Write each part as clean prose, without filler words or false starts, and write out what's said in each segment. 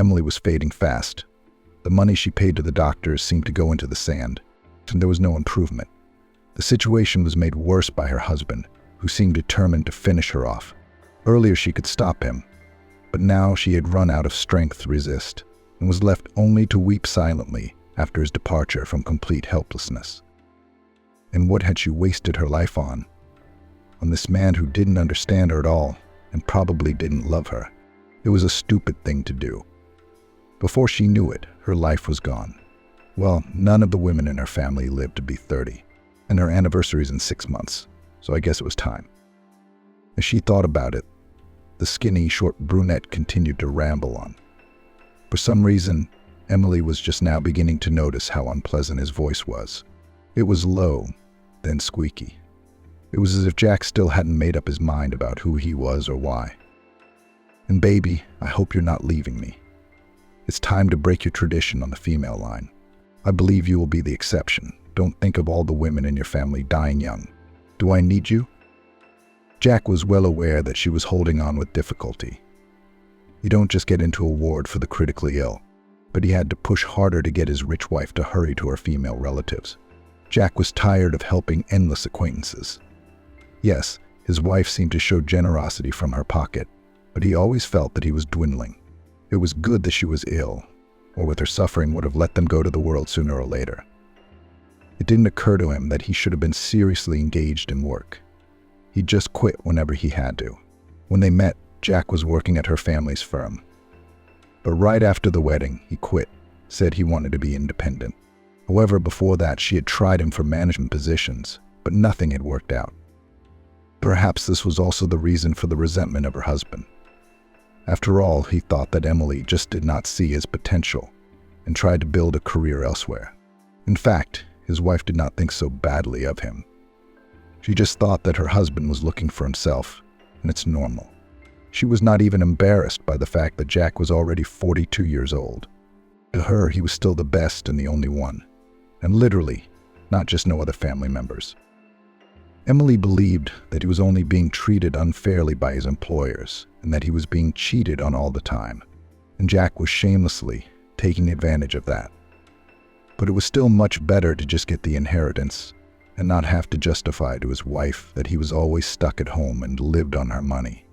Emily was fading fast. The money she paid to the doctors seemed to go into the sand, and there was no improvement. The situation was made worse by her husband, who seemed determined to finish her off. Earlier she could stop him, but now she had run out of strength to resist, and was left only to weep silently after his departure from complete helplessness. And what had she wasted her life on? On this man who didn't understand her at all, and probably didn't love her. It was a stupid thing to do. Before she knew it, her life was gone. Well, none of the women in her family lived to be 30, and her anniversary's in 6 months, so I guess it was time. As she thought about it, the skinny, short brunette continued to ramble on. For some reason, Emily was just now beginning to notice how unpleasant his voice was. It was low, then squeaky. It was as if Jack still hadn't made up his mind about who he was or why. And baby, I hope you're not leaving me. It's time to break your tradition on the female line. I believe you will be the exception. Don't think of all the women in your family dying young. Do I need you? Jack was well aware that she was holding on with difficulty. You don't just get into a ward for the critically ill, but he had to push harder to get his rich wife to hurry to her female relatives. Jack was tired of helping endless acquaintances. Yes, his wife seemed to show generosity from her pocket, but he always felt that he was dwindling. It was good that she was ill, or with her suffering would have let them go to the world sooner or later. It didn't occur to him that he should have been seriously engaged in work. He'd just quit whenever he had to. When they met, Jack was working at her family's firm. But right after the wedding, he quit, said he wanted to be independent. However, before that, she had tried him for management positions, but nothing had worked out. Perhaps this was also the reason for the resentment of her husband. After all, he thought that Emily just did not see his potential and tried to build a career elsewhere. In fact, his wife did not think so badly of him. She just thought that her husband was looking for himself, and it's normal. She was not even embarrassed by the fact that Jack was already 42 years old. To her, he was still the best and the only one, and literally, not just no other family members. Emily believed that he was only being treated unfairly by his employers, and that he was being cheated on all the time, and Jack was shamelessly taking advantage of that. But it was still much better to just get the inheritance and not have to justify to his wife that he was always stuck at home and lived on her money.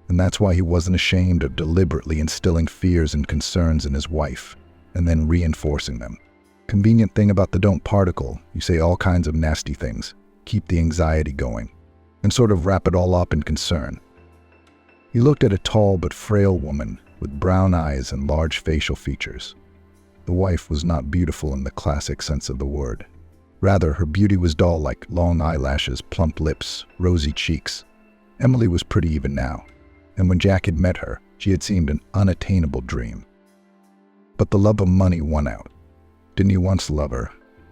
And that's why he wasn't ashamed of deliberately instilling fears and concerns in his wife and then reinforcing them. Convenient thing about the don't particle, you say all kinds of nasty things, keep the anxiety going, and sort of wrap it all up in concern. He looked at a tall but frail woman with brown eyes and large facial features. The wife was not beautiful in the classic sense of the word. Rather, her beauty was dull, like long eyelashes, plump lips, rosy cheeks. Emily was pretty even now, and when Jack had met her, she had seemed an unattainable dream. But the love of money won out. Didn't he once love her?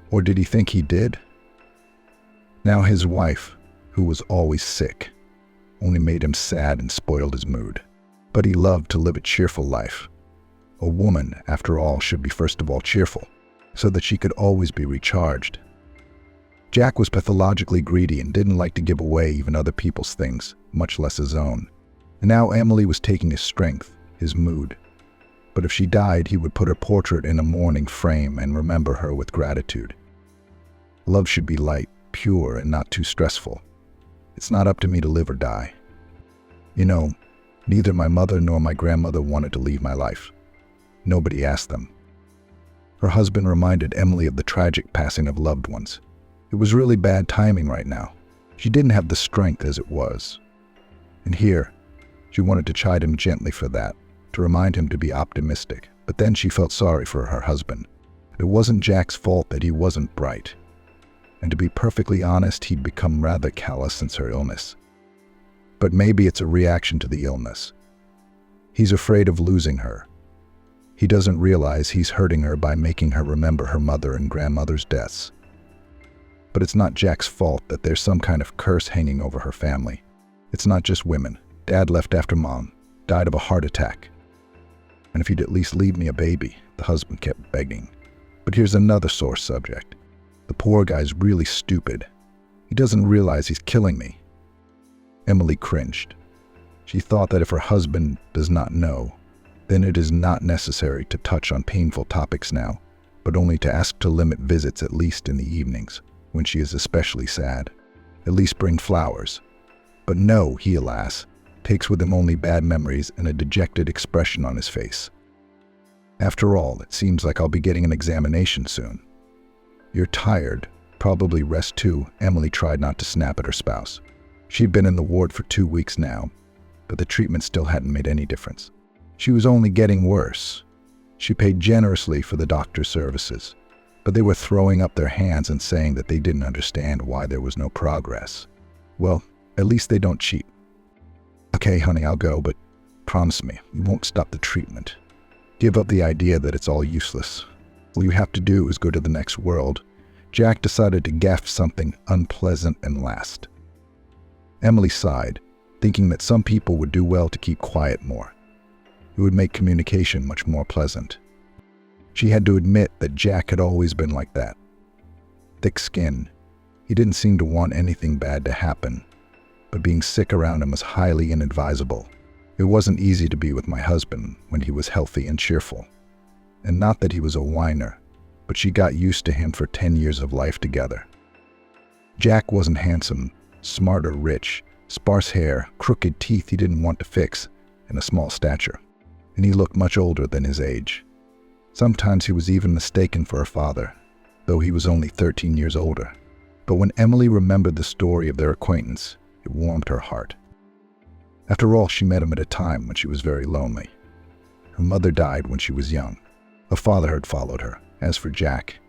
Or did he think he did? Now his wife, who was always sick, only made him sad and spoiled his mood. But he loved to live a cheerful life. A woman, after all, should be first of all cheerful, so that she could always be recharged. Jack was pathologically greedy and didn't like to give away even other people's things, much less his own. And now Emily was taking his strength, his mood. But if she died, he would put her portrait in a mourning frame and remember her with gratitude. Love should be light, pure, and not too stressful. It's not up to me to live or die. You know, neither my mother nor my grandmother wanted to leave my life. Nobody asked them. Her husband reminded Emily of the tragic passing of loved ones. It was really bad timing right now. She didn't have the strength as it was. And here, she wanted to chide him gently for that, to remind him to be optimistic. But then she felt sorry for her husband. It wasn't Jack's fault that he wasn't bright. And to be perfectly honest, he'd become rather callous since her illness. But maybe it's a reaction to the illness. He's afraid of losing her. He doesn't realize he's hurting her by making her remember her mother and grandmother's deaths. But it's not Jack's fault that there's some kind of curse hanging over her family. It's not just women. Dad left after Mom, died of a heart attack. And if he'd at least leave me a baby, the husband kept begging. But here's another sore subject. The poor guy's really stupid. He doesn't realize he's killing me. Emily cringed. She thought that if her husband does not know, Then it is not necessary to touch on painful topics now, but only to ask to limit visits at least in the evenings, when she is especially sad. At least bring flowers. But no, he, alas, takes with him only bad memories and a dejected expression on his face. After all, it seems like I'll be getting an examination soon. You're tired. Probably rest too. Emily tried not to snap at her spouse. She'd been in the ward for 2 weeks now, but the treatment still hadn't made any difference. She was only getting worse. She paid generously for the doctor's services, but they were throwing up their hands and saying that they didn't understand why there was no progress. Well, at least they don't cheat. Okay, honey, I'll go, but promise me you won't stop the treatment. Give up the idea that it's all useless. All you have to do is go to the next world. Jack decided to gaff something unpleasant and last. Emily sighed, thinking that some people would do well to keep quiet more. It would make communication much more pleasant. She had to admit that Jack had always been like that. Thick-skinned. He didn't seem to want anything bad to happen, but being sick around him was highly inadvisable. It wasn't easy to be with my husband when he was healthy and cheerful. And not that he was a whiner, but she got used to him for 10 years of life together. Jack wasn't handsome, smart or rich, sparse hair, crooked teeth he didn't want to fix, and a small stature. And he looked much older than his age. Sometimes he was even mistaken for her father, though he was only 13 years older. But when Emily remembered the story of their acquaintance, it warmed her heart. After all, she met him at a time when she was very lonely. Her mother died when she was young. Her father had followed her. As for Jack,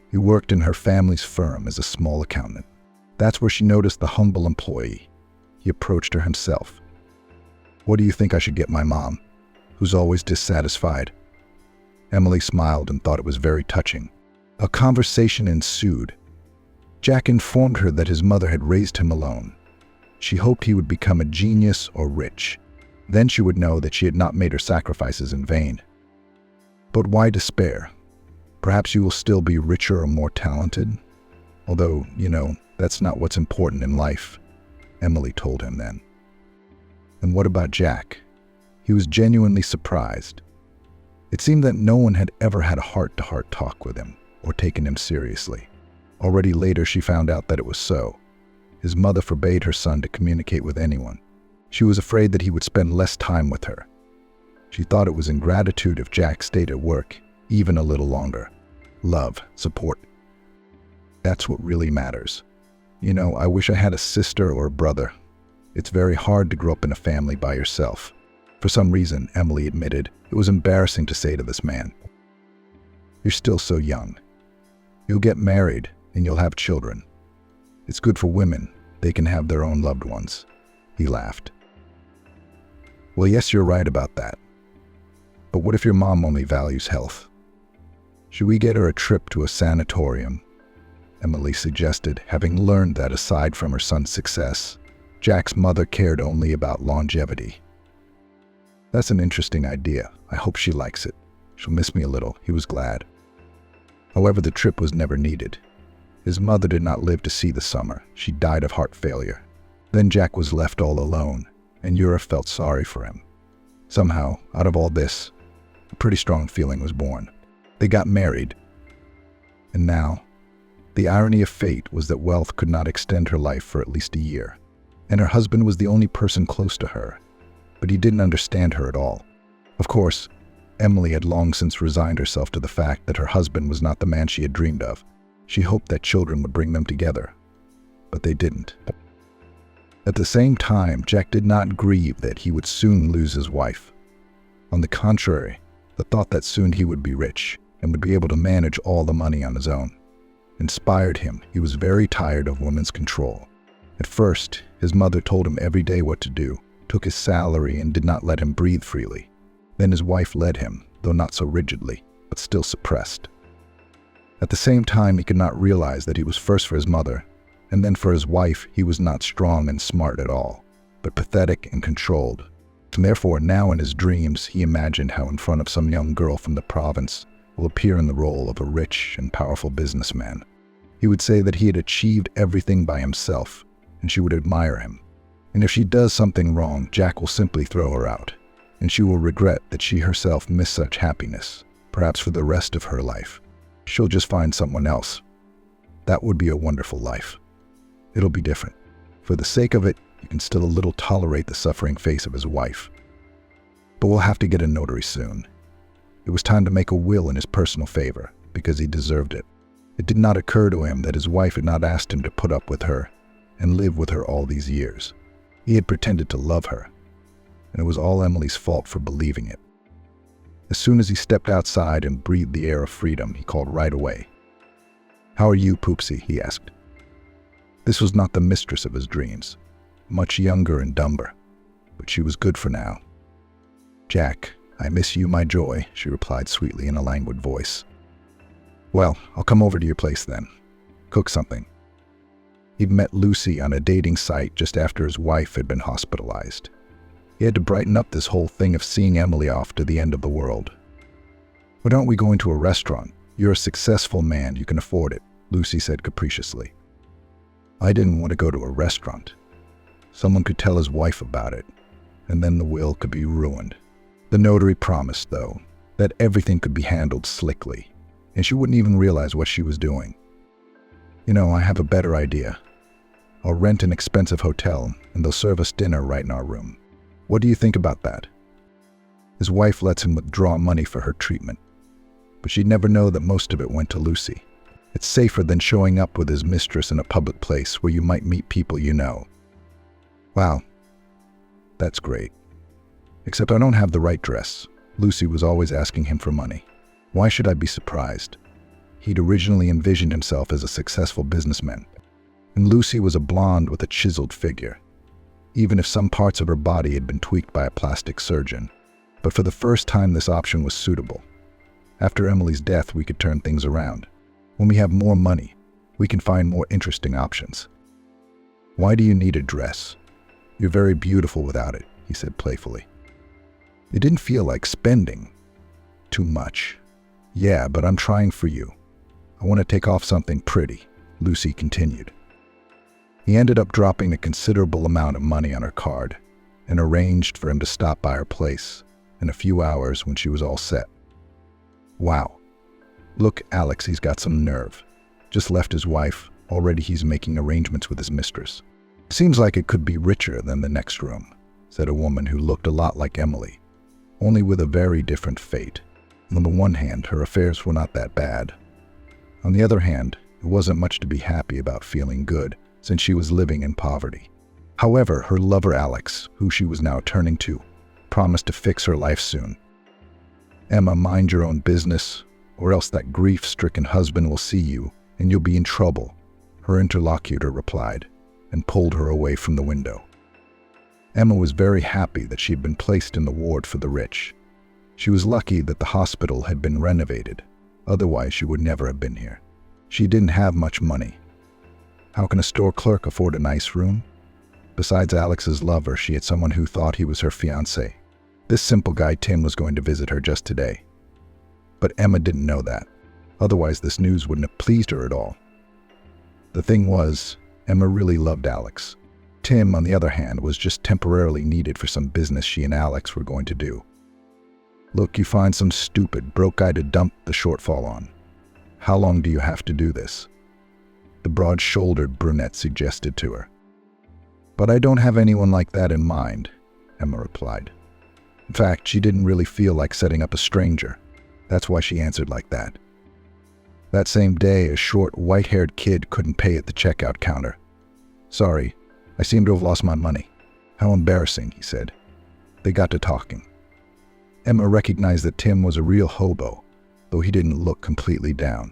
he worked in her family's firm as a small accountant. That's where she noticed the humble employee. He approached her himself. "What do you think I should get my mom, who's always dissatisfied?" Emily smiled and thought it was very touching. A conversation ensued. Jack informed her that his mother had raised him alone. She hoped he would become a genius or rich. Then she would know that she had not made her sacrifices in vain. But why despair? Perhaps you will still be richer or more talented. Although, that's not what's important in life, Emily told him then. And what about Jack? He was genuinely surprised. It seemed that no one had ever had a heart-to-heart talk with him or taken him seriously. Already later she found out that it was so. His mother forbade her son to communicate with anyone. She was afraid that he would spend less time with her. She thought it was ingratitude if Jack stayed at work even a little longer. Love, support. That's what really matters. I wish I had a sister or a brother. It's very hard to grow up in a family by yourself. For some reason, Emily admitted, it was embarrassing to say to this man. You're still so young. You'll get married and you'll have children. It's good for women. They can have their own loved ones. He laughed. Well, yes, you're right about that. But what if your mom only values health? Should we get her a trip to a sanatorium? Emily suggested, having learned that aside from her son's success, Jack's mother cared only about longevity. That's an interesting idea. I hope she likes it. She'll miss me a little. He was glad. However, the trip was never needed. His mother did not live to see the summer. She died of heart failure. Then Jack was left all alone, and Yura felt sorry for him. Somehow, out of all this, a pretty strong feeling was born. They got married. And now, the irony of fate was that wealth could not extend her life for at least a year. And her husband was the only person close to her. But he didn't understand her at all. Of course, Emily had long since resigned herself to the fact that her husband was not the man she had dreamed of. She hoped that children would bring them together. But they didn't. At the same time, Jack did not grieve that he would soon lose his wife. On the contrary, the thought that soon he would be rich and would be able to manage all the money on his own inspired him. He was very tired of women's control. At first, his mother told him every day what to do, took his salary, and did not let him breathe freely. Then his wife led him, though not so rigidly, but still suppressed. At the same time, he could not realize that he was first for his mother, and then for his wife he was not strong and smart at all, but pathetic and controlled. And therefore, now in his dreams, he imagined how in front of some young girl from the province will appear in the role of a rich and powerful businessman. He would say that he had achieved everything by himself, and she would admire him. And if she does something wrong, Jack will simply throw her out. and she will regret that she herself missed such happiness, perhaps for the rest of her life. She'll just find someone else. That would be a wonderful life. It'll be different. For the sake of it, you can still a little tolerate the suffering face of his wife. But we'll have to get a notary soon. It was time to make a will in his personal favor, because he deserved it. It did not occur to him that his wife had not asked him to put up with her and live with her all these years. He had pretended to love her, and it was all Emily's fault for believing it. As soon as he stepped outside and breathed the air of freedom, he called right away. "How are you, Poopsie?" he asked. This was not the mistress of his dreams, much younger and dumber, but she was good for now. "Jack, I miss you, my joy," she replied sweetly in a languid voice. "Well, I'll come over to your place then. Cook something." He'd met Lucy on a dating site just after his wife had been hospitalized. He had to brighten up this whole thing of seeing Emily off to the end of the world. "Why aren't we going to a restaurant? You're a successful man, you can afford it," Lucy said capriciously. I didn't want to go to a restaurant. Someone could tell his wife about it, and then the will could be ruined. The notary promised, though, that everything could be handled slickly, and she wouldn't even realize what she was doing. "You know, I have a better idea. I'll rent an expensive hotel, and they'll serve us dinner right in our room. What do you think about that?" His wife lets him withdraw money for her treatment, but she'd never know that most of it went to Lucy. It's safer than showing up with his mistress in a public place where you might meet people you know. "Wow, that's great. Except I don't have the right dress." Lucy was always asking him for money. Why should I be surprised? He'd originally envisioned himself as a successful businessman, and Lucy was a blonde with a chiseled figure, even if some parts of her body had been tweaked by a plastic surgeon. But for the first time, this option was suitable. After Emily's death, we could turn things around. When we have more money, we can find more interesting options. "Why do you need a dress? You're very beautiful without it," he said playfully. It didn't feel like spending too much. "Yeah, but I'm trying for you. I want to take off something pretty," Lucy continued. He ended up dropping a considerable amount of money on her card and arranged for him to stop by her place in a few hours when she was all set. "Wow. Look, Alex, he's got some nerve. Just left his wife. Already he's making arrangements with his mistress. Seems like it could be richer than the next room," said a woman who looked a lot like Emily, only with a very different fate. On the one hand, her affairs were not that bad. On the other hand, it wasn't much to be happy about feeling good, since she was living in poverty. However, her lover Alex, who she was now turning to, promised to fix her life soon. "Emma, mind your own business, or else that grief-stricken husband will see you, and you'll be in trouble," her interlocutor replied, and pulled her away from the window. Emma was very happy that she had been placed in the ward for the rich. She was lucky that the hospital had been renovated, otherwise she would never have been here. She didn't have much money. How can a store clerk afford a nice room? Besides Alex's lover, she had someone who thought he was her fiancé. This simple guy Tim was going to visit her just today. But Emma didn't know that. Otherwise, this news wouldn't have pleased her at all. The thing was, Emma really loved Alex. Tim, on the other hand, was just temporarily needed for some business she and Alex were going to do. "Look, you find some stupid, broke guy to dump the shortfall on. How long do you have to do this?" the broad-shouldered brunette suggested to her. "But I don't have anyone like that in mind," Emma replied. In fact, she didn't really feel like setting up a stranger. That's why she answered like that. That same day, a short, white-haired kid couldn't pay at the checkout counter. "Sorry, I seem to have lost my money." "How embarrassing," he said. They got to talking. Emma recognized that Tim was a real hobo, though he didn't look completely down.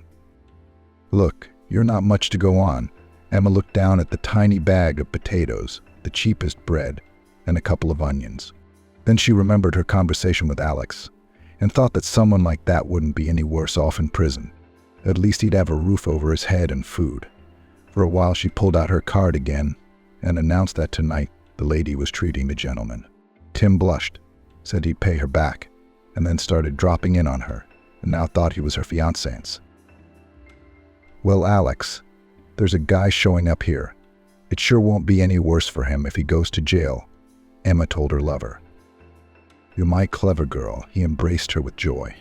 "Look, you're not much to go on." Emma looked down at the tiny bag of potatoes, the cheapest bread, and a couple of onions. Then she remembered her conversation with Alex, and thought that someone like that wouldn't be any worse off in prison. At least he'd have a roof over his head and food. For a while she pulled out her card again, and announced that tonight the lady was treating the gentleman. Tim blushed, said he'd pay her back, and then started dropping in on her, and now thought he was her fiancé. "Well, Alex, there's a guy showing up here. It sure won't be any worse for him if he goes to jail," Emma told her lover. "You're my clever girl." He embraced her with joy.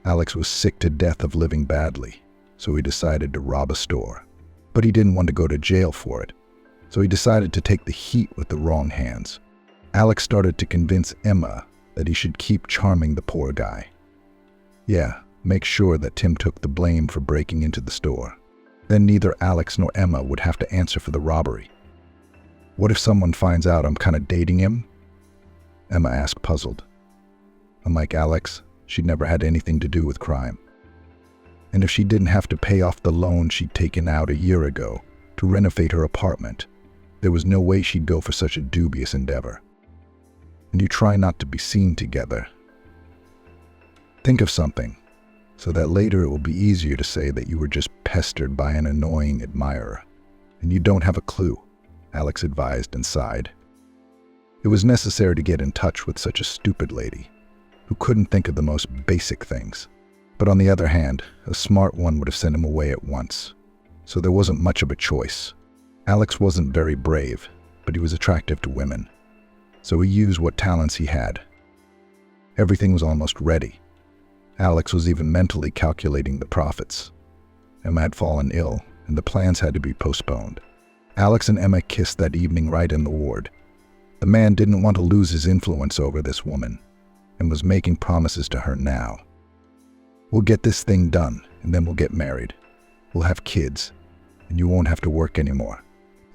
Alex was sick to death of living badly, so he decided to rob a store. But he didn't want to go to jail for it, so he decided to take the heat with the wrong hands. Alex started to convince Emma that he should keep charming the poor guy. Yeah, make sure that Tim took the blame for breaking into the store. Then neither Alex nor Emma would have to answer for the robbery. "What if someone finds out I'm kind of dating him?" Emma asked, puzzled. Unlike Alex, she'd never had anything to do with crime. And if she didn't have to pay off the loan she'd taken out a year ago to renovate her apartment, there was no way she'd go for such a dubious endeavor. And you try not to be seen together. Think of something, so that later it will be easier to say that you were just pestered by an annoying admirer. And you don't have a clue, Alex advised and sighed. It was necessary to get in touch with such a stupid lady, who couldn't think of the most basic things. But on the other hand, a smart one would have sent him away at once, so there wasn't much of a choice. Alex wasn't very brave, but he was attractive to women, so he used what talents he had. Everything was almost ready. Alex was even mentally calculating the profits. Emma had fallen ill, and the plans had to be postponed. Alex and Emma kissed that evening right in the ward. The man didn't want to lose his influence over this woman, and was making promises to her now. "We'll get this thing done, and then we'll get married. We'll have kids, and you won't have to work anymore.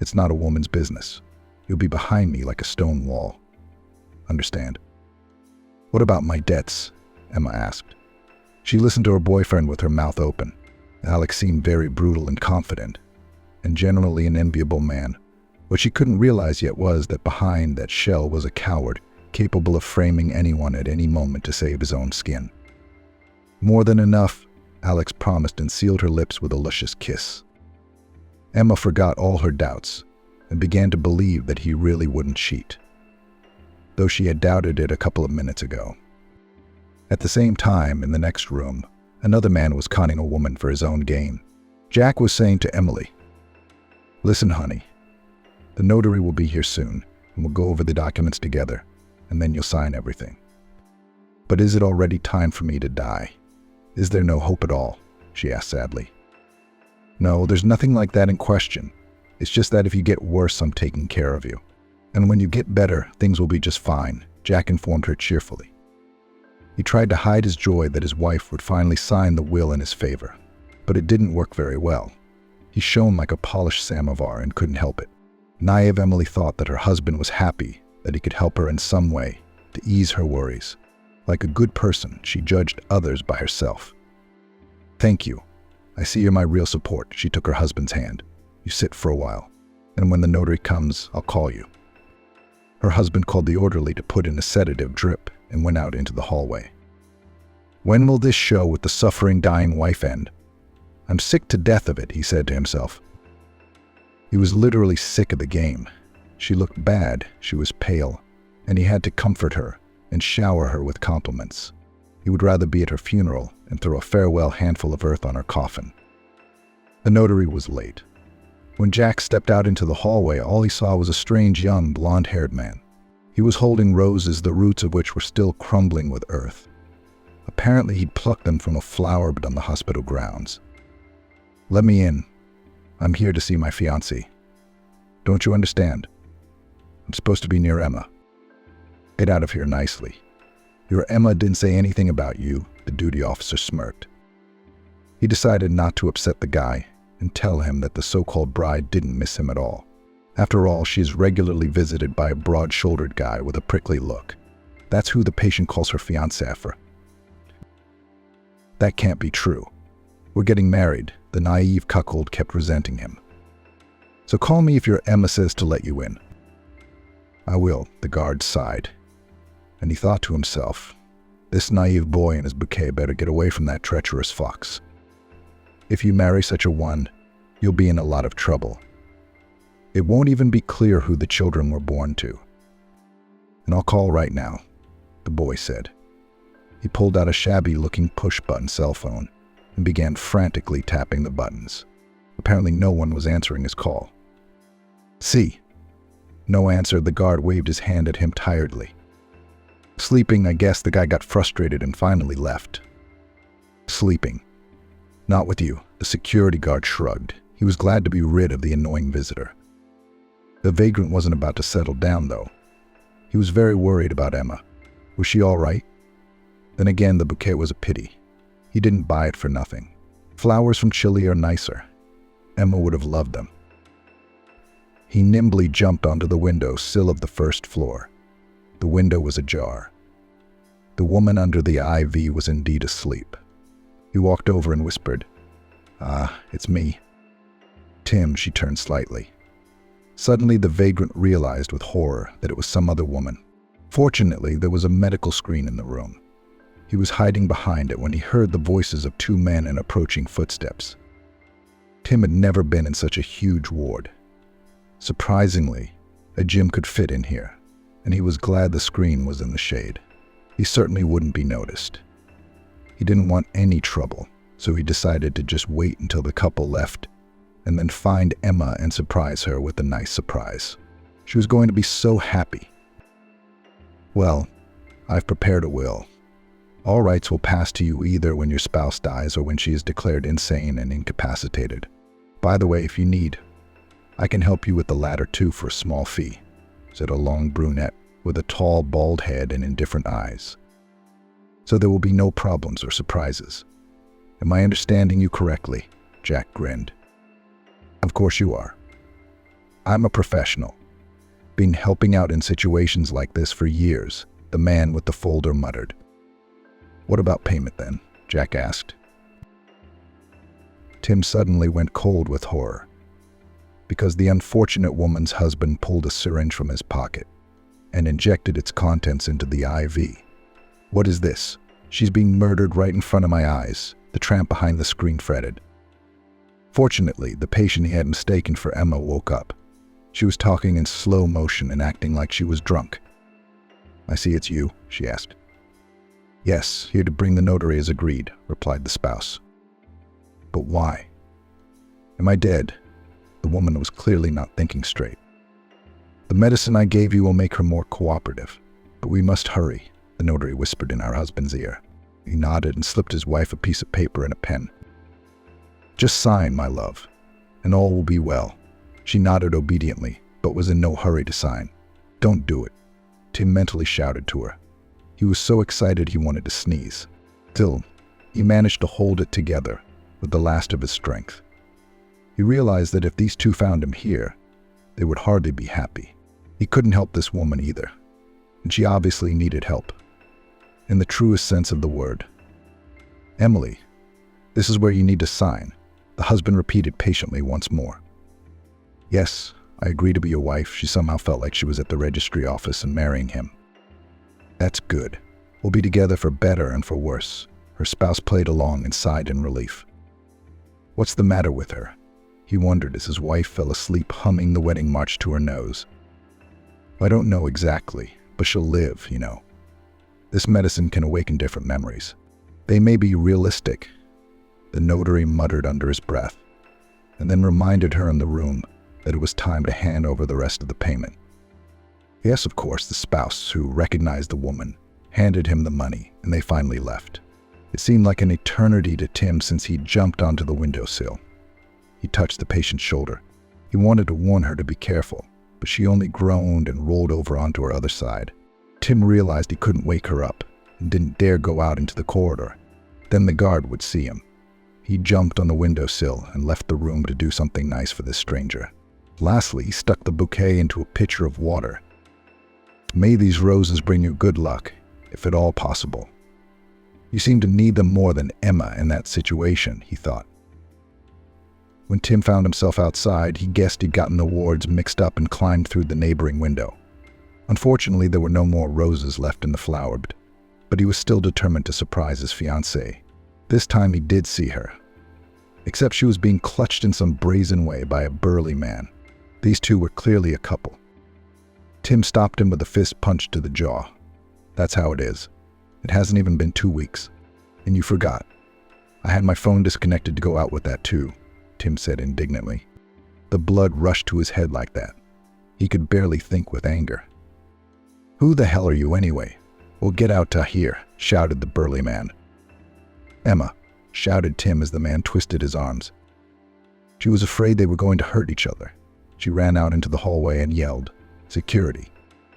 It's not a woman's business. You'll be behind me like a stone wall. Understand?" "What about my debts?" Emma asked. She listened to her boyfriend with her mouth open. Alex seemed very brutal and confident, and generally an enviable man. What she couldn't realize yet was that behind that shell was a coward, capable of framing anyone at any moment to save his own skin. "More than enough," Alex promised and sealed her lips with a luscious kiss. Emma forgot all her doubts and began to believe that he really wouldn't cheat, though she had doubted it a couple of minutes ago. At the same time, in the next room, another man was conning a woman for his own gain. Jack was saying to Emily, "Listen, honey, the notary will be here soon, and we'll go over the documents together, and then you'll sign everything. But is it already time for me to die? Is there no hope at all?" she asked sadly. "No, there's nothing like that in question. It's just that if you get worse, I'm taking care of you. And when you get better, things will be just fine," Jack informed her cheerfully. He tried to hide his joy that his wife would finally sign the will in his favor, but it didn't work very well. He shone like a polished samovar and couldn't help it. Naive Emily thought that her husband was happy that he could help her in some way to ease her worries. Like a good person, she judged others by herself. "Thank you. I see you're my real support." She took her husband's hand. "You sit for a while, and when the notary comes, I'll call you." Her husband called the orderly to put in a sedative drip and went out into the hallway. "When will this show with the suffering, dying wife end? I'm sick to death of it," he said to himself. He was literally sick of the game. She looked bad, she was pale, and he had to comfort her and shower her with compliments. He would rather be at her funeral and throw a farewell handful of earth on her coffin. The notary was late. When Jack stepped out into the hallway, all he saw was a strange young blonde-haired man. He was holding roses, the roots of which were still crumbling with earth. Apparently he'd plucked them from a flower bed on the hospital grounds. "Let me in. I'm here to see my fiancée. Don't you understand? I'm supposed to be near Emma. Get out of here nicely. Your Emma didn't say anything about you," the duty officer smirked. He decided not to upset the guy and tell him that the so-called bride didn't miss him at all. After all, she is regularly visited by a broad-shouldered guy with a prickly look. That's who the patient calls her fiancé for. "That can't be true. We're getting married," the naive cuckold kept resenting him. "So call me if your Emma says to let you in." "I will," the guard sighed. And he thought to himself, this naive boy and his bouquet better get away from that treacherous fox. If you marry such a one, you'll be in a lot of trouble. It won't even be clear who the children were born to. "And I'll call right now," the boy said. He pulled out a shabby-looking push-button cell phone and began frantically tapping the buttons. Apparently no one was answering his call. "See." No answer. The guard waved his hand at him tiredly. Sleeping, I guess. The guy got frustrated and finally left. Sleeping. Not with you. The security guard shrugged. He was glad to be rid of the annoying visitor. The vagrant wasn't about to settle down, though. He was very worried about Emma. Was she all right? Then again, the bouquet was a pity. He didn't buy it for nothing. Flowers from Chile are nicer. Emma would have loved them. He nimbly jumped onto the window sill of the first floor. The window was ajar. The woman under the ivy was indeed asleep. He walked over and whispered, "Ah, it's me." "Tim," she turned slightly. Suddenly, the vagrant realized with horror that it was some other woman. Fortunately, there was a medical screen in the room. He was hiding behind it when he heard the voices of two men and approaching footsteps. Tim had never been in such a huge ward. Surprisingly, a gym could fit in here, and he was glad the screen was in the shade. He certainly wouldn't be noticed. He didn't want any trouble, so he decided to just wait until the couple left and then find Emma and surprise her with a nice surprise. She was going to be so happy. "Well, I've prepared a will. All rights will pass to you either when your spouse dies or when she is declared insane and incapacitated. By the way, if you need, I can help you with the latter too for a small fee," said a long brunette with a tall, bald head and indifferent eyes. "So there will be no problems or surprises. Am I understanding you correctly?" Jack grinned. "Of course you are. I'm a professional. Been helping out in situations like this for years," the man with the folder muttered. "What about payment then?" Jack asked. Tim suddenly went cold with horror, because the unfortunate woman's husband pulled a syringe from his pocket and injected its contents into the IV. "What is this? She's being murdered right in front of my eyes," the tramp behind the screen fretted. Fortunately, the patient he had mistaken for Emma woke up. She was talking in slow motion and acting like she was drunk. "I see it's you," she asked. "Yes, here to bring the notary as agreed," replied the spouse. "But why? Am I dead?" The woman was clearly not thinking straight. "The medicine I gave you will make her more cooperative, but we must hurry," the notary whispered in her husband's ear. He nodded and slipped his wife a piece of paper and a pen. "Just sign, my love, and all will be well." She nodded obediently, but was in no hurry to sign. "Don't do it," Tim mentally shouted to her. He was so excited he wanted to sneeze. Still, he managed to hold it together with the last of his strength. He realized that if these two found him here, they would hardly be happy. He couldn't help this woman either, and she obviously needed help, in the truest sense of the word. "Emily, this is where you need to sign," the husband repeated patiently once more. "Yes, I agree to be your wife." She somehow felt like she was at the registry office and marrying him. "That's good. We'll be together for better and for worse." Her spouse played along and sighed in relief. "What's the matter with her?" he wondered as his wife fell asleep humming the wedding march to her nose. "I don't know exactly, but she'll live, you know. This medicine can awaken different memories. They may be realistic," the notary muttered under his breath, and then reminded her in the room that it was time to hand over the rest of the payment. Yes, of course, the spouse, who recognized the woman, handed him the money, and they finally left. It seemed like an eternity to Tim since he jumped onto the windowsill. He touched the patient's shoulder. He wanted to warn her to be careful, but she only groaned and rolled over onto her other side. Tim realized he couldn't wake her up and didn't dare go out into the corridor. Then the guard would see him. He jumped on the windowsill and left the room to do something nice for this stranger. Lastly, he stuck the bouquet into a pitcher of water. "May these roses bring you good luck, if at all possible. You seem to need them more than Emma in that situation," he thought. When Tim found himself outside, he guessed he'd gotten the wards mixed up and climbed through the neighboring window. Unfortunately, there were no more roses left in the flower bed, but he was still determined to surprise his fiancée. This time he did see her, except she was being clutched in some brazen way by a burly man. These two were clearly a couple. Tim stopped him with a fist punch to the jaw. "That's how it is. It hasn't even been 2 weeks. And you forgot. I had my phone disconnected to go out with that too," Tim said indignantly. The blood rushed to his head like that. He could barely think with anger. "Who the hell are you anyway?" "Well, get out to here," shouted the burly man. "Emma," shouted Tim as the man twisted his arms. She was afraid they were going to hurt each other. She ran out into the hallway and yelled, "Security!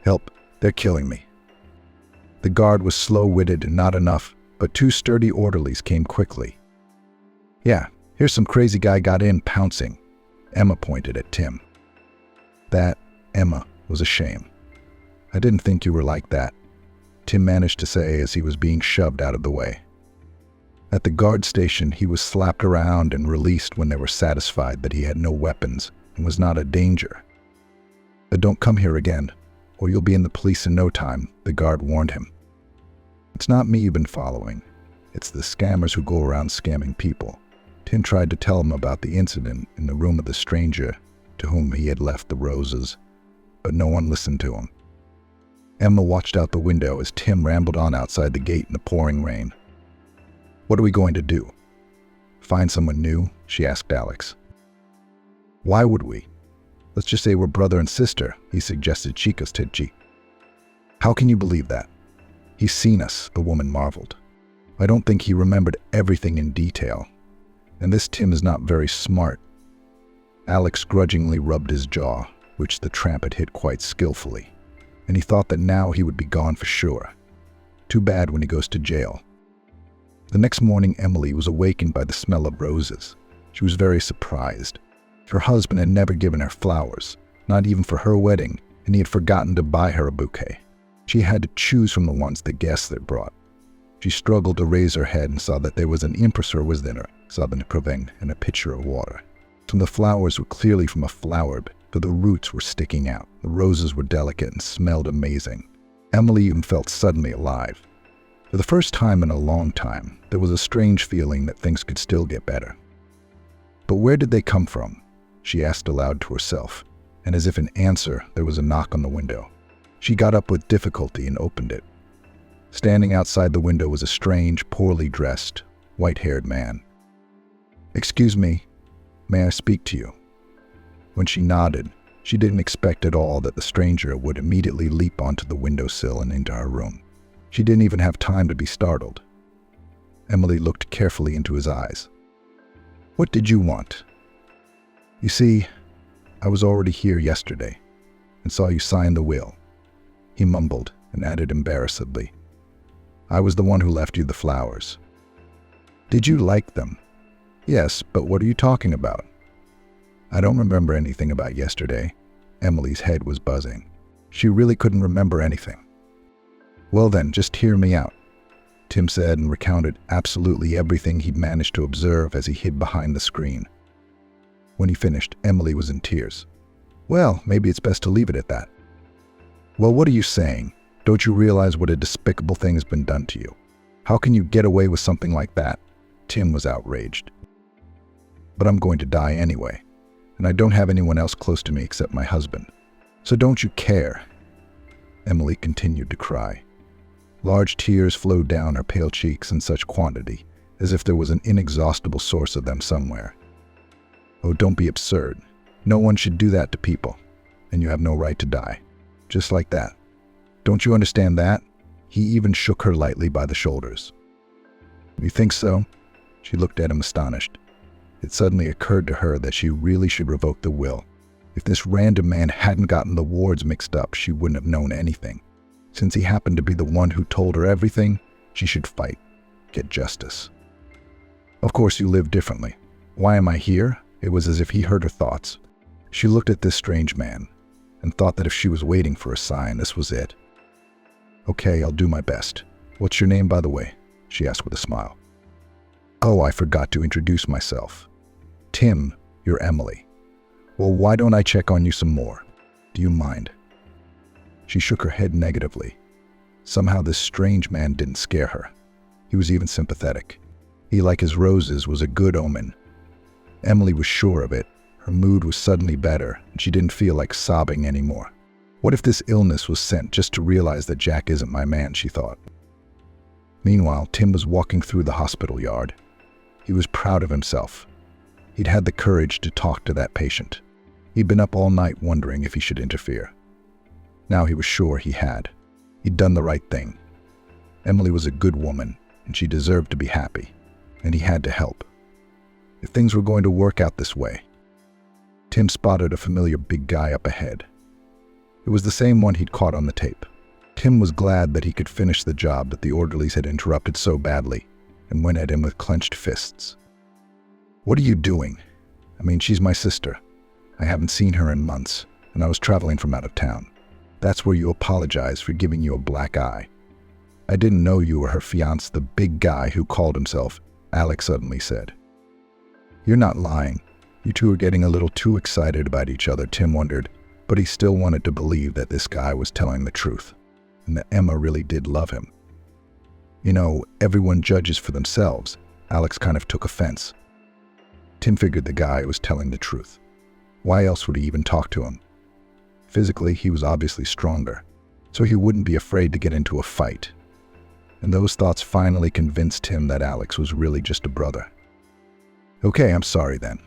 Help! They're killing me!" The guard was slow-witted and not enough, but two sturdy orderlies came quickly. "Yeah, here's some crazy guy got in pouncing." Emma pointed at Tim. "That, Emma, was a shame. I didn't think you were like that," Tim managed to say as he was being shoved out of the way. At the guard station, he was slapped around and released when they were satisfied that he had no weapons and was not a danger. "But don't come here again, or you'll be in the police in no time," the guard warned him. "It's not me you've been following. It's the scammers who go around scamming people." Tim tried to tell him about the incident in the room of the stranger to whom he had left the roses, but no one listened to him. Emma watched out the window as Tim rambled on outside the gate in the pouring rain. "What are we going to do? Find someone new?" she asked Alex. "Why would we? Let's just say we're brother and sister," he suggested Chicos. "How can you believe that?" "He's seen us," the woman marveled. "I don't think he remembered everything in detail. And this Tim is not very smart." Alex grudgingly rubbed his jaw, which the tramp had hit quite skillfully, and he thought that now he would be gone for sure. Too bad when he goes to jail. The next morning, Emily was awakened by the smell of roses. She was very surprised. Her husband had never given her flowers, not even for her wedding, and he had forgotten to buy her a bouquet. She had to choose from the ones the guests had brought. She struggled to raise her head and saw that there was an impressor within her, Southern Proveng, and a pitcher of water. Some of the flowers were clearly from a flower bed, but the roots were sticking out. The roses were delicate and smelled amazing. Emily even felt suddenly alive. For the first time in a long time, there was a strange feeling that things could still get better. "But where did they come from?" she asked aloud to herself, and as if in answer, there was a knock on the window. She got up with difficulty and opened it. Standing outside the window was a strange, poorly dressed, white-haired man. "Excuse me, may I speak to you?" When she nodded, she didn't expect at all that the stranger would immediately leap onto the windowsill and into her room. She didn't even have time to be startled. Emily looked carefully into his eyes. "What did you want?" "You see, I was already here yesterday and saw you sign the will," he mumbled and added embarrassedly. "I was the one who left you the flowers." "Did you like them?" "Yes, but what are you talking about?" "I don't remember anything about yesterday." Emily's head was buzzing. She really couldn't remember anything. "Well then, just hear me out," Tim said and recounted absolutely everything he'd managed to observe as he hid behind the screen. When he finished, Emily was in tears. "Well, maybe it's best to leave it at that." "Well, what are you saying? Don't you realize what a despicable thing has been done to you? How can you get away with something like that?" Tim was outraged. "But I'm going to die anyway, and I don't have anyone else close to me except my husband. So don't you care?" Emily continued to cry. Large tears flowed down her pale cheeks in such quantity, as if there was an inexhaustible source of them somewhere. "Oh, don't be absurd. No one should do that to people, and you have no right to die. Just like that. Don't you understand that?" He even shook her lightly by the shoulders. "You think so?" She looked at him astonished. It suddenly occurred to her that she really should revoke the will. If this random man hadn't gotten the wards mixed up, she wouldn't have known anything. Since he happened to be the one who told her everything, she should fight, get justice. "Of course you live differently. Why am I here?" It was as if he heard her thoughts. She looked at this strange man and thought that if she was waiting for a sign, this was it. "Okay, I'll do my best. What's your name, by the way?" she asked with a smile. "Oh, I forgot to introduce myself. Tim, you're Emily. Well, why don't I check on you some more? Do you mind?" She shook her head negatively. Somehow this strange man didn't scare her. He was even sympathetic. He, like his roses, was a good omen. Emily was sure of it. Her mood was suddenly better, and she didn't feel like sobbing anymore. What if this illness was sent just to realize that Jack isn't my man, she thought. Meanwhile, Tim was walking through the hospital yard. He was proud of himself. He'd had the courage to talk to that patient. He'd been up all night wondering if he should interfere. Now he was sure he had. He'd done the right thing. Emily was a good woman, and she deserved to be happy, and he had to help. If things were going to work out this way. Tim spotted a familiar big guy up ahead. It was the same one he'd caught on the tape. Tim was glad that he could finish the job that the orderlies had interrupted so badly, and went at him with clenched fists. "What are you doing? I mean, she's my sister. I haven't seen her in months, and I was traveling from out of town. That's where you apologize for giving you a black eye. I didn't know you were her fiancé, the big guy who called himself," Alex suddenly said. "You're not lying. You two are getting a little too excited about each other," Tim wondered, but he still wanted to believe that this guy was telling the truth, and that Emma really did love him. "You know, everyone judges for themselves," Alex kind of took offense. Tim figured the guy was telling the truth. Why else would he even talk to him? Physically, he was obviously stronger, so he wouldn't be afraid to get into a fight. And those thoughts finally convinced Tim that Alex was really just a brother. "Okay, I'm sorry then.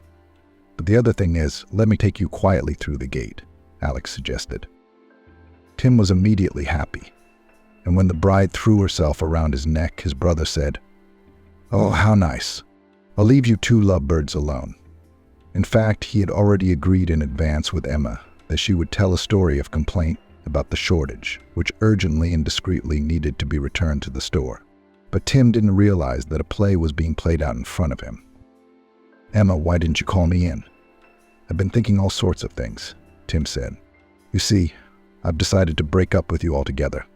But the other thing is, let me take you quietly through the gate," Alex suggested. Tim was immediately happy, and when the bride threw herself around his neck, his brother said, "Oh, how nice. I'll leave you two lovebirds alone." In fact, he had already agreed in advance with Emma that she would tell a story of complaint about the shortage, which urgently and discreetly needed to be returned to the store. But Tim didn't realize that a play was being played out in front of him. "Emma, why didn't you call me in?" "I've been thinking all sorts of things," Tim said. "You see, I've decided to break up with you altogether."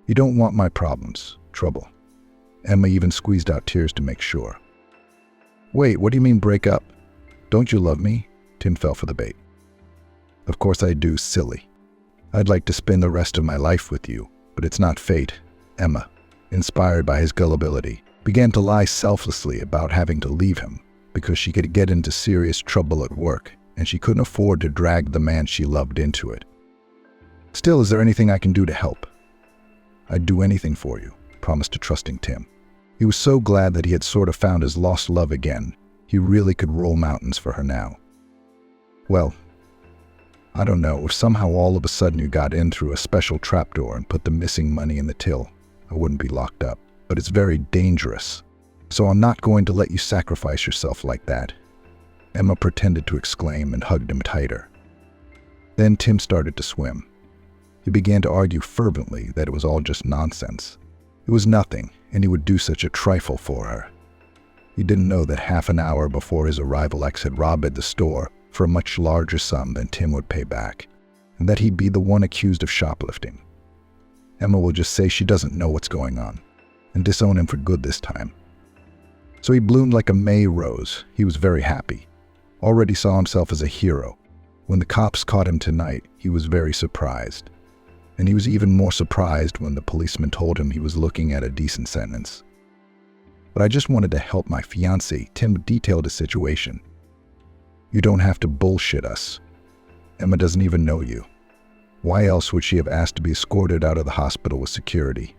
"You don't want my problems, trouble." Emma even squeezed out tears to make sure. "Wait, what do you mean break up? Don't you love me?" Tim fell for the bait. "Of course I do, silly. I'd like to spend the rest of my life with you, but it's not fate." Emma, inspired by his gullibility, began to lie selflessly about having to leave him because she could get into serious trouble at work, and she couldn't afford to drag the man she loved into it. "Still, is there anything I can do to help?" "I'd do anything for you," promised a trusting Tim. He was so glad that he had sort of found his lost love again. He really could roll mountains for her now. "Well, I don't know, if somehow all of a sudden you got in through a special trapdoor and put the missing money in the till, I wouldn't be locked up. But it's very dangerous. So I'm not going to let you sacrifice yourself like that." Emma pretended to exclaim and hugged him tighter. Then Tim started to swim. He began to argue fervently that it was all just nonsense. It was nothing, and he would do such a trifle for her. He didn't know that half an hour before his arrival, X had robbed the store for a much larger sum than Tim would pay back, and that he'd be the one accused of shoplifting. Emma will just say she doesn't know what's going on, and disown him for good this time. So he bloomed like a May rose. He was very happy. Already saw himself as a hero. When the cops caught him tonight, he was very surprised. And he was even more surprised when the policeman told him he was looking at a decent sentence. "But I just wanted to help my fiancé," Tim detailed his situation. "You don't have to bullshit us. Emma doesn't even know you. Why else would she have asked to be escorted out of the hospital with security?"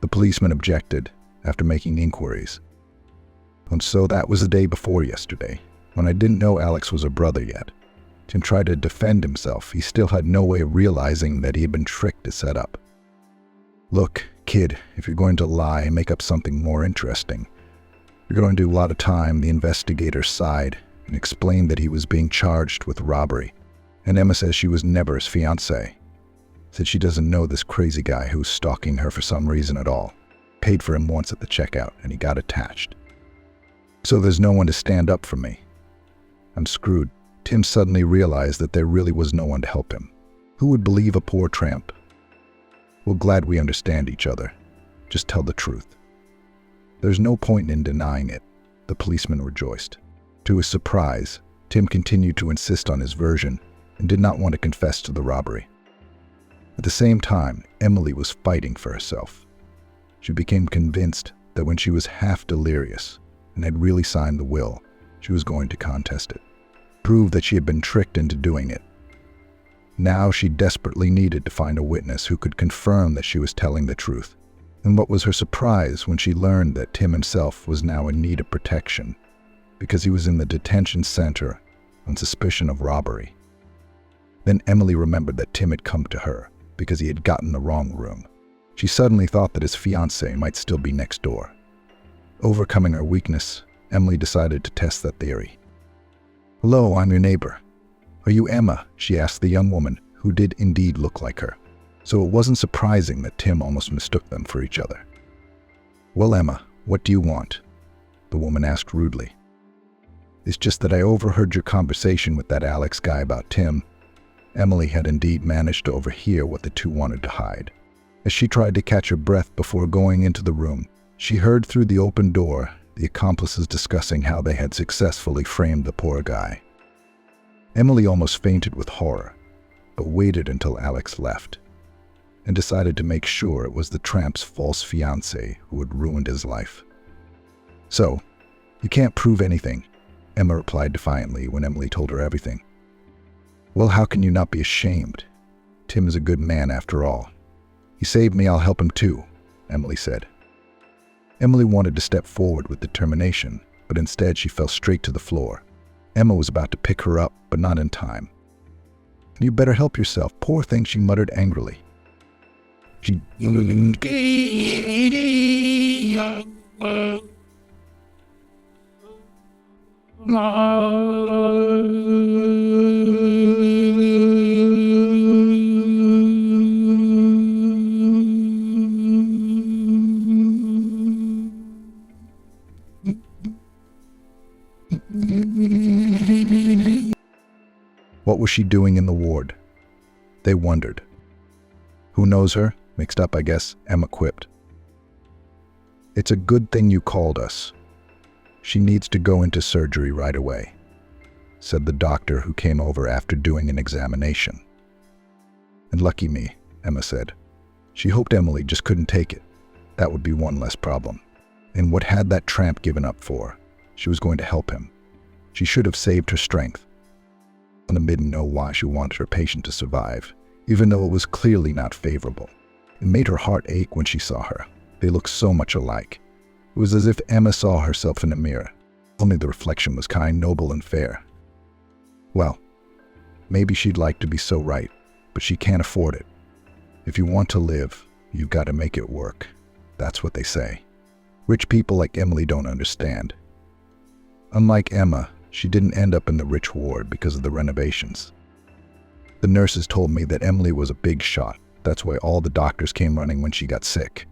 The policeman objected after making inquiries. "And so that was the day before yesterday, when I didn't know Alex was a brother yet." Tim tried to defend himself. He still had no way of realizing that he had been tricked to set up. "Look, kid, if you're going to lie, make up something more interesting. You're going to do a lot of time," the investigator's sighed and explained that he was being charged with robbery. And Emma says she was never his fiancée. Said she doesn't know this crazy guy who's stalking her for some reason at all. Paid for him once at the checkout, and he got attached. "So there's no one to stand up for me. I'm screwed." Tim suddenly realized that there really was no one to help him. Who would believe a poor tramp? "Well, glad we understand each other. Just tell the truth." "There's no point in denying it," the policeman rejoiced. To his surprise, Tim continued to insist on his version and did not want to confess to the robbery. At the same time, Emily was fighting for herself. She became convinced that when she was half delirious and had really signed the will, she was going to contest it, prove that she had been tricked into doing it. Now she desperately needed to find a witness who could confirm that she was telling the truth. And what was her surprise when she learned that Tim himself was now in need of protection because he was in the detention center on suspicion of robbery. Then Emily remembered that Tim had come to her because he had gotten the wrong room. She suddenly thought that his fiancée might still be next door. Overcoming her weakness, Emily decided to test that theory. "Hello, I'm your neighbor. Are you Emma?" she asked the young woman, who did indeed look like her. So it wasn't surprising that Tim almost mistook them for each other. "Well, Emma, what do you want?" the woman asked rudely. "It's just that I overheard your conversation with that Alex guy about Tim." Emily had indeed managed to overhear what the two wanted to hide. As she tried to catch her breath before going into the room, she heard through the open door the accomplices discussing how they had successfully framed the poor guy. Emily almost fainted with horror, but waited until Alex left, and decided to make sure it was the tramp's false fiancée who had ruined his life. "So, you can't prove anything," Emma replied defiantly when Emily told her everything. "Well, how can you not be ashamed? Tim is a good man after all. He saved me, I'll help him too," Emily said. Emily wanted to step forward with determination, but instead she fell straight to the floor. Emma was about to pick her up, but not in time. "You better help yourself, poor thing," she muttered angrily. What was she doing in the ward? They wondered. "Who knows her? Mixed up, I guess," Emma quipped. "It's a good thing you called us. She needs to go into surgery right away," said the doctor who came over after doing an examination. "And lucky me," Emma said. She hoped Emily just couldn't take it. That would be one less problem. And what had that tramp given up for? She was going to help him. She should have saved her strength. Emma didn't know why she wanted her patient to survive, even though it was clearly not favorable. It made her heart ache when she saw her. They looked so much alike. It was as if Emma saw herself in a mirror, only the reflection was kind, noble, and fair. Well, maybe she'd like to be so right, but she can't afford it. If you want to live, you've got to make it work. That's what they say. Rich people like Emily don't understand. Unlike Emma, she didn't end up in the rich ward because of the renovations. The nurses told me that Emily was a big shot. That's why all the doctors came running when she got sick.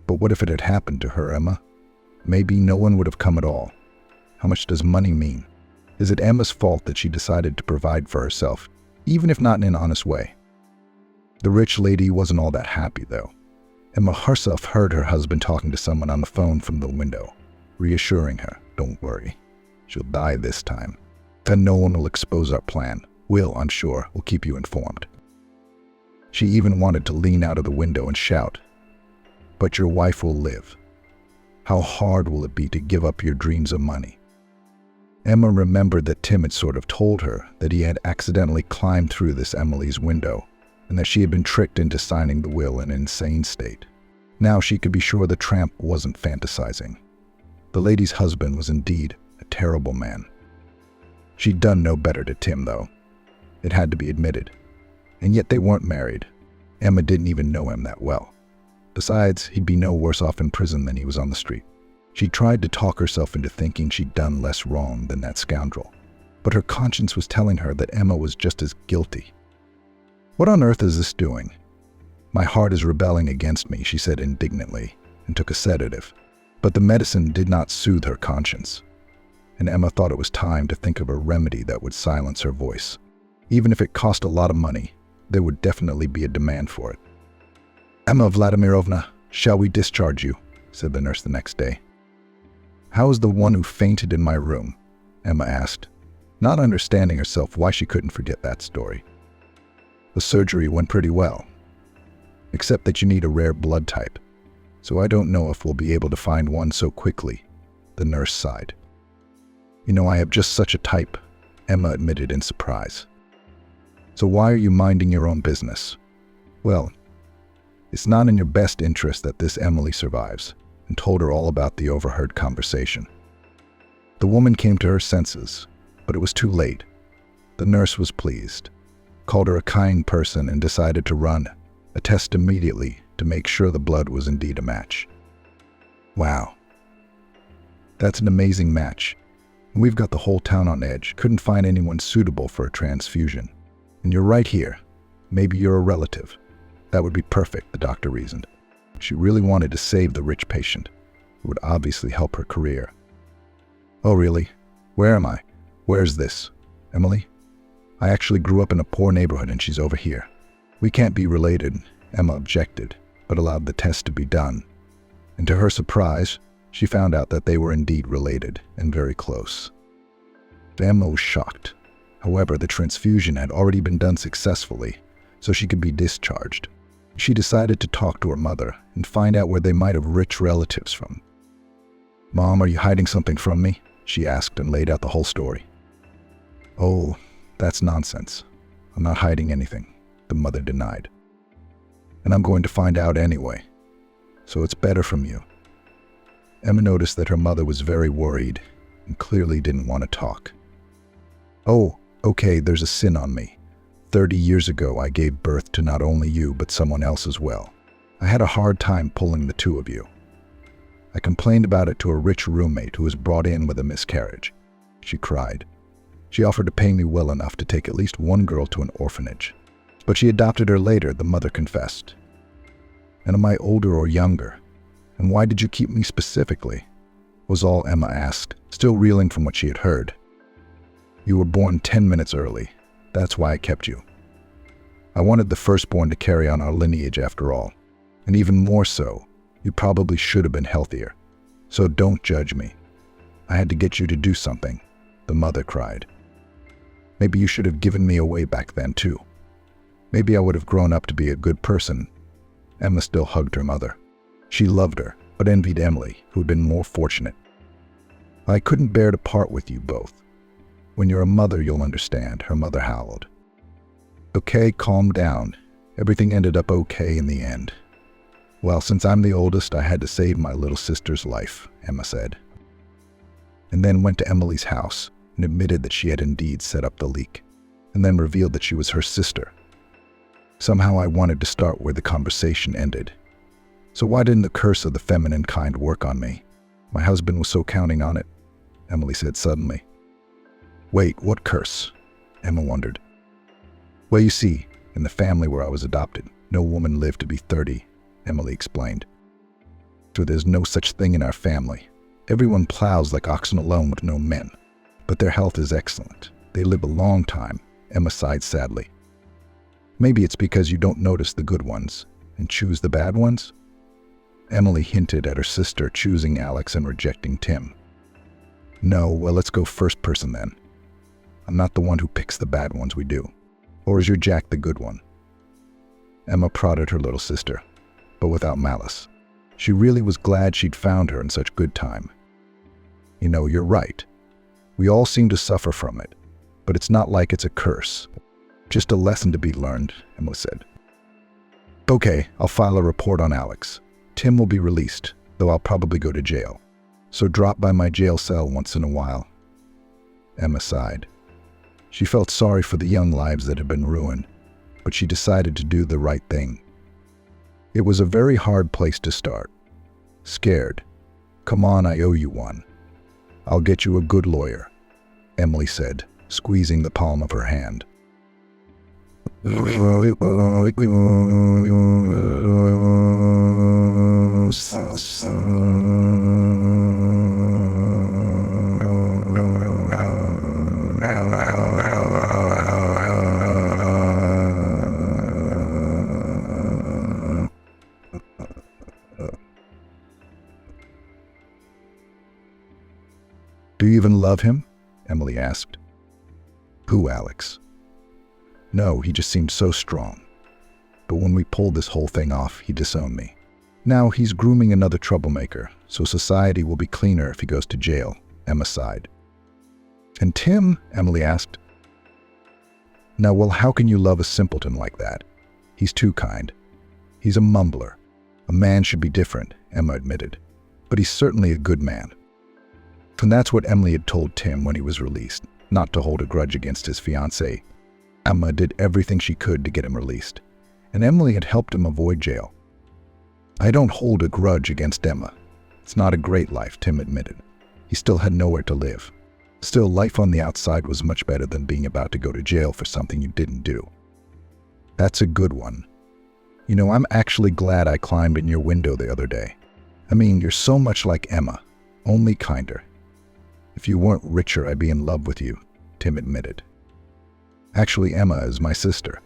But what if it had happened to her, Emma? Maybe no one would have come at all. How much does money mean? Is it Emma's fault that she decided to provide for herself, even if not in an honest way? The rich lady wasn't all that happy, though. Emma herself heard her husband talking to someone on the phone from the window, reassuring her, "Don't worry. She'll die this time. Then no one will expose our plan. We'll, I'm sure, will keep you informed." She even wanted to lean out of the window and shout, "But your wife will live. How hard will it be to give up your dreams of money?" Emma remembered that Tim had sort of told her that he had accidentally climbed through this Emily's window, and that she had been tricked into signing the will in an insane state. Now she could be sure the tramp wasn't fantasizing. The lady's husband was indeed a terrible man. She'd done no better to Tim, though. It had to be admitted. And yet they weren't married. Emma didn't even know him that well. Besides, he'd be no worse off in prison than he was on the street. She tried to talk herself into thinking she'd done less wrong than that scoundrel. But her conscience was telling her that Emma was just as guilty. "What on earth is this doing? My heart is rebelling against me," she said indignantly, and took a sedative. But the medicine did not soothe her conscience. And Emma thought it was time to think of a remedy that would silence her voice. Even if it cost a lot of money, there would definitely be a demand for it. "Emma Vladimirovna, shall we discharge you?" said the nurse the next day. "How is the one who fainted in my room?" Emma asked, not understanding herself why she couldn't forget that story. "The surgery went pretty well, except that you need a rare blood type, so I don't know if we'll be able to find one so quickly," the nurse sighed. "You know, I have just such a type," Emma admitted in surprise. "So why are you minding your own business?" "Well, it's not in your best interest that this Emily survives," and told her all about the overheard conversation. The woman came to her senses, but it was too late. The nurse was pleased, called her a kind person, and decided to run a test immediately to make sure the blood was indeed a match. Wow. That's an amazing match. We've got the whole town on edge. Couldn't find anyone suitable for a transfusion. And you're right here. Maybe you're a relative. That would be perfect, the doctor reasoned. She really wanted to save the rich patient. It would obviously help her career. Oh, really? Where am I? Where's this? Emily? I actually grew up in a poor neighborhood and she's over here. We can't be related, Emma objected, but allowed the test to be done. And to her surprise, she found out that they were indeed related and very close. Emma was shocked. However, the transfusion had already been done successfully, so she could be discharged. She decided to talk to her mother and find out where they might have rich relatives from. "Mom, are you hiding something from me?" she asked and laid out the whole story. "Oh, that's nonsense. I'm not hiding anything," the mother denied. "And I'm going to find out anyway, so it's better from you." Emma noticed that her mother was very worried and clearly didn't want to talk. "Oh, okay, there's a sin on me. 30 years ago, I gave birth to not only you, but someone else as well. I had a hard time pulling the two of you. I complained about it to a rich roommate who was brought in with a miscarriage." She cried. "She offered to pay me well enough to take at least one girl to an orphanage. But she adopted her later," the mother confessed. "And am I older or younger? And why did you keep me specifically?" was all Emma asked, still reeling from what she had heard. "You were born 10 minutes early. That's why I kept you. I wanted the firstborn to carry on our lineage after all. And even more so, you probably should have been healthier. So don't judge me. I had to get you to do something," the mother cried. "Maybe you should have given me away back then too. Maybe I would have grown up to be a good person." Emma still hugged her mother. She loved her, but envied Emily, who had been more fortunate. "I couldn't bear to part with you both. When you're a mother, you'll understand," her mother howled. "Okay, calm down. Everything ended up okay in the end. Well, since I'm the oldest, I had to save my little sister's life," Emma said. And then went to Emily's house and admitted that she had indeed set up the leak, and then revealed that she was her sister. "Somehow I wanted to start where the conversation ended. So why didn't the curse of the feminine kind work on me? My husband was so counting on it," Emily said suddenly. "Wait, what curse?" Emma wondered. "Well, you see, in the family where I was adopted, no woman lived to be 30, Emily explained. "So there's no such thing in our family. Everyone plows like oxen alone with no men. But their health is excellent. They live a long time," Emma sighed sadly. "Maybe it's because you don't notice the good ones and choose the bad ones?" Emily hinted at her sister choosing Alex and rejecting Tim. "No, well, let's go first person then. I'm not the one who picks the bad ones, we do. Or is your Jack the good one?" Emma prodded her little sister, but without malice. She really was glad she'd found her in such good time. "You know, you're right. We all seem to suffer from it, but it's not like it's a curse. Just a lesson to be learned," Emma said. "Okay, I'll file a report on Alex. Tim will be released, though I'll probably go to jail. So drop by my jail cell once in a while." Emma sighed. She felt sorry for the young lives that had been ruined, but she decided to do the right thing. It was a very hard place to start. Scared. "Come on, I owe you one. I'll get you a good lawyer," Emily said, squeezing the palm of her hand. "Do you even love him?" Emily asked. "Who, Alex?" "No, he just seemed so strong. But when we pulled this whole thing off, he disowned me. Now he's grooming another troublemaker, so society will be cleaner if he goes to jail," Emma sighed. "And Tim?" Emily asked. "Now, well, how can you love a simpleton like that? He's too kind. He's a mumbler. A man should be different," Emma admitted. "But he's certainly a good man." And that's what Emily had told Tim when he was released, not to hold a grudge against his fiancée. Emma did everything she could to get him released, and Emily had helped him avoid jail. I don't hold a grudge against Emma. It's not a great life, Tim admitted. He still had nowhere to live. Still, life on the outside was much better than being about to go to jail for something you didn't do. That's a good one. You know, I'm actually glad I climbed in your window the other day. I mean, you're so much like Emma, only kinder. If you weren't richer, I'd be in love with you, Tim admitted. Actually, Emma is my sister.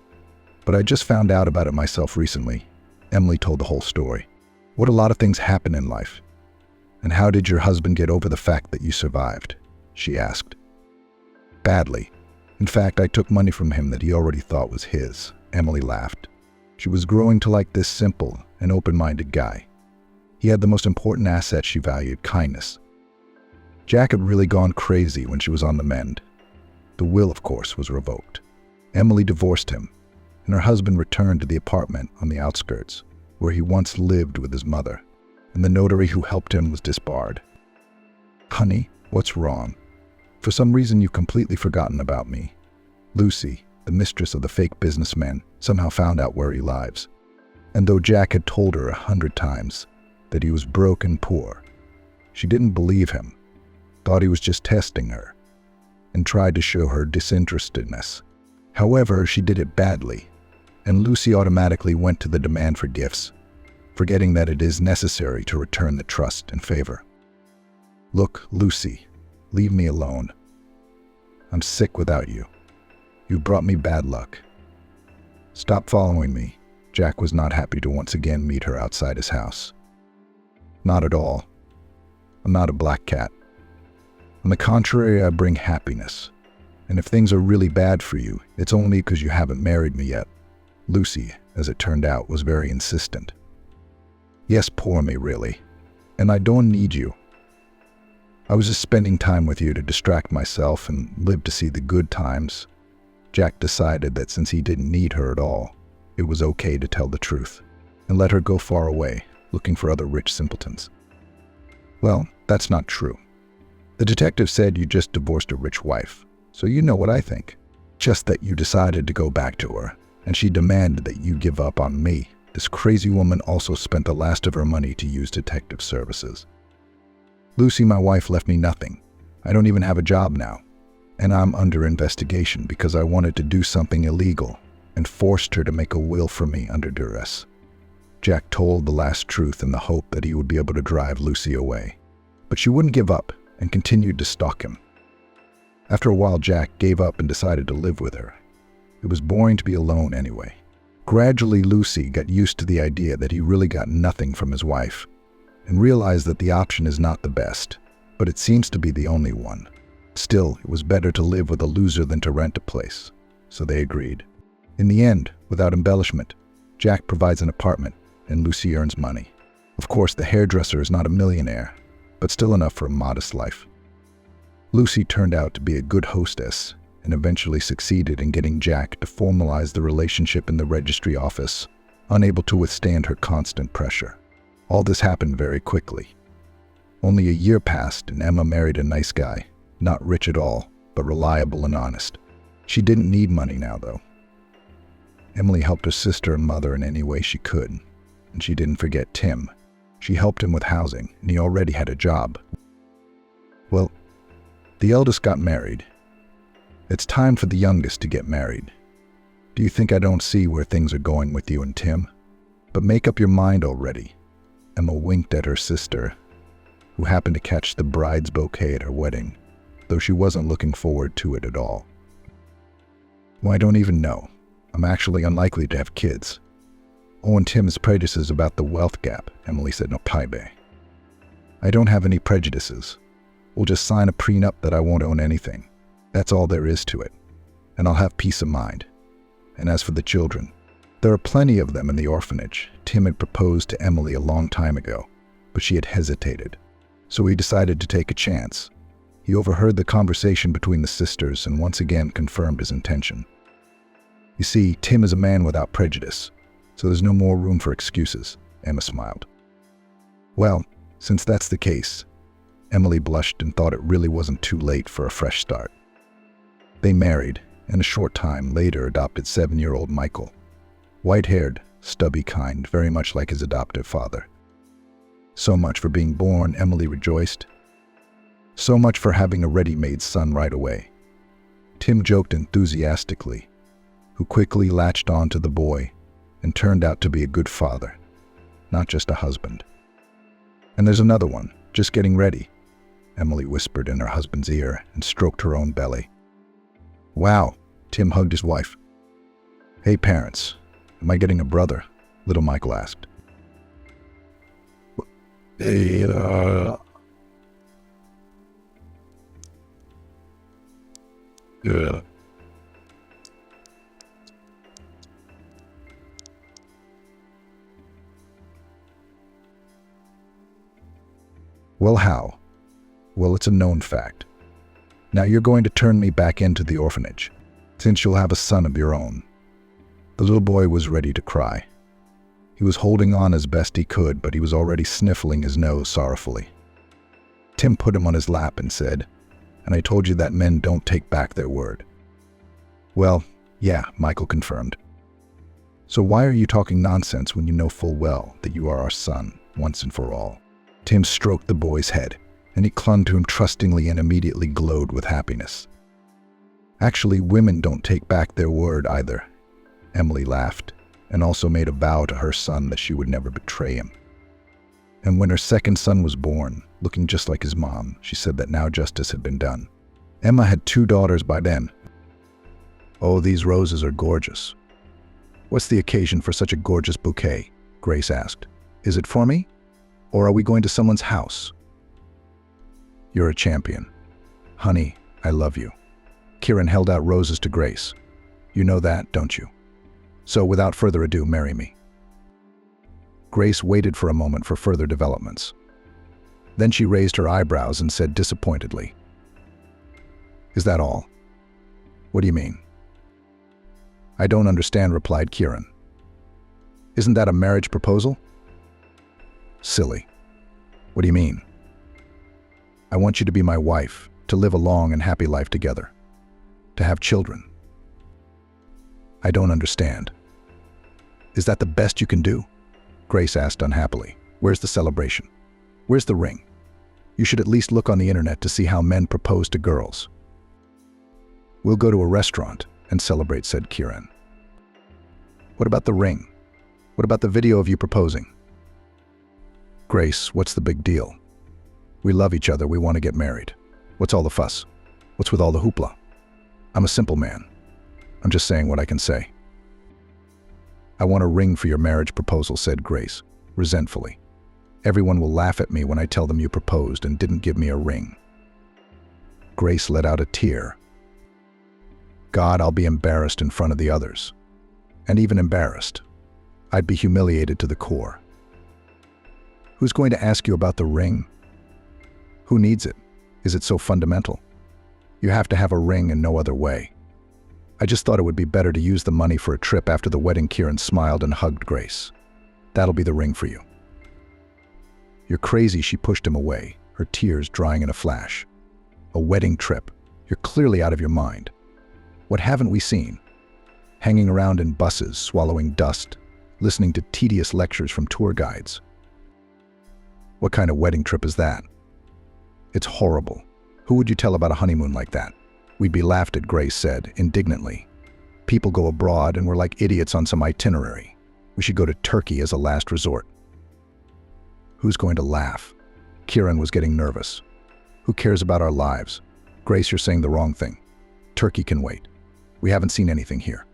But I just found out about it myself recently. Emily told the whole story. What a lot of things happen in life. And how did your husband get over the fact that you survived? She asked. Badly. In fact, I took money from him that he already thought was his. Emily laughed. She was growing to like this simple and open-minded guy. He had the most important asset she valued, kindness. Jack had really gone crazy when she was on the mend. The will, of course, was revoked. Emily divorced him, and her husband returned to the apartment on the outskirts, where he once lived with his mother, and the notary who helped him was disbarred. Honey, what's wrong? For some reason, you've completely forgotten about me. Lucy, the mistress of the fake businessman, somehow found out where he lives. And though Jack had told her 100 times that he was broke and poor, she didn't believe him, thought he was just testing her, and tried to show her disinterestedness. However, she did it badly, and Lucy automatically went to the demand for gifts, forgetting that it is necessary to return the trust and favor. Look, Lucy, leave me alone. I'm sick without you. You've brought me bad luck. Stop following me. Jack was not happy to once again meet her outside his house. Not at all. I'm not a black cat. On the contrary, I bring happiness. And if things are really bad for you, it's only because you haven't married me yet. Lucy, as it turned out, was very insistent. Yes, poor me, really. And I don't need you. I was just spending time with you to distract myself and live to see the good times. Jack decided that since he didn't need her at all, it was okay to tell the truth and let her go far away, looking for other rich simpletons. Well, that's not true. The detective said you just divorced a rich wife, so you know what I think. Just that you decided to go back to her, and she demanded that you give up on me. This crazy woman also spent the last of her money to use detective services. Lucy, my wife, left me nothing. I don't even have a job now. And I'm under investigation because I wanted to do something illegal and forced her to make a will for me under duress. Jack told the last truth in the hope that he would be able to drive Lucy away. But she wouldn't give up and continued to stalk him. After a while, Jack gave up and decided to live with her. It was boring to be alone anyway. Gradually, Lucy got used to the idea that he really got nothing from his wife and realized that the option is not the best, but it seems to be the only one. Still, it was better to live with a loser than to rent a place, so they agreed. In the end, without embellishment, Jack provides an apartment and Lucy earns money. Of course, the hairdresser is not a millionaire, but still enough for a modest life. Lucy turned out to be a good hostess and eventually succeeded in getting Jack to formalize the relationship in the registry office, unable to withstand her constant pressure. All this happened very quickly. Only a year passed and Emma married a nice guy, not rich at all, but reliable and honest. She didn't need money now, though. Emily helped her sister and mother in any way she could, and she didn't forget Tim. She helped him with housing, and he already had a job. Well, the eldest got married. It's time for the youngest to get married. Do you think I don't see where things are going with you and Tim? But make up your mind already. Emma winked at her sister, who happened to catch the bride's bouquet at her wedding, though she wasn't looking forward to it at all. Well, I don't even know. I'm actually unlikely to have kids. Oh, and Tim's prejudices about the wealth gap, Emily said no paibe. I don't have any prejudices. We'll just sign a prenup that I won't own anything. That's all there is to it. And I'll have peace of mind. And as for the children, there are plenty of them in the orphanage. Tim had proposed to Emily a long time ago, but she had hesitated. So he decided to take a chance. He overheard the conversation between the sisters and once again confirmed his intention. You see, Tim is a man without prejudice, so there's no more room for excuses, Emma smiled. Well, since that's the case, Emily blushed and thought it really wasn't too late for a fresh start. They married, and a short time later adopted 7-year-old Michael. White-haired, stubby kind, very much like his adoptive father. So much for being born, Emily rejoiced. So much for having a ready-made son right away. Tim joked enthusiastically, who quickly latched on to the boy and turned out to be a good father, not just a husband. And there's another one, just getting ready, Emily whispered in her husband's ear and stroked her own belly. Wow, Tim hugged his wife. Hey parents, am I getting a brother? Little Michael asked. Yeah. Well, how? Well, it's a known fact. Now you're going to turn me back into the orphanage, since you'll have a son of your own. The little boy was ready to cry. He was holding on as best he could, but he was already sniffling his nose sorrowfully. Tim put him on his lap and said, "And I told you that men don't take back their word." Well, yeah, Michael confirmed. So why are you talking nonsense when you know full well that you are our son, once and for all? Tim stroked the boy's head, and he clung to him trustingly and immediately glowed with happiness. Actually, women don't take back their word either. Emily laughed, and also made a vow to her son that she would never betray him. And when her second son was born, looking just like his mom, she said that now justice had been done. Emma had 2 daughters by then. Oh, these roses are gorgeous. What's the occasion for such a gorgeous bouquet? Grace asked. Is it for me? Or are we going to someone's house? You're a champion. Honey, I love you. Kieran held out roses to Grace. You know that, don't you? So without further ado, marry me. Grace waited for a moment for further developments. Then she raised her eyebrows and said disappointedly, Is that all? What do you mean? I don't understand, replied Kieran. Isn't that a marriage proposal? Silly. What do you mean? I want you to be my wife, to live a long and happy life together, to have children. I don't understand. Is that the best you can do? Grace asked unhappily. Where's the celebration? Where's the ring? You should at least look on the internet to see how men propose to girls. We'll go to a restaurant and celebrate, said Kieran. What about the ring? What about the video of you proposing? Grace, what's the big deal? We love each other, we want to get married. What's all the fuss? What's with all the hoopla? I'm a simple man. I'm just saying what I can say. I want a ring for your marriage proposal, said Grace, resentfully. Everyone will laugh at me when I tell them you proposed and didn't give me a ring. Grace let out a tear. God, I'll be embarrassed in front of the others. And even embarrassed. I'd be humiliated to the core. Who's going to ask you about the ring? Who needs it? Is it so fundamental? You have to have a ring and no other way. I just thought it would be better to use the money for a trip after the wedding. Kieran smiled and hugged Grace. That'll be the ring for you. You're crazy, she pushed him away, her tears drying in a flash. A wedding trip. You're clearly out of your mind. What haven't we seen? Hanging around in buses, swallowing dust, listening to tedious lectures from tour guides. What kind of wedding trip is that? It's horrible. Who would you tell about a honeymoon like that? We'd be laughed at, Grace said, indignantly. People go abroad and we're like idiots on some itinerary. We should go to Turkey as a last resort. Who's going to laugh? Kieran was getting nervous. Who cares about our lives? Grace, you're saying the wrong thing. Turkey can wait. We haven't seen anything here.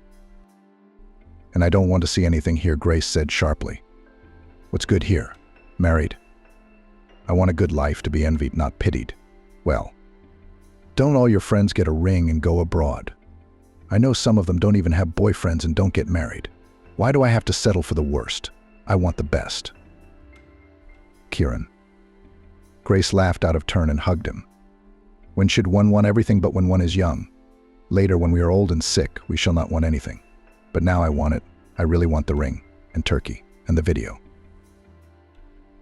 And I don't want to see anything here, Grace said sharply. What's good here? Married. I want a good life, to be envied, not pitied. Well, don't all your friends get a ring and go abroad? I know some of them don't even have boyfriends and don't get married. Why do I have to settle for the worst? I want the best. Kieran. Grace laughed out of turn and hugged him. When should one want everything but when one is young? Later, when we are old and sick, we shall not want anything. But now I want it. I really want the ring, and Turkey, and the video.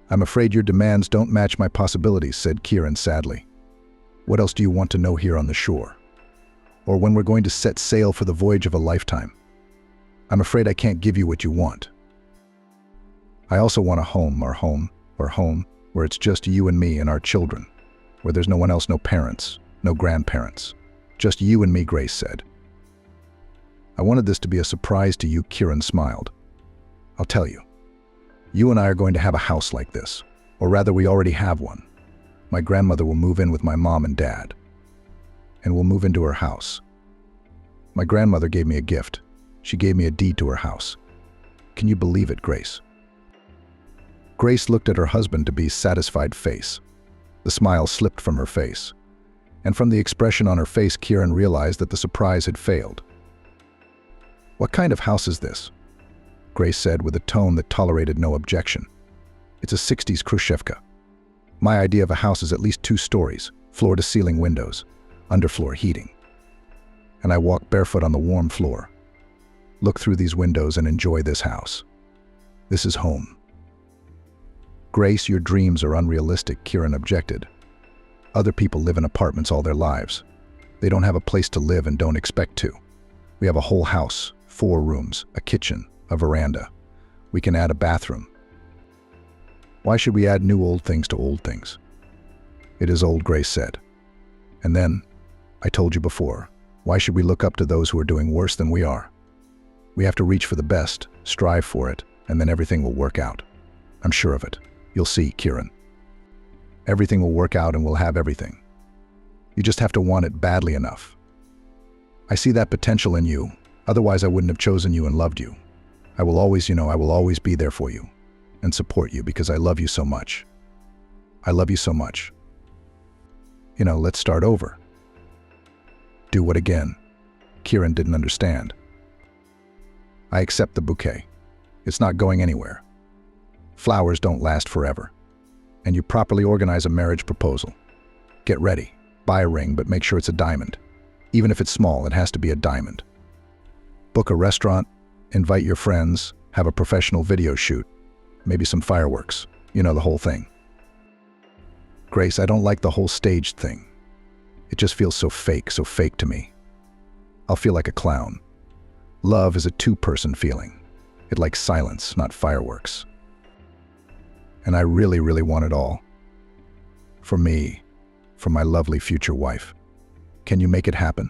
I'm afraid your demands don't match my possibilities, said Kieran sadly. What else do you want to know here on the shore? Or when we're going to set sail for the voyage of a lifetime? I'm afraid I can't give you what you want. I also want a home, where it's just you and me and our children, where there's no one else, no parents, no grandparents. Just you and me, Grace said. I wanted this to be a surprise to you, Kieran smiled. I'll tell you. You and I are going to have a house like this, or rather we already have one. My grandmother will move in with my mom and dad, and we'll move into her house. My grandmother gave me a gift. She gave me a deed to her house. Can you believe it, Grace? Grace looked at her husband to be satisfied face. The smile slipped from her face, and from the expression on her face, Kieran realized that the surprise had failed. What kind of house is this? Grace said with a tone that tolerated no objection. It's a 60s Khrushchevka. My idea of a house is at least 2 stories, floor-to-ceiling windows, underfloor heating. And I walk barefoot on the warm floor. Look through these windows and enjoy this house. This is home. Grace, your dreams are unrealistic, Kieran objected. Other people live in apartments all their lives. They don't have a place to live and don't expect to. We have a whole house, 4 rooms, a kitchen, a veranda. We can add a bathroom. Why should we add new old things to old things? It is old, Grace said. And then, I told you before, why should we look up to those who are doing worse than we are? We have to reach for the best, strive for it, and then everything will work out. I'm sure of it. You'll see, Kieran. Everything will work out and we'll have everything. You just have to want it badly enough. I see that potential in you, otherwise I wouldn't have chosen you and loved you. I will always be there for you and support you because I love you so much. I love you so much. Let's start over. Do what again? Kieran didn't understand. I accept the bouquet. It's not going anywhere. Flowers don't last forever. And you properly organize a marriage proposal. Get ready. Buy a ring, but make sure it's a diamond. Even if it's small, it has to be a diamond. Book a restaurant, invite your friends, have a professional video shoot, maybe some fireworks, the whole thing. Grace, I don't like the whole staged thing. It just feels so fake to me. I'll feel like a clown. Love is a 2-person feeling. It likes silence, not fireworks. And I really, really want it all. For me, for my lovely future wife. Can you make it happen?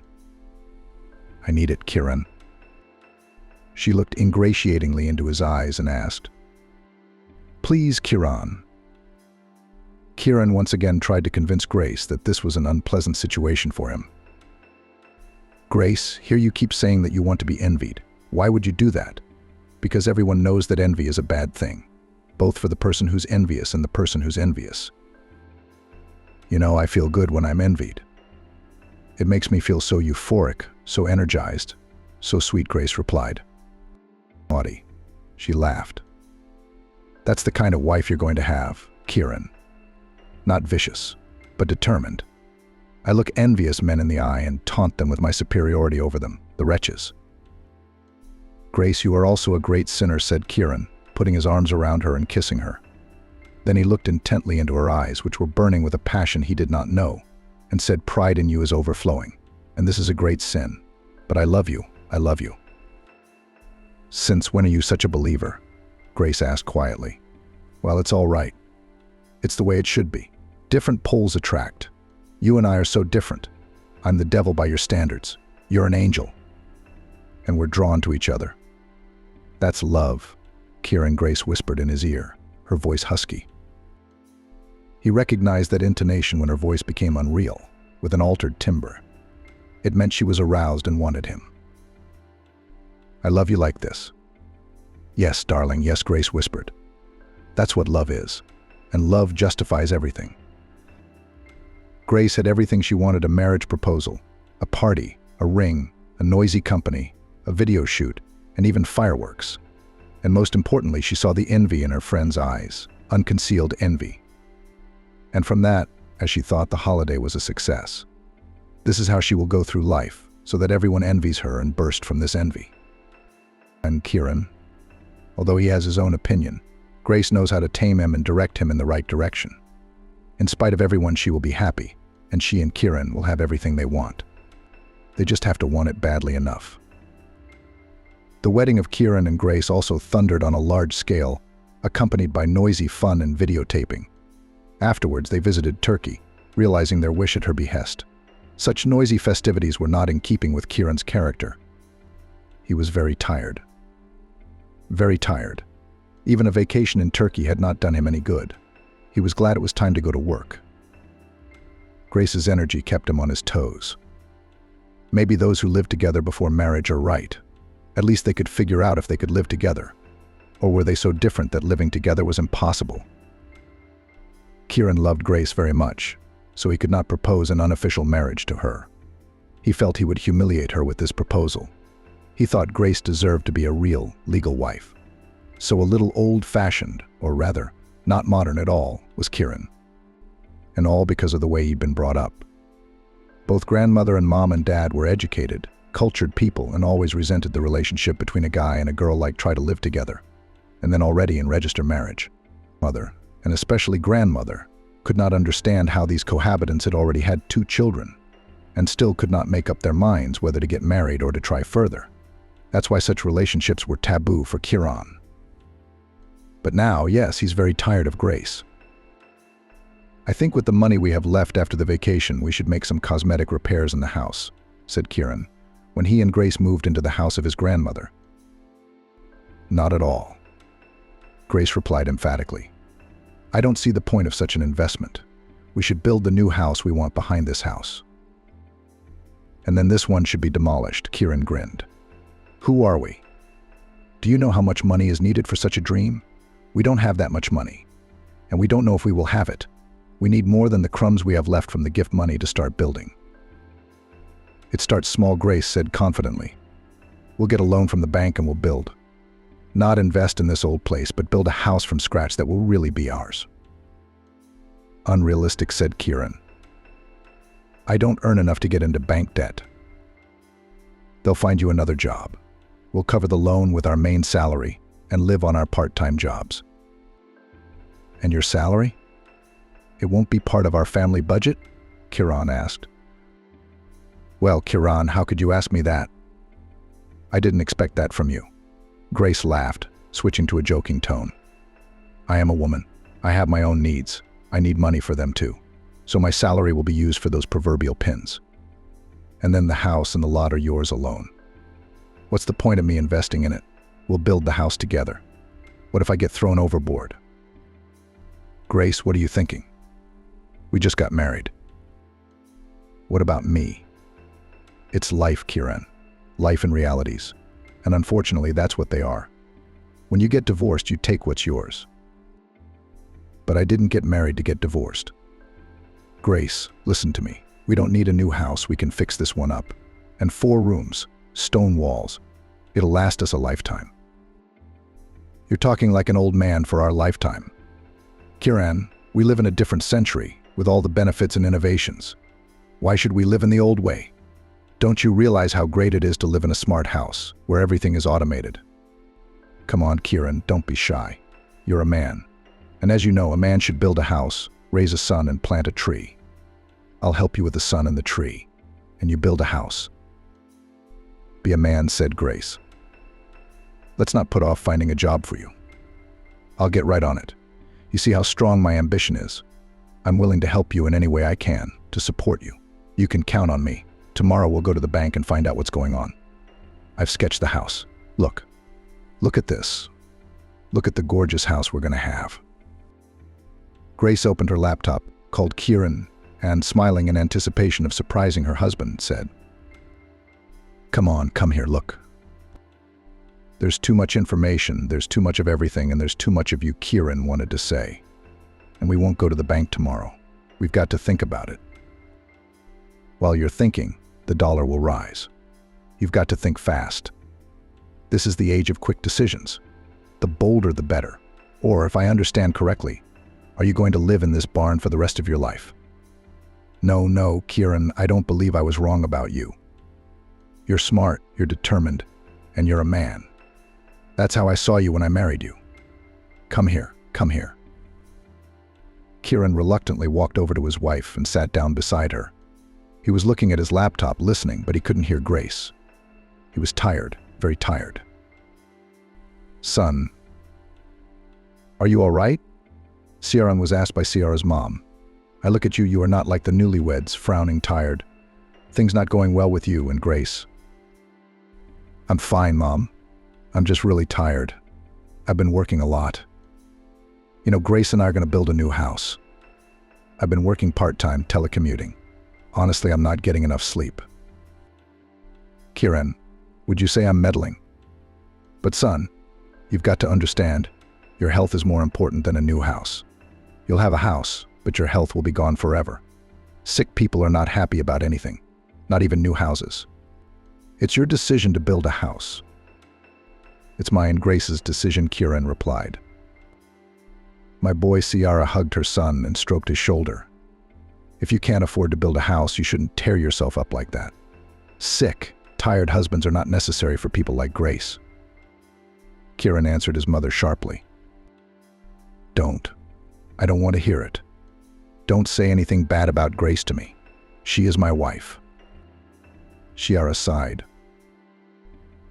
I need it, Kieran. She looked ingratiatingly into his eyes and asked, Please, Kieran. Kieran once again tried to convince Grace that this was an unpleasant situation for him. Grace, here you keep saying that you want to be envied. Why would you do that? Because everyone knows that envy is a bad thing, both for the person who's envious and the person who's envious. I feel good when I'm envied. It makes me feel so euphoric, so energized, so sweet, Grace replied. Naughty. She laughed. That's the kind of wife you're going to have, Kieran. Not vicious, but determined. I look envious men in the eye and taunt them with my superiority over them, the wretches. Grace, you are also a great sinner, said Kieran, putting his arms around her and kissing her. Then he looked intently into her eyes, which were burning with a passion he did not know, and said, Pride in you is overflowing, and this is a great sin. But I love you, I love you. Since when are you such a believer? Grace asked quietly. Well, it's all right. It's the way it should be. Different poles attract. You and I are so different. I'm the devil by your standards. You're an angel. And we're drawn to each other. That's love, Kieran, Grace whispered in his ear, her voice husky. He recognized that intonation when her voice became unreal, with an altered timbre. It meant she was aroused and wanted him. I love you like this. Yes, darling, yes, Grace whispered. That's what love is, and love justifies everything. Grace had everything she wanted: a marriage proposal, a party, a ring, a noisy company, a video shoot, and even fireworks. And most importantly, she saw the envy in her friend's eyes, unconcealed envy. And from that, as she thought, the holiday was a success. This is how she will go through life, so that everyone envies her and burst from this envy. And Kieran, although he has his own opinion, Grace knows how to tame him and direct him in the right direction. In spite of everyone, she will be happy, and she and Kieran will have everything they want. They just have to want it badly enough. The wedding of Kieran and Grace also thundered on a large scale, accompanied by noisy fun and videotaping. Afterwards, they visited Turkey, realizing their wish at her behest. Such noisy festivities were not in keeping with Kieran's character. He was very tired. Very tired. Even a vacation in Turkey had not done him any good. He was glad it was time to go to work. Grace's energy kept him on his toes. Maybe those who live together before marriage are right. At least they could figure out if they could live together. Or were they so different that living together was impossible? Kieran loved Grace very much, so he could not propose an unofficial marriage to her. He felt he would humiliate her with this proposal. He thought Grace deserved to be a real, legal wife. So a little old-fashioned, or rather, not modern at all, was Kieran. And all because of the way he'd been brought up. Both grandmother and mom and dad were educated, cultured people and always resented the relationship between a guy and a girl like try to live together, and then already in register marriage. Mother, and especially grandmother, could not understand how these cohabitants had already had 2 children, and still could not make up their minds whether to get married or to try further. That's why such relationships were taboo for Kieran. But now, yes, he's very tired of Grace. I think with the money we have left after the vacation, we should make some cosmetic repairs in the house, said Kieran, when he and Grace moved into the house of his grandmother. Not at all, Grace replied emphatically. I don't see the point of such an investment. We should build the new house we want behind this house. And then this one should be demolished, Kieran grinned. Who are we? Do you know how much money is needed for such a dream? We don't have that much money, and we don't know if we will have it. We need more than the crumbs we have left from the gift money to start building. It starts small, Grace said confidently. We'll get a loan from the bank and we'll build. Not invest in this old place, but build a house from scratch that will really be ours. Unrealistic, said Kieran. I don't earn enough to get into bank debt. They'll find you another job. We'll cover the loan with our main salary and live on our part-time jobs. And your salary? It won't be part of our family budget? Kieran asked. Well, Kieran, how could you ask me that? I didn't expect that from you. Grace laughed, switching to a joking tone. I am a woman. I have my own needs. I need money for them too. So my salary will be used for those proverbial pins. And then the house and the lot are yours alone. What's the point of me investing in it? We'll build the house together. What if I get thrown overboard? Grace, what are you thinking? We just got married. What about me? It's life, Kieran. Life and realities. And unfortunately, that's what they are. When you get divorced, you take what's yours. But I didn't get married to get divorced. Grace, listen to me. We don't need a new house. We can fix this one up. And 4 rooms, stone walls. It'll last us a lifetime. You're talking like an old man for our lifetime. Kieran, we live in a different century, with all the benefits and innovations. Why should we live in the old way? Don't you realize how great it is to live in a smart house, where everything is automated? Come on, Kieran, don't be shy. You're a man. And as you know, a man should build a house, raise a son, and plant a tree. I'll help you with the son and the tree, and you build a house. Be a man, said Grace. Let's not put off finding a job for you. I'll get right on it. You see how strong my ambition is. I'm willing to help you in any way I can, to support you. You can count on me. Tomorrow we'll go to the bank and find out what's going on. I've sketched the house. Look. Look at this. Look at the gorgeous house we're going to have. Grace opened her laptop, called Kieran, and, smiling in anticipation of surprising her husband, said, Come on, come here, look. There's too much information, there's too much of everything, and there's too much of you, Kieran wanted to say. And we won't go to the bank tomorrow. We've got to think about it. While you're thinking, the dollar will rise. You've got to think fast. This is the age of quick decisions. The bolder the better. Or, if I understand correctly, are you going to live in this barn for the rest of your life? No, Kieran, I don't believe I was wrong about you. You're smart, you're determined, and you're a man. That's how I saw you when I married you. Come here, come here. Kieran reluctantly walked over to his wife and sat down beside her. He was looking at his laptop, listening, but he couldn't hear Grace. He was tired, very tired. Son, are you all right? Ciaran was asked by Ciara's mom. I look at you, you are not like the newlyweds, frowning, tired. Things not going well with you and Grace. I'm fine, Mom. I'm just really tired. I've been working a lot. You know, Grace and I are going to build a new house. I've been working part-time, telecommuting. Honestly, I'm not getting enough sleep. Ciaran, would you say I'm meddling? But son, you've got to understand, your health is more important than a new house. You'll have a house, but your health will be gone forever. Sick people are not happy about anything, not even new houses. It's your decision to build a house. It's my and Grace's decision, Ciaran replied. My boy Ciara hugged her son and stroked his shoulder. If you can't afford to build a house, you shouldn't tear yourself up like that. Sick, tired husbands are not necessary for people like Grace. Ciaran answered his mother sharply. Don't. I don't want to hear it. Don't say anything bad about Grace to me. She is my wife. Ciara sighed.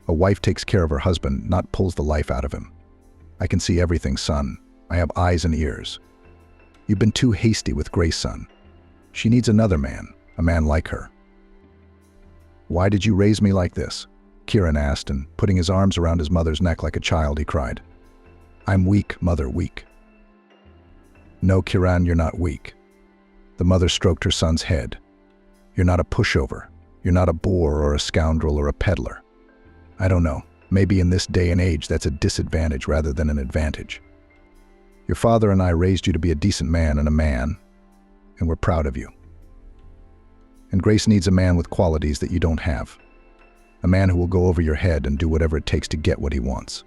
A wife takes care of her husband, not pulls the life out of him. I can see everything, son. I have eyes and ears. You've been too hasty with Grace, son. She needs another man, a man like her. Why did you raise me like this? Ciaran asked, and putting his arms around his mother's neck like a child, he cried. I'm weak, mother, weak. No, Ciaran, you're not weak. The mother stroked her son's head. You're not a pushover. You're not a bore or a scoundrel or a peddler. I don't know. Maybe in this day and age that's a disadvantage rather than an advantage. Your father and I raised you to be a decent man, and we're proud of you. And Grace needs a man with qualities that you don't have. A man who will go over your head and do whatever it takes to get what he wants.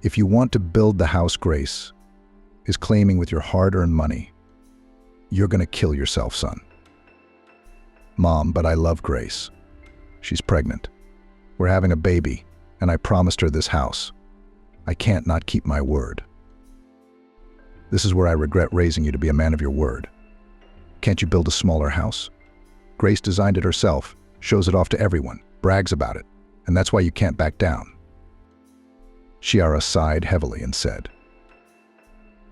If you want to build the house Grace is claiming with your hard-earned money, you're going to kill yourself, son. Mom, but I love Grace. She's pregnant. We're having a baby, and I promised her this house. I can't not keep my word. This is where I regret raising you to be a man of your word. Can't you build a smaller house? Grace designed it herself, shows it off to everyone, brags about it, and that's why you can't back down. Ciara sighed heavily and said,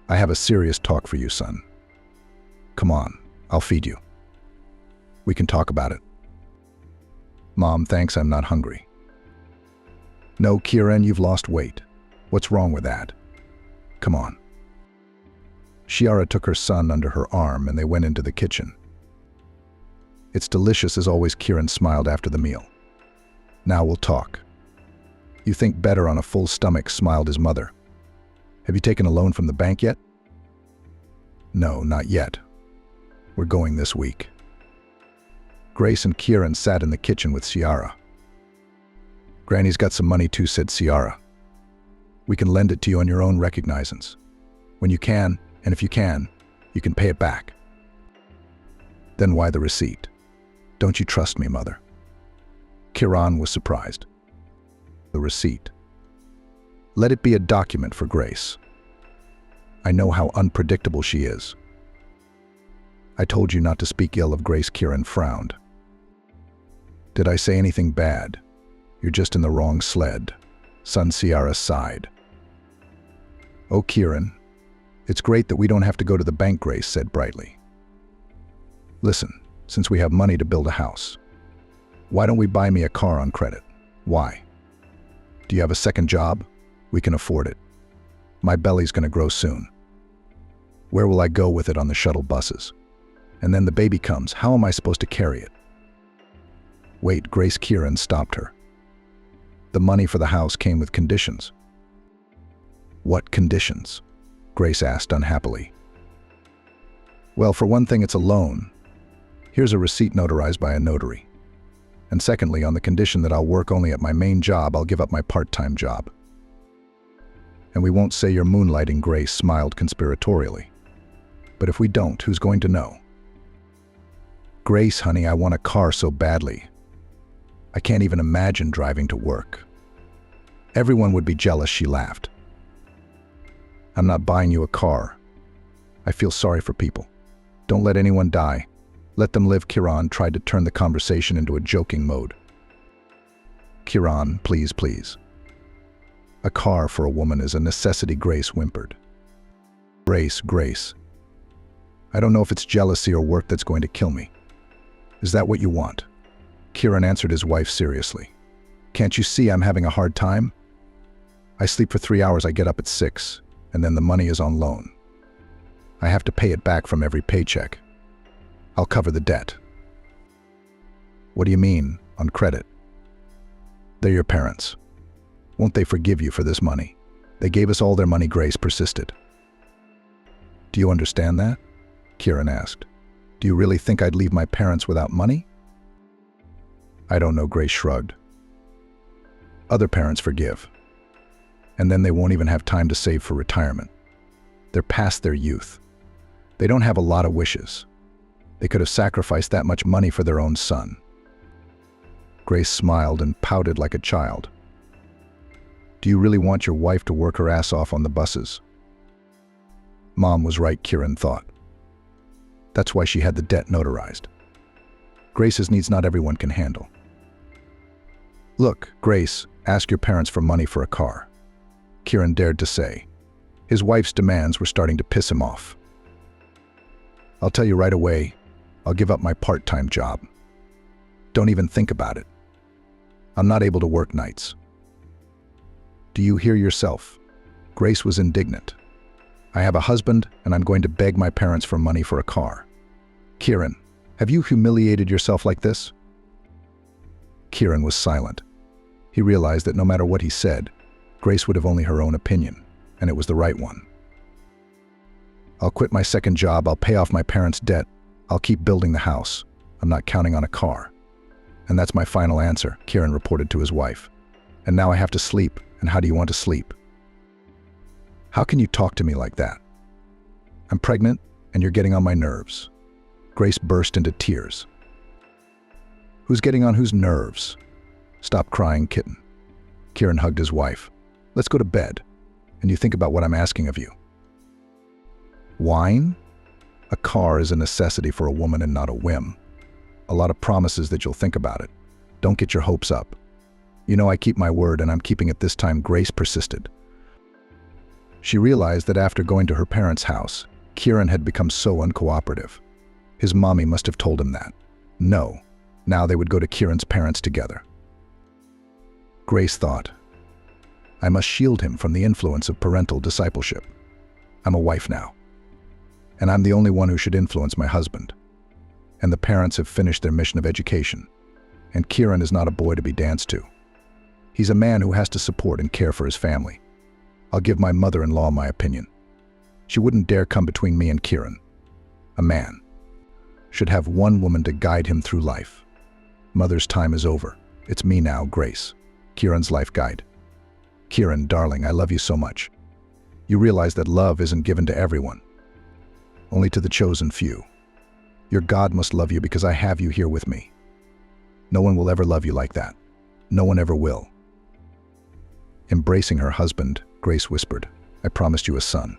I have a serious talk for you, son. Come on, I'll feed you. We can talk about it. Mom, thanks, I'm not hungry. No, Ciaran, you've lost weight. What's wrong with that? Come on. Ciara took her son under her arm and they went into the kitchen. It's delicious as always, Ciaran smiled after the meal. Now we'll talk. You think better on a full stomach, smiled his mother. Have you taken a loan from the bank yet? No, not yet. We're going this week. Grace and Ciaran sat in the kitchen with Ciara. Granny's got some money too, said Ciara. We can lend it to you on your own recognizance. When you can, and if you can pay it back. Then why the receipt? Don't you trust me, mother? Ciaran was surprised. The receipt. Let it be a document for Grace. I know how unpredictable she is. I told you not to speak ill of Grace, Ciaran frowned. Did I say anything bad? You're just in the wrong sled. Son, Ciara sighed. Oh, Ciaran, it's great that we don't have to go to the bank, Grace said brightly. Listen, since we have money to build a house, why don't we buy me a car on credit? Why? Do you have a second job? We can afford it. My belly's going to grow soon. Where will I go with it on the shuttle buses? And then the baby comes, how am I supposed to carry it? Wait, Grace, Ciaran stopped her. The money for the house came with conditions. What conditions? Grace asked unhappily. Well, for one thing, it's a loan. Here's a receipt notarized by a notary. And secondly, on the condition that I'll work only at my main job, I'll give up my part-time job. And we won't say you're moonlighting, Grace smiled conspiratorially. But if we don't, who's going to know? Grace, honey, I want a car so badly. I can't even imagine driving to work. Everyone would be jealous, she laughed. I'm not buying you a car. I feel sorry for people. Don't let anyone die. Let them live, Ciaran tried to turn the conversation into a joking mode. Ciaran, please, please. A car for a woman is a necessity, Grace whimpered. Grace. I don't know if it's jealousy or work that's going to kill me. Is that what you want? Kieran answered his wife seriously. Can't you see I'm having a hard time? I sleep for 3 hours, I get up at 6, and then the money is on loan. I have to pay it back from every paycheck. I'll cover the debt. What do you mean, on credit? They're your parents. Won't they forgive you for this money? They gave us all their money, Grace persisted. Do you understand that? Kieran asked. Do you really think I'd leave my parents without money? I don't know, Grace shrugged. Other parents forgive. And then they won't even have time to save for retirement. They're past their youth. They don't have a lot of wishes. They could have sacrificed that much money for their own son. Grace smiled and pouted like a child. Do you really want your wife to work her ass off on the buses? Mom was right, Kieran thought. That's why she had the debt notarized. Grace's needs not everyone can handle. Look, Grace, ask your parents for money for a car. Kieran dared to say. His wife's demands were starting to piss him off. I'll tell you right away, I'll give up my part-time job. Don't even think about it. I'm not able to work nights. Do you hear yourself? Grace was indignant. I have a husband, and I'm going to beg my parents for money for a car. Kieran, have you humiliated yourself like this? Kieran was silent. He realized that no matter what he said, Grace would have only her own opinion, and it was the right one. I'll quit my second job, I'll pay off my parents' debt, I'll keep building the house. I'm not counting on a car. And that's my final answer, Kieran reported to his wife. And now I have to sleep, and how do you want to sleep? How can you talk to me like that? I'm pregnant, and you're getting on my nerves. Grace burst into tears. Who's getting on whose nerves? Stop crying, kitten. Kieran hugged his wife. Let's go to bed, and you think about what I'm asking of you. Wine? A car is a necessity for a woman and not a whim. A lot of promises that you'll think about it. Don't get your hopes up. You know I keep my word, and I'm keeping it this time, Grace persisted. She realized that after going to her parents' house, Kieran had become so uncooperative. His mommy must have told him that. No, now they would go to Kieran's parents together. Grace thought, I must shield him from the influence of parental discipleship. I'm a wife now. And I'm the only one who should influence my husband. And the parents have finished their mission of education. And Kieran is not a boy to be danced to. He's a man who has to support and care for his family. I'll give my mother-in-law my opinion. She wouldn't dare come between me and Kieran. A man should have one woman to guide him through life. Mother's time is over. It's me now, Grace, Kieran's life guide. Kieran, darling, I love you so much. You realize that love isn't given to everyone, only to the chosen few. Your God must love you because I have you here with me. No one will ever love you like that. No one ever will. Embracing her husband, Grace whispered, I promised you a son.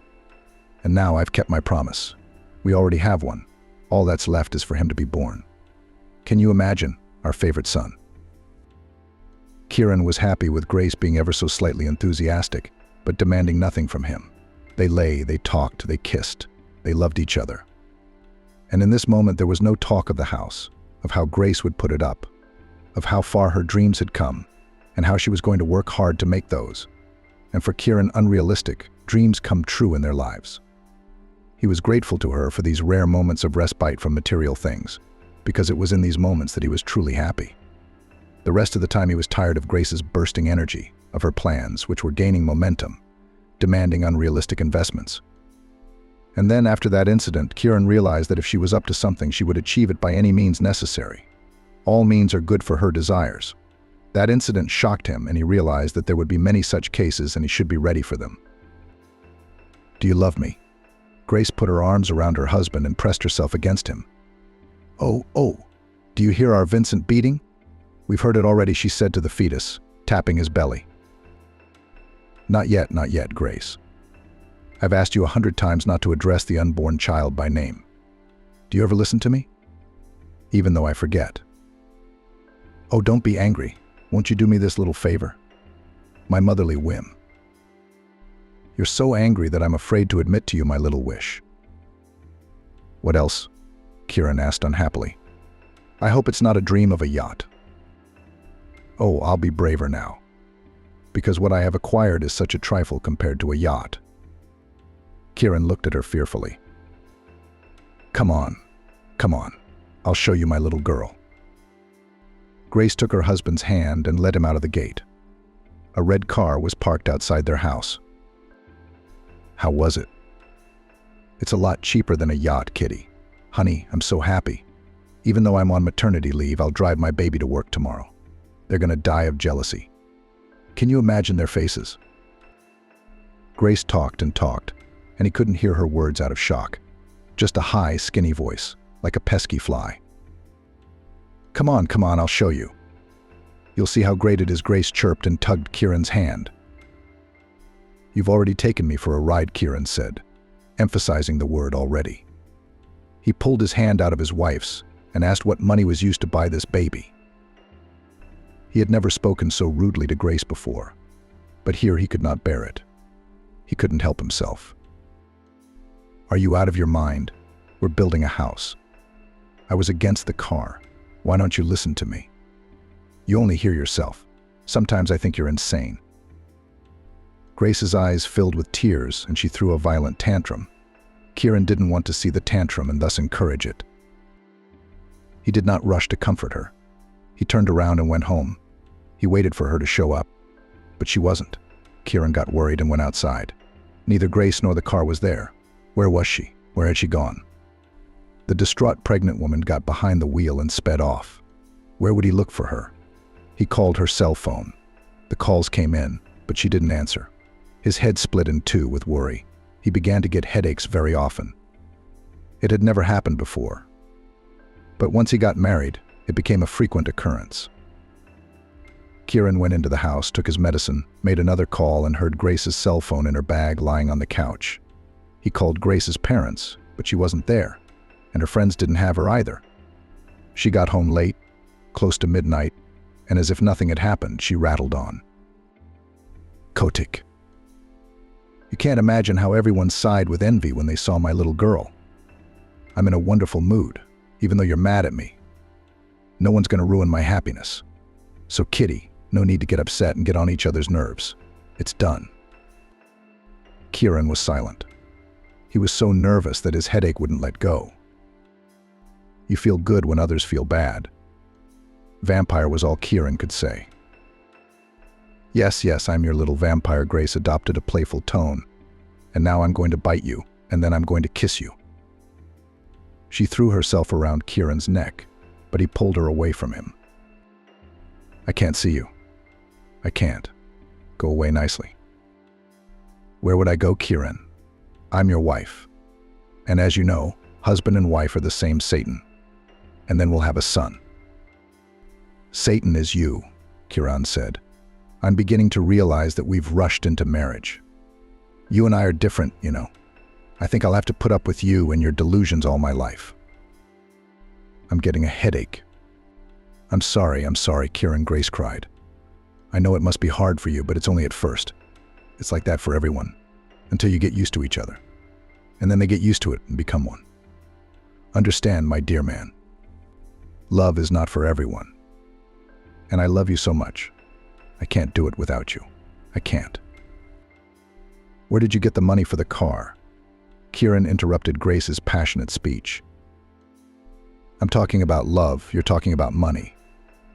And now I've kept my promise. We already have one. All that's left is for him to be born. Can you imagine, our favorite son? Kieran was happy with Grace being ever so slightly enthusiastic, but demanding nothing from him. They lay, they talked, they kissed. They loved each other. And in this moment there was no talk of the house, of how Grace would put it up, of how far her dreams had come, and how she was going to work hard to make those. And for Kieran, unrealistic dreams come true in their lives. He was grateful to her for these rare moments of respite from material things, because it was in these moments that he was truly happy. The rest of the time he was tired of Grace's bursting energy, of her plans, which were gaining momentum, demanding unrealistic investments. And then after that incident, Kieran realized that if she was up to something, she would achieve it by any means necessary. All means are good for her desires. That incident shocked him, and he realized that there would be many such cases and he should be ready for them. Do you love me? Grace put her arms around her husband and pressed herself against him. Oh, do you hear our Vincent beating? We've heard it already, she said to the fetus, tapping his belly. Not yet, Grace. I've asked you 100 times not to address the unborn child by name. Do you ever listen to me? Even though I forget. Oh, don't be angry. Won't you do me this little favor? My motherly whim. You're so angry that I'm afraid to admit to you my little wish." "What else?" Kieran asked unhappily. "I hope it's not a dream of a yacht." "Oh, I'll be braver now. Because what I have acquired is such a trifle compared to a yacht." Kieran looked at her fearfully. Come on. I'll show you my little girl." Grace took her husband's hand and led him out of the gate. A red car was parked outside their house. "How was it?" "It's a lot cheaper than a yacht, Kitty. Honey, I'm so happy. Even though I'm on maternity leave, I'll drive my baby to work tomorrow. They're gonna die of jealousy. Can you imagine their faces?" Grace talked and talked, and he couldn't hear her words out of shock. Just a high, skinny voice, like a pesky fly. Come on, I'll show you. You'll see how great it is." Grace chirped and tugged Kieran's hand. "You've already taken me for a ride," Kieran said, emphasizing the word already. He pulled his hand out of his wife's and asked what money was used to buy this baby. He had never spoken so rudely to Grace before, but here he could not bear it. He couldn't help himself. "Are you out of your mind? We're building a house. I was against the car. Why don't you listen to me? You only hear yourself. Sometimes I think you're insane." Grace's eyes filled with tears and she threw a violent tantrum. Kieran didn't want to see the tantrum and thus encourage it. He did not rush to comfort her. He turned around and went home. He waited for her to show up, but she wasn't. Kieran got worried and went outside. Neither Grace nor the car was there. Where was she? Where had she gone? The distraught pregnant woman got behind the wheel and sped off. Where would he look for her? He called her cell phone. The calls came in, but she didn't answer. His head split in two with worry. He began to get headaches very often. It had never happened before. But once he got married, it became a frequent occurrence. Kieran went into the house, took his medicine, made another call, and heard Grace's cell phone in her bag lying on the couch. He called Grace's parents, but she wasn't there, and her friends didn't have her either. She got home late, close to midnight, and as if nothing had happened, she rattled on. "Kotik. You can't imagine how everyone sighed with envy when they saw my little girl. I'm in a wonderful mood, even though you're mad at me. No one's going to ruin my happiness. So Kitty, no need to get upset and get on each other's nerves. It's done." Kieran was silent. He was so nervous that his headache wouldn't let go. You feel good when others feel bad. Vampire was all Kieran could say. Yes, I'm your little vampire." Grace adopted a playful tone. "And now I'm going to bite you, and then I'm going to kiss you." She threw herself around Kieran's neck, but he pulled her away from him. "I can't see you. I can't. Go away nicely." "Where would I go, Kieran? I'm your wife. And as you know, husband and wife are the same Satan. And then we'll have a son." "Satan is you," Kieran said. "I'm beginning to realize that we've rushed into marriage. You and I are different, you know. I think I'll have to put up with you and your delusions all my life." "I'm getting a headache." I'm sorry, Kieran," Grace cried. "I know it must be hard for you, but it's only at first. It's like that for everyone, until you get used to each other. And then they get used to it and become one. Understand, my dear man. Love is not for everyone. And I love you so much. I can't do it without you. I can't." "Where did you get the money for the car?" Kieran interrupted Grace's passionate speech. "I'm talking about love, you're talking about money.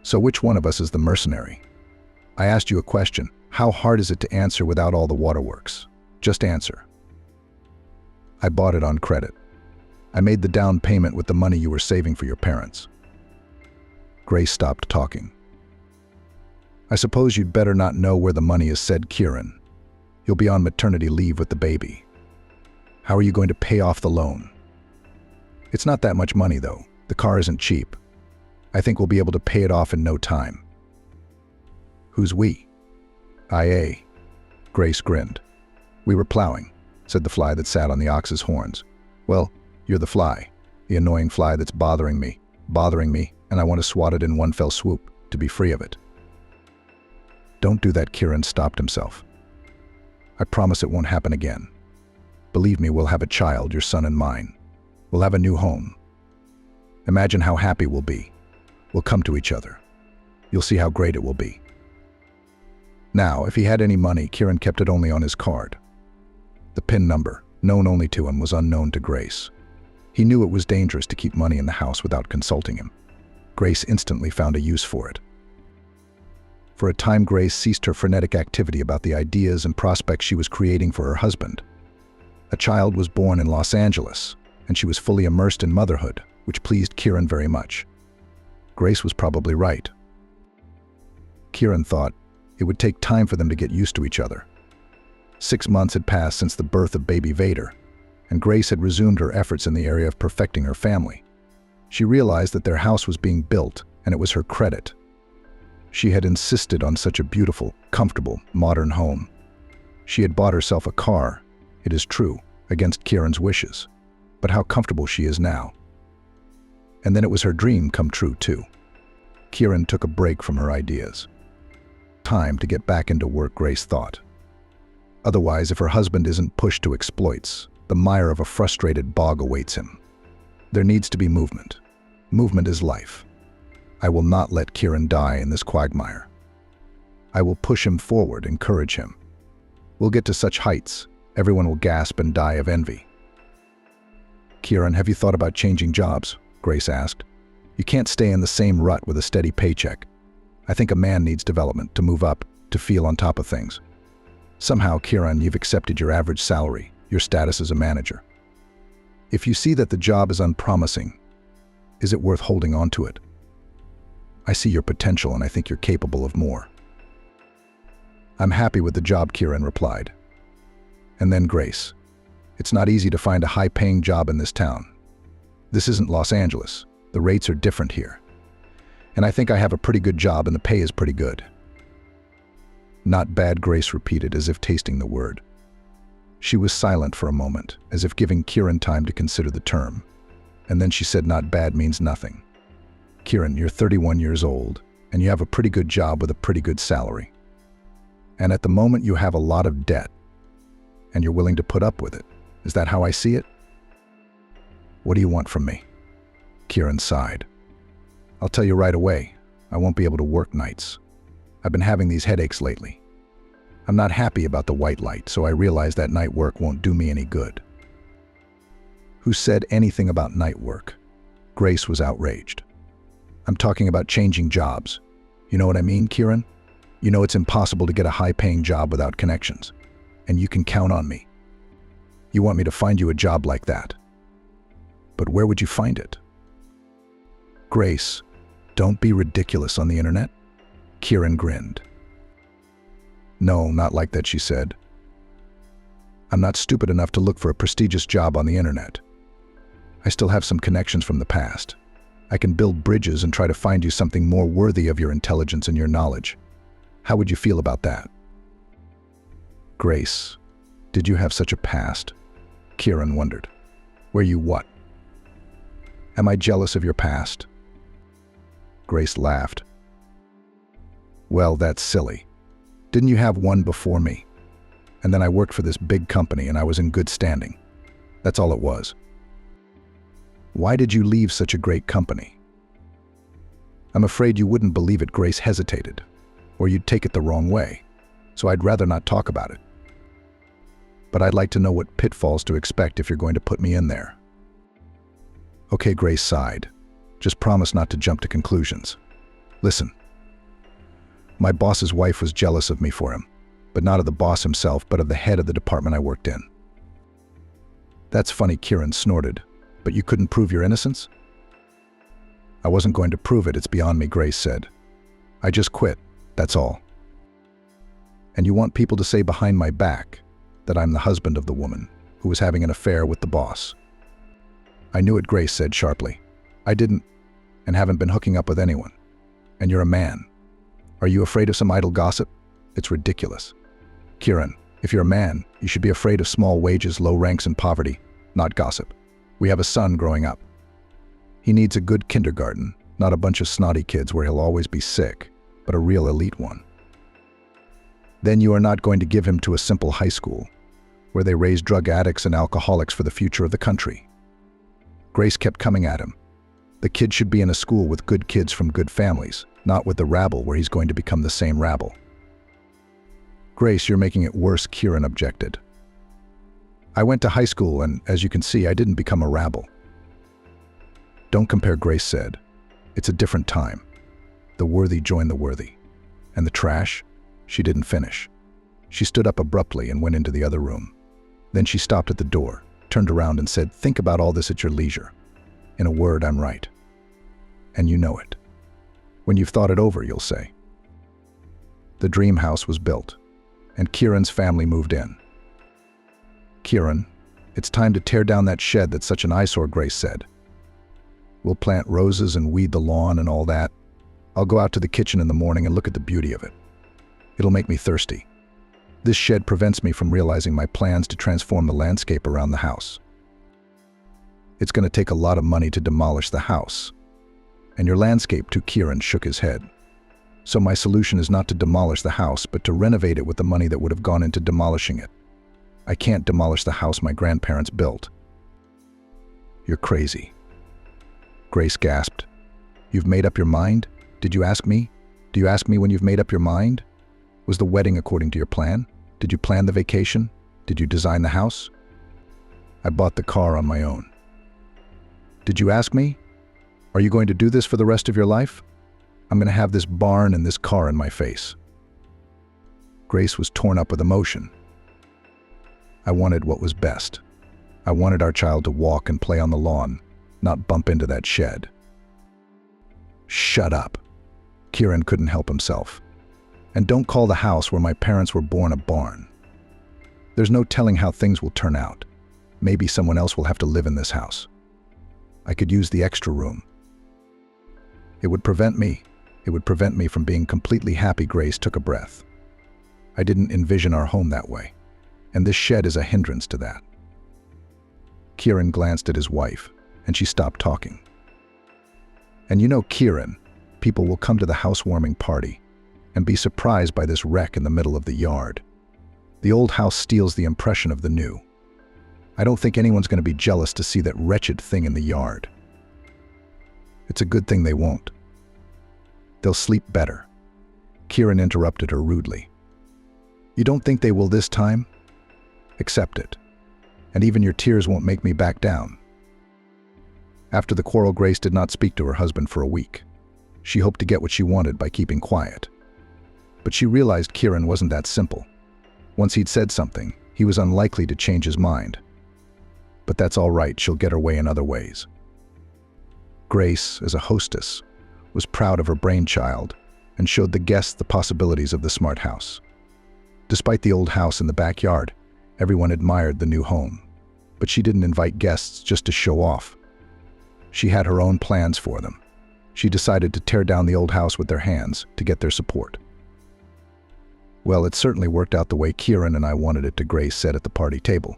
So which one of us is the mercenary? I asked you a question. How hard is it to answer without all the waterworks? Just answer." "I bought it on credit. I made the down payment with the money you were saving for your parents." Grace stopped talking. "I suppose you'd better not know where the money is," said Kieran. "You'll be on maternity leave with the baby. How are you going to pay off the loan?" "It's not that much money, though. The car isn't cheap. I think we'll be able to pay it off in no time." "Who's we?" "IA." Grace grinned. "We were plowing," said the fly that sat on the ox's horns. "Well, you're the fly, the annoying fly that's bothering me, and I want to swat it in one fell swoop to be free of it." "Don't do that," Kieran stopped himself. I promise it won't happen again. Believe me, we'll have a child, your son and mine. We'll have a new home. Imagine how happy we'll be. We'll come to each other. You'll see how great it will be. Now, if he had any money, Kieran kept it only on his card. The PIN number, known only to him, was unknown to Grace. He knew it was dangerous to keep money in the house without consulting him. Grace instantly found a use for it. For a time, Grace ceased her frenetic activity about the ideas and prospects she was creating for her husband. A child was born in Los Angeles, and she was fully immersed in motherhood, which pleased Kieran very much. Grace was probably right. Kieran thought it would take time for them to get used to each other. 6 months had passed since the birth of baby Vader, and Grace had resumed her efforts in the area of perfecting her family. She realized that their house was being built, and it was her credit. She had insisted on such a beautiful, comfortable, modern home. She had bought herself a car, it is true, against Kieran's wishes. But how comfortable she is now. And then it was her dream come true, too. Kieran took a break from her ideas. Time to get back into work, Grace thought. Otherwise, if her husband isn't pushed to exploits, the mire of a frustrated bog awaits him. There needs to be movement. Movement is life. I will not let Kieran die in this quagmire. I will push him forward, encourage him. We'll get to such heights, everyone will gasp and die of envy. Kieran, have you thought about changing jobs? Grace asked. You can't stay in the same rut with a steady paycheck. I think a man needs development, to move up, to feel on top of things. Somehow, Kieran, you've accepted your average salary, your status as a manager. If you see that the job is unpromising, is it worth holding on to it? I see your potential and I think you're capable of more. I'm happy with the job, Kieran replied. And then Grace. It's not easy to find a high-paying job in this town. This isn't Los Angeles. The rates are different here. And I think I have a pretty good job and the pay is pretty good. Not bad, Grace repeated as if tasting the word. She was silent for a moment, as if giving Kieran time to consider the term. And then she said, not bad means nothing. Kieran, you're 31 years old, and you have a pretty good job with a pretty good salary. And at the moment you have a lot of debt, and you're willing to put up with it. Is that how I see it? What do you want from me? Kieran sighed. I'll tell you right away, I won't be able to work nights. I've been having these headaches lately. I'm not happy about the white light, so I realize that night work won't do me any good. Who said anything about night work? Grace was outraged. I'm talking about changing jobs. You know what I mean, Kieran? You know it's impossible to get a high-paying job without connections. And you can count on me. You want me to find you a job like that. But where would you find it? Grace, don't be ridiculous on the internet. Kieran grinned. No, not like that, she said. I'm not stupid enough to look for a prestigious job on the internet. I still have some connections from the past. I can build bridges and try to find you something more worthy of your intelligence and your knowledge. How would you feel about that? Grace, did you have such a past? Kieran wondered. Were you what? Am I jealous of your past? Grace laughed. Well, that's silly. Didn't you have one before me? And then I worked for this big company and I was in good standing. That's all it was. Why did you leave such a great company? I'm afraid you wouldn't believe it, Grace hesitated, or you'd take it the wrong way, so I'd rather not talk about it. But I'd like to know what pitfalls to expect if you're going to put me in there. Okay, Grace sighed. Just promise not to jump to conclusions. Listen. My boss's wife was jealous of me for him, but not of the boss himself, but of the head of the department I worked in. That's funny, Kieran snorted. But you couldn't prove your innocence? I wasn't going to prove it, it's beyond me, Grace said. I just quit, that's all. And you want people to say behind my back that I'm the husband of the woman who was having an affair with the boss. I knew it, Grace said sharply. I didn't, and haven't been hooking up with anyone. And you're a man. Are you afraid of some idle gossip? It's ridiculous. Kieran, if you're a man, you should be afraid of small wages, low ranks, and poverty, not gossip. We have a son growing up. He needs a good kindergarten, not a bunch of snotty kids where he'll always be sick, but a real elite one. Then you are not going to give him to a simple high school, where they raise drug addicts and alcoholics for the future of the country. Grace kept coming at him. The kid should be in a school with good kids from good families, not with the rabble where he's going to become the same rabble. Grace, you're making it worse, Kieran objected. I went to high school and, as you can see, I didn't become a rabble. Don't compare, Grace said. It's a different time. The worthy join the worthy. And the trash? She didn't finish. She stood up abruptly and went into the other room. Then she stopped at the door, turned around and said, think about all this at your leisure. In a word, I'm right. And you know it. When you've thought it over, you'll say. The dream house was built, and Kieran's family moved in. Kieran, it's time to tear down that shed that's such an eyesore, Grace said. We'll plant roses and weed the lawn and all that. I'll go out to the kitchen in the morning and look at the beauty of it. It'll make me thirsty. This shed prevents me from realizing my plans to transform the landscape around the house. It's going to take a lot of money to demolish the house. And your landscape too, Kieran shook his head. So my solution is not to demolish the house, but to renovate it with the money that would have gone into demolishing it. I can't demolish the house my grandparents built. You're crazy. Grace gasped. You've made up your mind? Did you ask me? Do you ask me when you've made up your mind? Was the wedding according to your plan? Did you plan the vacation? Did you design the house? I bought the car on my own. Did you ask me? Are you going to do this for the rest of your life? I'm going to have this barn and this car in my face. Grace was torn up with emotion. I wanted what was best. I wanted our child to walk and play on the lawn, not bump into that shed. Shut up. Kieran couldn't help himself. And don't call the house where my parents were born a barn. There's no telling how things will turn out. Maybe someone else will have to live in this house. I could use the extra room. It would prevent me from being completely happy. Grace took a breath. I didn't envision our home that way, and this shed is a hindrance to that. Kieran glanced at his wife, and she stopped talking. And you know, Kieran, people will come to the housewarming party and be surprised by this wreck in the middle of the yard. The old house steals the impression of the new. I don't think anyone's going to be jealous to see that wretched thing in the yard. It's a good thing they won't. They'll sleep better. Kieran interrupted her rudely. You don't think they will this time? Accept it. And even your tears won't make me back down. After the quarrel, Grace did not speak to her husband for a week. She hoped to get what she wanted by keeping quiet. But she realized Kieran wasn't that simple. Once he'd said something, he was unlikely to change his mind. But that's all right, she'll get her way in other ways. Grace, as a hostess, was proud of her brainchild and showed the guests the possibilities of the smart house. Despite the old house in the backyard, everyone admired the new home. But she didn't invite guests just to show off. She had her own plans for them. She decided to tear down the old house with their hands to get their support. Well, it certainly worked out the way Kieran and I wanted it to, Grace said at the party table.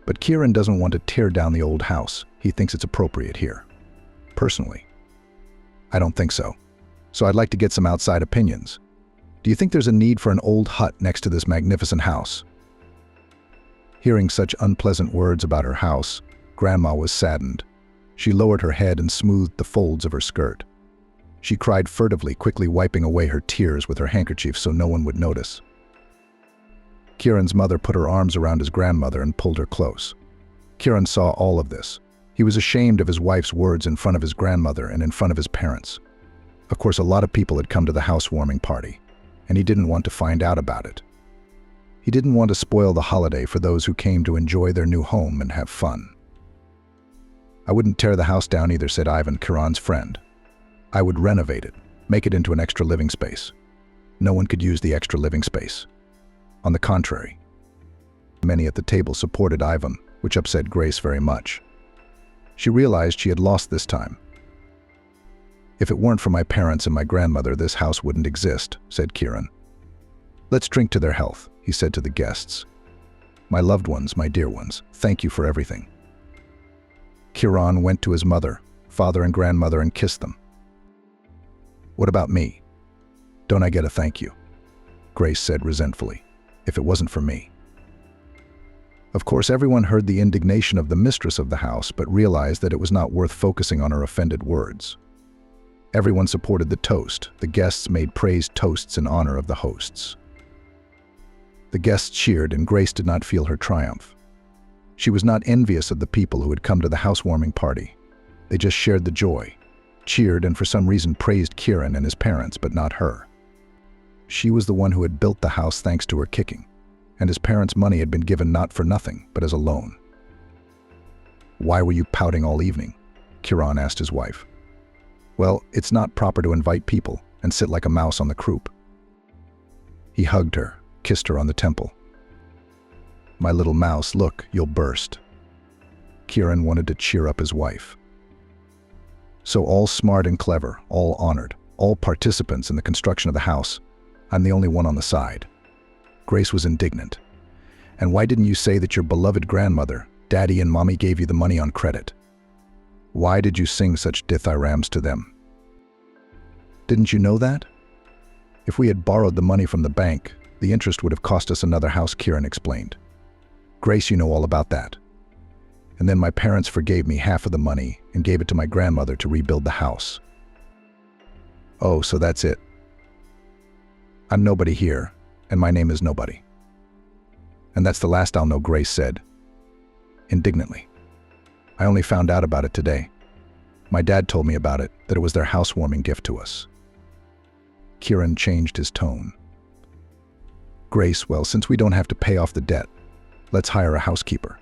But Kieran doesn't want to tear down the old house. He thinks it's appropriate here. Personally, I don't think so. So I'd like to get some outside opinions. Do you think there's a need for an old hut next to this magnificent house? Hearing such unpleasant words about her house, Grandma was saddened. She lowered her head and smoothed the folds of her skirt. She cried furtively, quickly wiping away her tears with her handkerchief so no one would notice. Kieran's mother put her arms around his grandmother and pulled her close. Kieran saw all of this. He was ashamed of his wife's words in front of his grandmother and in front of his parents. Of course, a lot of people had come to the housewarming party, and he didn't want to find out about it. He didn't want to spoil the holiday for those who came to enjoy their new home and have fun. I wouldn't tear the house down either, said Ivan, Kieran's friend. I would renovate it, make it into an extra living space. No one could use the extra living space. On the contrary, many at the table supported Ivan, which upset Grace very much. She realized she had lost this time. If it weren't for my parents and my grandmother, this house wouldn't exist, said Kieran. Let's drink to their health, he said to the guests. My loved ones, my dear ones, thank you for everything. Kieran went to his mother, father, and grandmother and kissed them. What about me? Don't I get a thank you? Grace said resentfully. if it wasn't for me. Of course, everyone heard the indignation of the mistress of the house, but realized that it was not worth focusing on her offended words. Everyone supported the toast. The guests made praised toasts in honor of the hosts. The guests cheered, and Grace did not feel her triumph. She was not envious of the people who had come to the housewarming party. They just shared the joy, cheered, and for some reason praised Kieran and his parents, but not her. She was the one who had built the house thanks to her kicking, and his parents' money had been given not for nothing, but as a loan. "Why were you pouting all evening?" Kieran asked his wife. "Well, it's not proper to invite people and sit like a mouse on the croup." He hugged her, kissed her on the temple. "My little mouse, look, you'll burst." Kieran wanted to cheer up his wife. "So all smart and clever, all honored, all participants in the construction of the house, I'm the only one on the side." Grace was indignant. "And why didn't you say that your beloved grandmother, Daddy and Mommy gave you the money on credit? Why did you sing such dithyrambs to them? Didn't you know that? If we had borrowed the money from the bank, the interest would have cost us another house," Kieran explained. "Grace, you know all about that. And then my parents forgave me half of the money and gave it to my grandmother to rebuild the house." "Oh, so that's it. I'm nobody here, and my name is nobody. And that's the last I'll know," Grace said, indignantly. "I only found out about it today. My dad told me about it, that it was their housewarming gift to us." Kieran changed his tone. "Grace, well, since we don't have to pay off the debt, let's hire a housekeeper.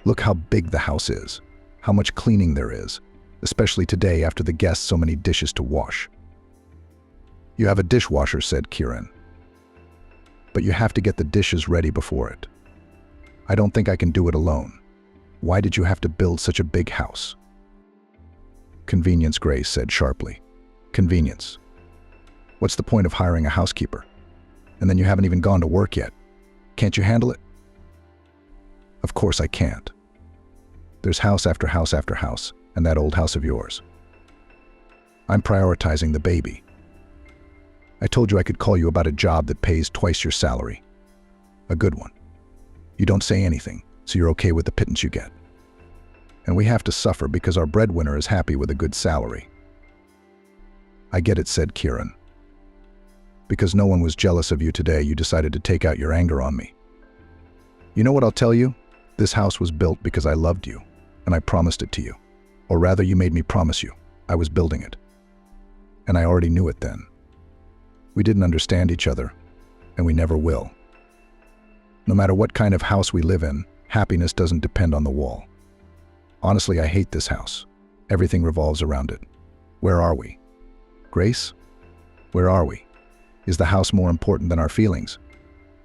Look how big the house is, how much cleaning there is, especially today after the guests so many dishes to wash." "You have a dishwasher," said Kieran. "But you have to get the dishes ready before it. I don't think I can do it alone. Why did you have to build such a big house?" "Convenience," Grace said sharply. "Convenience. What's the point of hiring a housekeeper? And then you haven't even gone to work yet. Can't you handle it?" "Of course I can't. There's house after house after house, and that old house of yours. I'm prioritizing the baby. I told you I could call you about a job that pays twice your salary. A good one. You don't say anything, so you're okay with the pittance you get. And we have to suffer because our breadwinner is happy with a good salary." "I get it," said Kieran. "Because no one was jealous of you today, you decided to take out your anger on me. You know what I'll tell you? This house was built because I loved you, and I promised it to you. Or rather, you made me promise you. I was building it. And I already knew it then. We didn't understand each other, and we never will. No matter what kind of house we live in, happiness doesn't depend on the wall. Honestly, I hate this house. Everything revolves around it. Where are we? Grace? Where are we? Is the house more important than our feelings?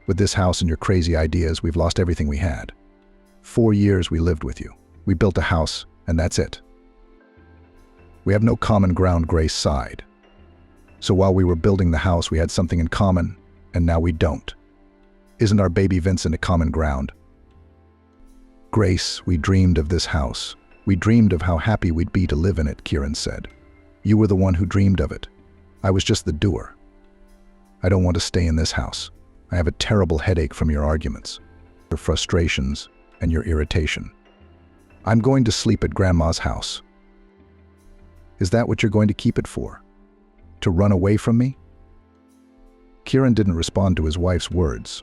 With this house and your crazy ideas, we've lost everything we had. 4 years we lived with you. We built a house, and that's it. We have no common ground," Grace sighed. "So while we were building the house, we had something in common, and now we don't. Isn't our baby Vincent a common ground?" "Grace, we dreamed of this house. We dreamed of how happy we'd be to live in it," Kieran said. "You were the one who dreamed of it. I was just the doer. I don't want to stay in this house. I have a terrible headache from your arguments, your frustrations, and your irritation. I'm going to sleep at Grandma's house." "Is that what you're going to keep it for? To run away from me?" Kieran didn't respond to his wife's words,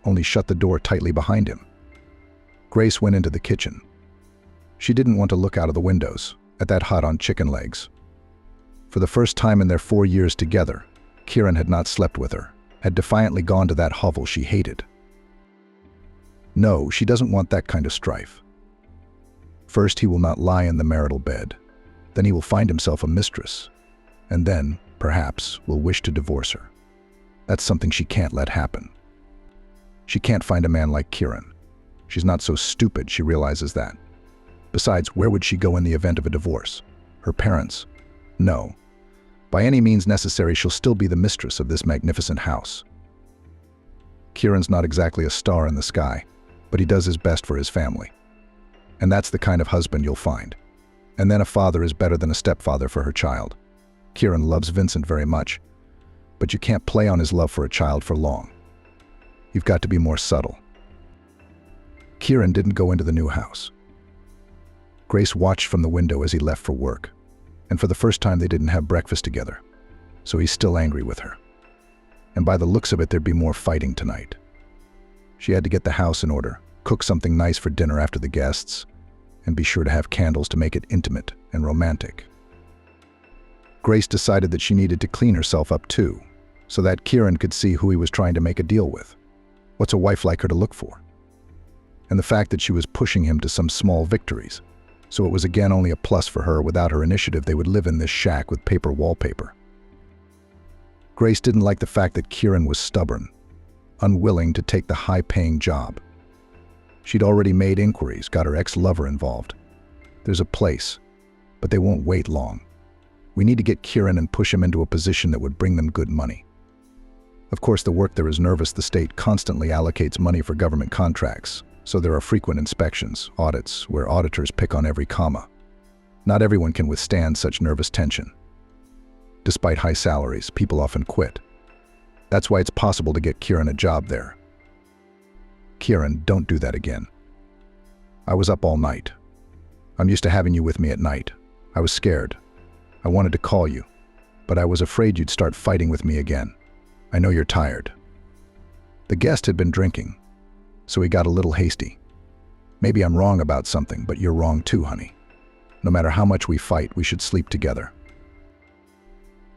only shut the door tightly behind him. Grace went into the kitchen. She didn't want to look out of the windows at that hut on chicken legs. For the first time in their 4 years together, Kieran had not slept with her, had defiantly gone to that hovel she hated. No, she doesn't want that kind of strife. First, he will not lie in the marital bed. Then he will find himself a mistress. And then, perhaps, will wish to divorce her. That's something she can't let happen. She can't find a man like Kieran. She's not so stupid, she realizes that. Besides, where would she go in the event of a divorce? Her parents? No. By any means necessary, she'll still be the mistress of this magnificent house. Kieran's not exactly a star in the sky, but he does his best for his family. And that's the kind of husband you'll find. And then a father is better than a stepfather for her child. Kieran loves Vincent very much, but you can't play on his love for a child for long. You've got to be more subtle. Kieran didn't go into the new house. Grace watched from the window as he left for work, and for the first time they didn't have breakfast together, so he's still angry with her. And by the looks of it, there'd be more fighting tonight. She had to get the house in order, cook something nice for dinner after the guests, and be sure to have candles to make it intimate and romantic. Grace decided that she needed to clean herself up too, so that Kieran could see who he was trying to make a deal with. What's a wife like her to look for? And the fact that she was pushing him to some small victories, so it was again only a plus for her. Without her initiative, they would live in this shack with paper wallpaper. Grace didn't like the fact that Kieran was stubborn, unwilling to take the high-paying job. She'd already made inquiries, got her ex-lover involved. There's a place, but they won't wait long. We need to get Kieran and push him into a position that would bring them good money. Of course, the work there is nervous. The state constantly allocates money for government contracts, so there are frequent inspections, audits, where auditors pick on every comma. Not everyone can withstand such nervous tension. Despite high salaries, people often quit. That's why it's possible to get Kieran a job there. Kieran, don't do that again. I was up all night. I'm used to having you with me at night. I was scared. I wanted to call you, but I was afraid you'd start fighting with me again. I know you're tired. The guest had been drinking, so he got a little hasty. Maybe I'm wrong about something, but you're wrong too, honey. No matter how much we fight, we should sleep together.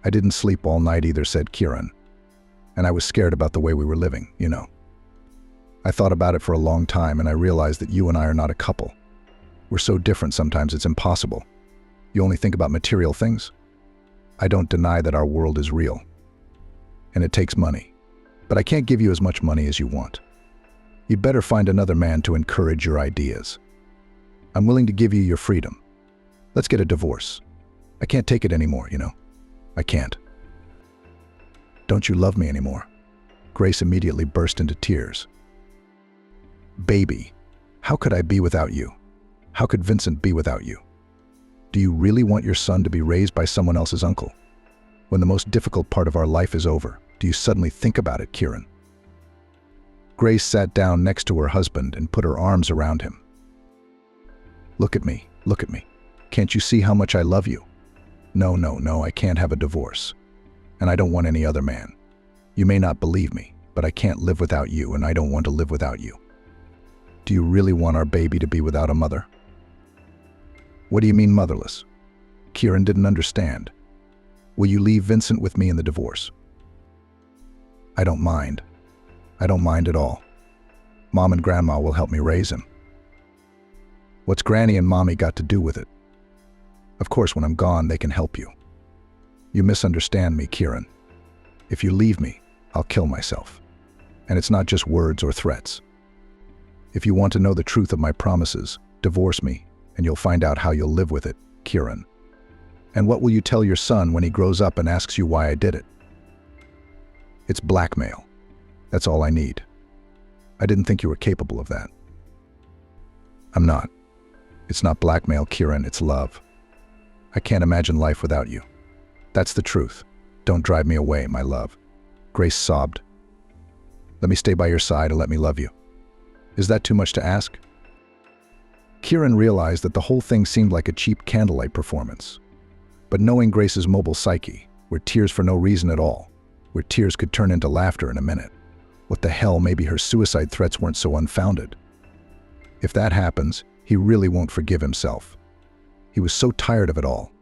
I didn't sleep all night either, said Kieran. And I was scared about the way we were living, you know. I thought about it for a long time, and I realized that you and I are not a couple. We're so different sometimes it's impossible. You only think about material things? I don't deny that our world is real. And it takes money. But I can't give you as much money as you want. You'd better find another man to encourage your ideas. I'm willing to give you your freedom. Let's get a divorce. I can't take it anymore, you know. I can't. Don't you love me anymore? Grace immediately burst into tears. Baby, how could I be without you? How could Vincent be without you? Do you really want your son to be raised by someone else's uncle? When the most difficult part of our life is over, do you suddenly think about it, Kieran? Grace sat down next to her husband and put her arms around him. Look at me, look at me. Can't you see how much I love you? No, I can't have a divorce. And I don't want any other man. You may not believe me, but I can't live without you, and I don't want to live without you. Do you really want our baby to be without a mother? What do you mean motherless? Kieran didn't understand. Will you leave Vincent with me in the divorce? I don't mind. I don't mind at all. Mom and Grandma will help me raise him. What's Granny and Mommy got to do with it? Of course, when I'm gone, they can help you. You misunderstand me, Kieran. If you leave me, I'll kill myself. And it's not just words or threats. If you want to know the truth of my promises, divorce me, and you'll find out how you'll live with it, Kieran. And what will you tell your son when he grows up and asks you why I did it? It's blackmail. That's all I need. I didn't think you were capable of that. I'm not. It's not blackmail, Kieran, it's love. I can't imagine life without you. That's the truth. Don't drive me away, my love. Grace sobbed. Let me stay by your side and let me love you. Is that too much to ask? Kieran realized that the whole thing seemed like a cheap candlelight performance. But knowing Grace's mobile psyche, where tears for no reason at all, where tears could turn into laughter in a minute, what the hell, maybe her suicide threats weren't so unfounded. If that happens, he really won't forgive himself. He was so tired of it all.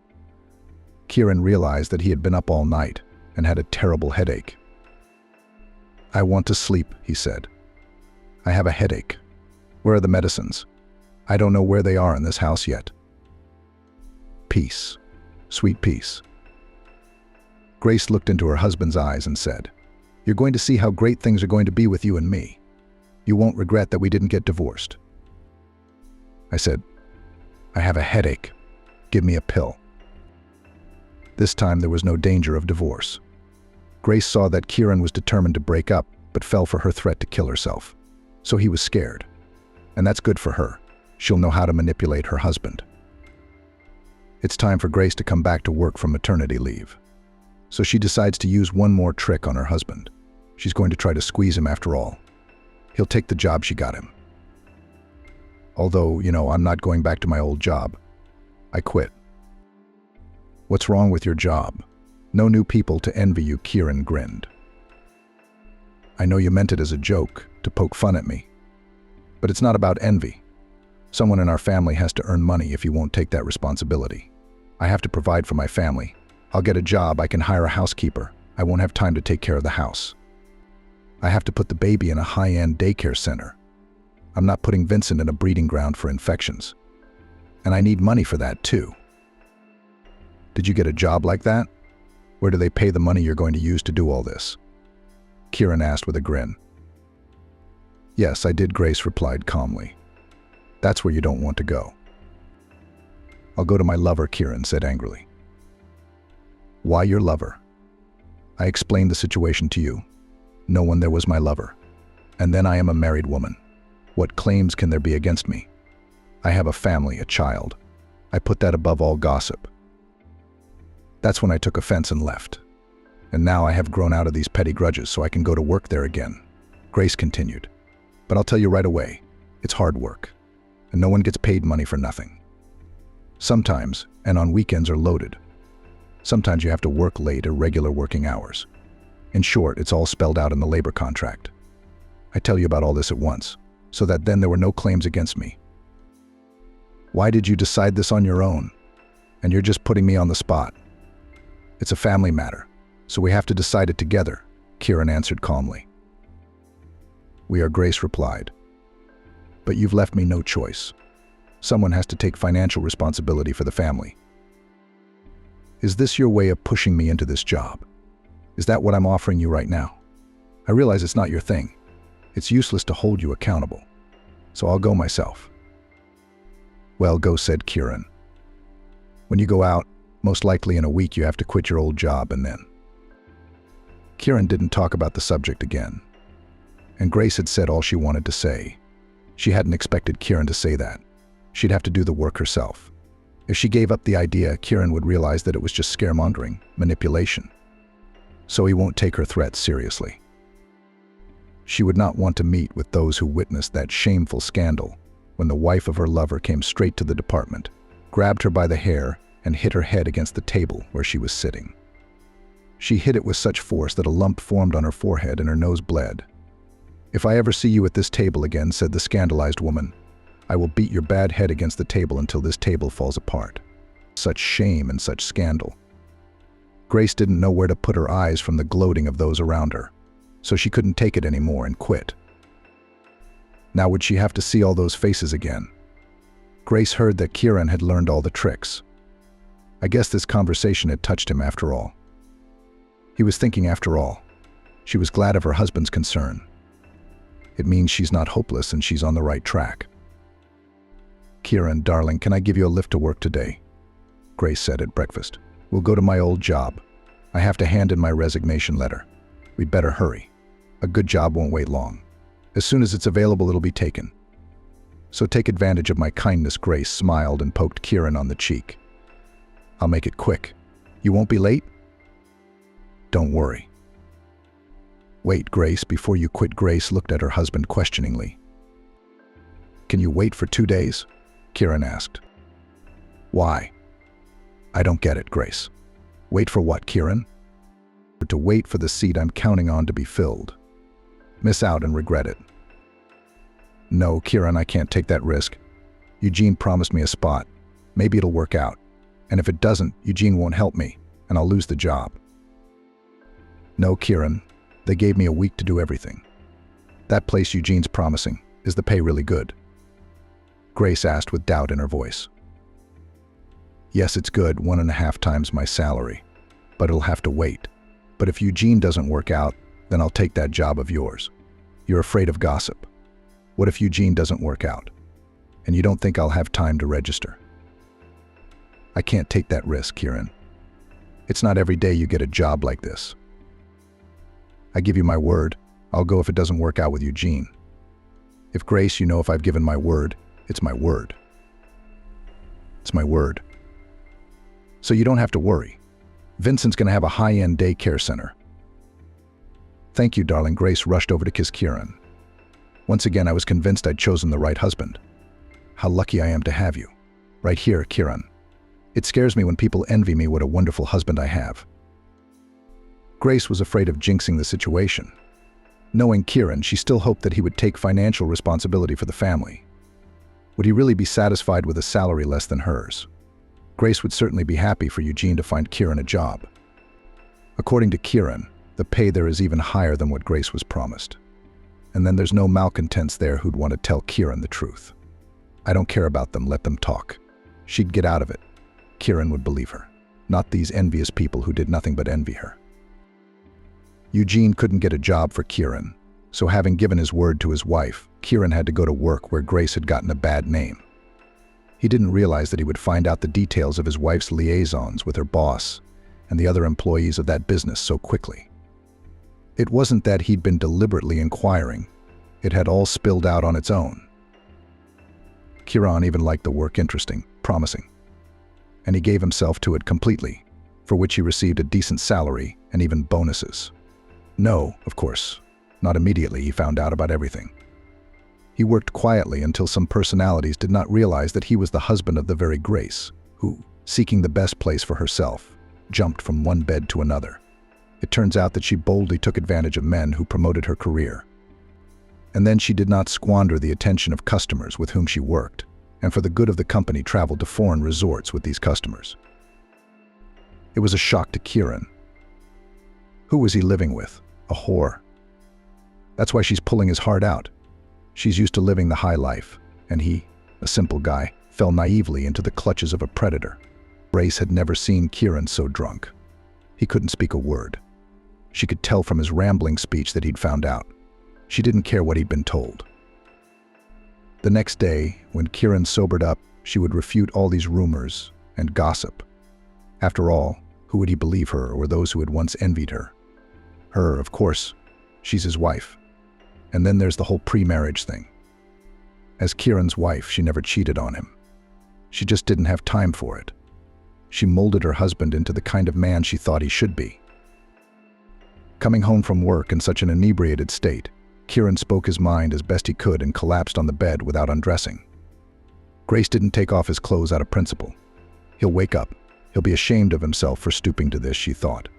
Kieran realized that he had been up all night and had a terrible headache. I want to sleep, he said. I have a headache. Where are the medicines? I don't know where they are in this house yet. Peace. Sweet peace. Grace looked into her husband's eyes and said, You're going to see how great things are going to be with you and me. You won't regret that we didn't get divorced. I said, I have a headache. Give me a pill. This time there was no danger of divorce. Grace saw that Kieran was determined to break up, but fell for her threat to kill herself. So he was scared. And that's good for her. She'll know how to manipulate her husband. It's time for Grace to come back to work from maternity leave. So she decides to use one more trick on her husband. She's going to try to squeeze him after all. He'll take the job she got him. Although, I'm not going back to my old job. I quit. What's wrong with your job? No new people to envy you, Kieran grinned. I know you meant it as a joke, to poke fun at me. But it's not about envy. Someone in our family has to earn money if you won't take that responsibility. I have to provide for my family. I'll get a job, I can hire a housekeeper. I won't have time to take care of the house. I have to put the baby in a high-end daycare center. I'm not putting Vincent in a breeding ground for infections. And I need money for that too. Did you get a job like that? Where do they pay the money you're going to use to do all this? Kieran asked with a grin. Yes, I did, Grace replied calmly. That's where you don't want to go. I'll go to my lover, Kieran said angrily. Why your lover? I explained the situation to you. No one there was my lover. And then I am a married woman. What claims can there be against me? I have a family, a child. I put that above all gossip. That's when I took offense and left. And now I have grown out of these petty grudges so I can go to work there again. Grace continued. But I'll tell you right away, it's hard work. And no one gets paid money for nothing. Sometimes, and on weekends are loaded. Sometimes you have to work late, irregular working hours. In short, it's all spelled out in the labor contract. I tell you about all this at once, so that then there were no claims against me. Why did you decide this on your own? And you're just putting me on the spot. It's a family matter, so we have to decide it together, Kieran answered calmly. We are, Grace replied. But you've left me no choice. Someone has to take financial responsibility for the family. Is this your way of pushing me into this job? Is that what I'm offering you right now? I realize it's not your thing. It's useless to hold you accountable. So I'll go myself. Well, go, said Kieran. When you go out, most likely in a week you have to quit your old job and then. Kieran didn't talk about the subject again. And Grace had said all she wanted to say. She hadn't expected Kieran to say that. She'd have to do the work herself. If she gave up the idea, Kieran would realize that it was just scaremongering, manipulation. So he won't take her threats seriously. She would not want to meet with those who witnessed that shameful scandal when the wife of her lover came straight to the department, grabbed her by the hair, and hit her head against the table where she was sitting. She hit it with such force that a lump formed on her forehead and her nose bled. If I ever see you at this table again, said the scandalized woman, I will beat your bad head against the table until this table falls apart. Such shame and such scandal. Grace didn't know where to put her eyes from the gloating of those around her, so she couldn't take it anymore and quit. Now would she have to see all those faces again? Grace heard that Kieran had learned all the tricks. I guess this conversation had touched him after all. He was thinking, after all, she was glad of her husband's concern. It means she's not hopeless and she's on the right track. Kieran, darling, can I give you a lift to work today? Grace said at breakfast. We'll go to my old job. I have to hand in my resignation letter. We'd better hurry. A good job won't wait long. As soon as it's available, it'll be taken. So take advantage of my kindness. Grace smiled and poked Kieran on the cheek. I'll make it quick. You won't be late? Don't worry. Wait, Grace, before you quit. Grace looked at her husband questioningly. Can you wait for 2 days? Kieran asked. Why? I don't get it, Grace. Wait for what, Kieran? To wait for the seat I'm counting on to be filled. Miss out and regret it. No, Kieran, I can't take that risk. Eugene promised me a spot. Maybe it'll work out. And if it doesn't, Eugene won't help me, and I'll lose the job. No, Kieran, they gave me a week to do everything. That place Eugene's promising, is the pay really good? Grace asked with doubt in her voice. Yes, it's good, 1.5 times my salary, but it'll have to wait. But if Eugene doesn't work out, then I'll take that job of yours. You're afraid of gossip. What if Eugene doesn't work out? And you don't think I'll have time to register? I can't take that risk, Kieran. It's not every day you get a job like this. I give you my word, I'll go if it doesn't work out with Eugene. If Grace, if I've given my word, it's my word. It's my word. So you don't have to worry. Vincent's going to have a high-end daycare center. Thank you, darling. Grace rushed over to kiss Kieran. Once again, I was convinced I'd chosen the right husband. How lucky I am to have you. Right here, Kieran. It scares me when people envy me what a wonderful husband I have. Grace was afraid of jinxing the situation. Knowing Kieran, she still hoped that he would take financial responsibility for the family. Would he really be satisfied with a salary less than hers? Grace would certainly be happy for Eugene to find Kieran a job. According to Kieran, the pay there is even higher than what Grace was promised. And then there's no malcontents there who'd want to tell Kieran the truth. I don't care about them, let them talk. She'd get out of it. Kieran would believe her, not these envious people who did nothing but envy her. Eugene couldn't get a job for Kieran, so having given his word to his wife, Kieran had to go to work where Grace had gotten a bad name. He didn't realize that he would find out the details of his wife's liaisons with her boss and the other employees of that business so quickly. It wasn't that he'd been deliberately inquiring. It had all spilled out on its own. Kieran even liked the work interesting, promising, and he gave himself to it completely, for which he received a decent salary and even bonuses. No, of course, not immediately he found out about everything. He worked quietly until some personalities did not realize that he was the husband of the very Grace, who, seeking the best place for herself, jumped from one bed to another. It turns out that she boldly took advantage of men who promoted her career. And then she did not squander the attention of customers with whom she worked, and for the good of the company traveled to foreign resorts with these customers. It was a shock to Kieran. Who was he living with? A whore. That's why she's pulling his heart out. She's used to living the high life, and he, a simple guy, fell naively into the clutches of a predator. Grace had never seen Kieran so drunk. He couldn't speak a word. She could tell from his rambling speech that he'd found out. She didn't care what he'd been told. The next day, when Kieran sobered up, she would refute all these rumors and gossip. After all, who would he believe, her or those who had once envied her? Her, of course. She's his wife. And then there's the whole pre-marriage thing. As Kieran's wife, she never cheated on him. She just didn't have time for it. She molded her husband into the kind of man she thought he should be. Coming home from work in such an inebriated state, Kieran spoke his mind as best he could and collapsed on the bed without undressing. Grace didn't take off his clothes out of principle. He'll wake up. He'll be ashamed of himself for stooping to this, she thought.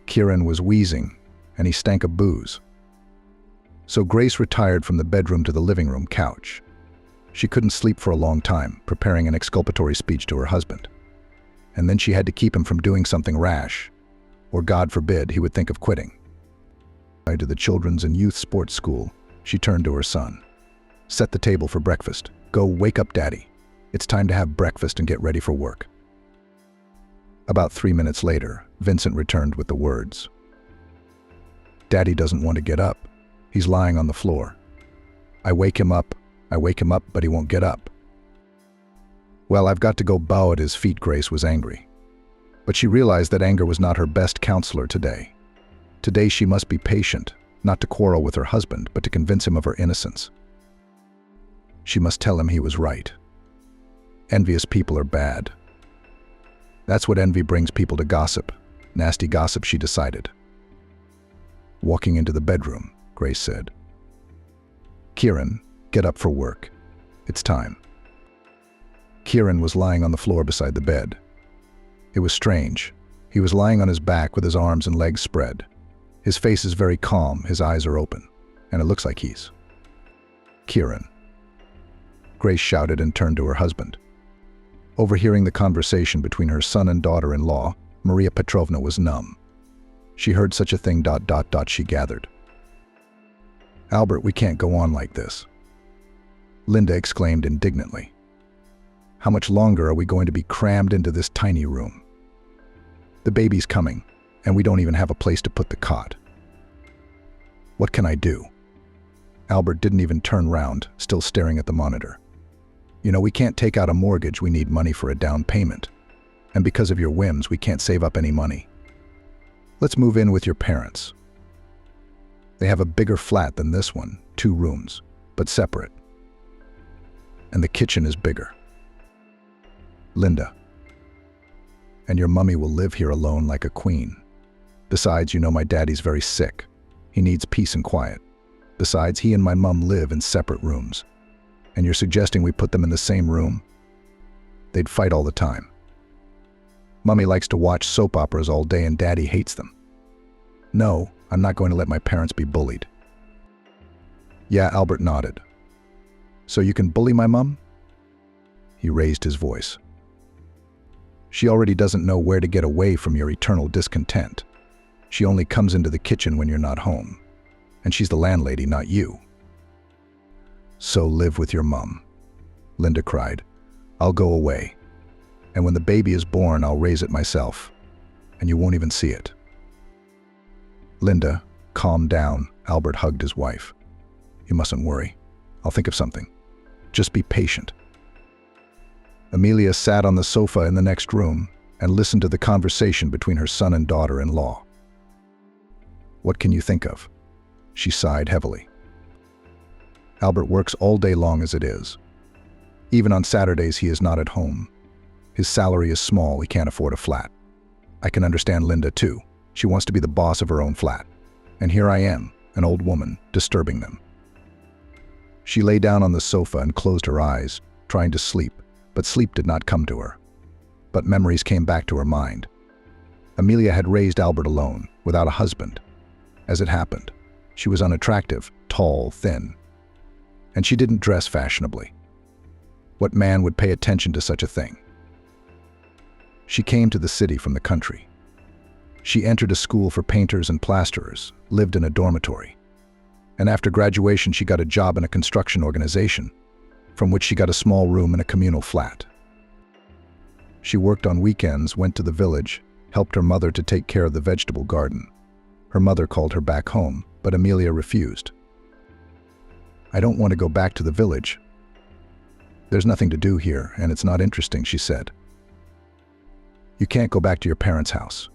Kieran was wheezing, and he stank of booze. So Grace retired from the bedroom to the living room couch. She couldn't sleep for a long time, preparing an exculpatory speech to her husband. And then she had to keep him from doing something rash, or God forbid, he would think of quitting. To the children's and youth sports school, she turned to her son. Set the table for breakfast. Go wake up, Daddy. It's time to have breakfast and get ready for work. About 3 minutes later, Vincent returned with the words, Daddy doesn't want to get up. He's lying on the floor. I wake him up, but he won't get up. Well, I've got to go bow at his feet. Grace was angry. But she realized that anger was not her best counselor today. Today she must be patient, not to quarrel with her husband, but to convince him of her innocence. She must tell him he was right. Envious people are bad. That's what envy brings people to gossip. Nasty gossip, she decided. Walking into the bedroom, Grace said, Kieran, get up for work. It's time. Kieran was lying on the floor beside the bed. It was strange. He was lying on his back with his arms and legs spread. His face is very calm, his eyes are open, and it looks like he's... Kieran. Grace shouted and turned to her husband. Overhearing the conversation between her son and daughter-in-law, Maria Petrovna was numb. She heard such a thing... she gathered. Albert, we can't go on like this. Linda exclaimed indignantly. How much longer are we going to be crammed into this tiny room? The baby's coming, and we don't even have a place to put the cot. What can I do? Albert didn't even turn round, still staring at the monitor. You know, we can't take out a mortgage, we need money for a down payment. And because of your whims, we can't save up any money. Let's move in with your parents. They have a bigger flat than this one, 2 rooms, but separate. And the kitchen is bigger. Linda. And your mummy will live here alone like a queen. Besides, you know my daddy's very sick. He needs peace and quiet. Besides, he and my mum live in separate rooms. And you're suggesting we put them in the same room? They'd fight all the time. Mummy likes to watch soap operas all day and Daddy hates them. No, I'm not going to let my parents be bullied. Yeah, Albert nodded. So you can bully my mum? He raised his voice. She already doesn't know where to get away from your eternal discontent. She only comes into the kitchen when you're not home. And she's the landlady, not you. So live with your mum, Linda cried. I'll go away. And when the baby is born, I'll raise it myself. And you won't even see it. Linda, calm down, Albert hugged his wife. You mustn't worry. I'll think of something. Just be patient. Amelia sat on the sofa in the next room and listened to the conversation between her son and daughter-in-law. What can you think of? She sighed heavily. Albert works all day long as it is. Even on Saturdays, he is not at home. His salary is small, he can't afford a flat. I can understand Linda too. She wants to be the boss of her own flat. And here I am, an old woman, disturbing them. She lay down on the sofa and closed her eyes, trying to sleep, but sleep did not come to her. But memories came back to her mind. Amelia had raised Albert alone, without a husband. As it happened, she was unattractive, tall, thin. And she didn't dress fashionably. What man would pay attention to such a thing? She came to the city from the country. She entered a school for painters and plasterers, lived in a dormitory. And after graduation, she got a job in a construction organization, from which she got a small room in a communal flat. She worked on weekends, went to the village, helped her mother to take care of the vegetable garden. Her mother called her back home, but Amelia refused. I don't want to go back to the village. There's nothing to do here, and it's not interesting, she said. You can't go back to your parents' house.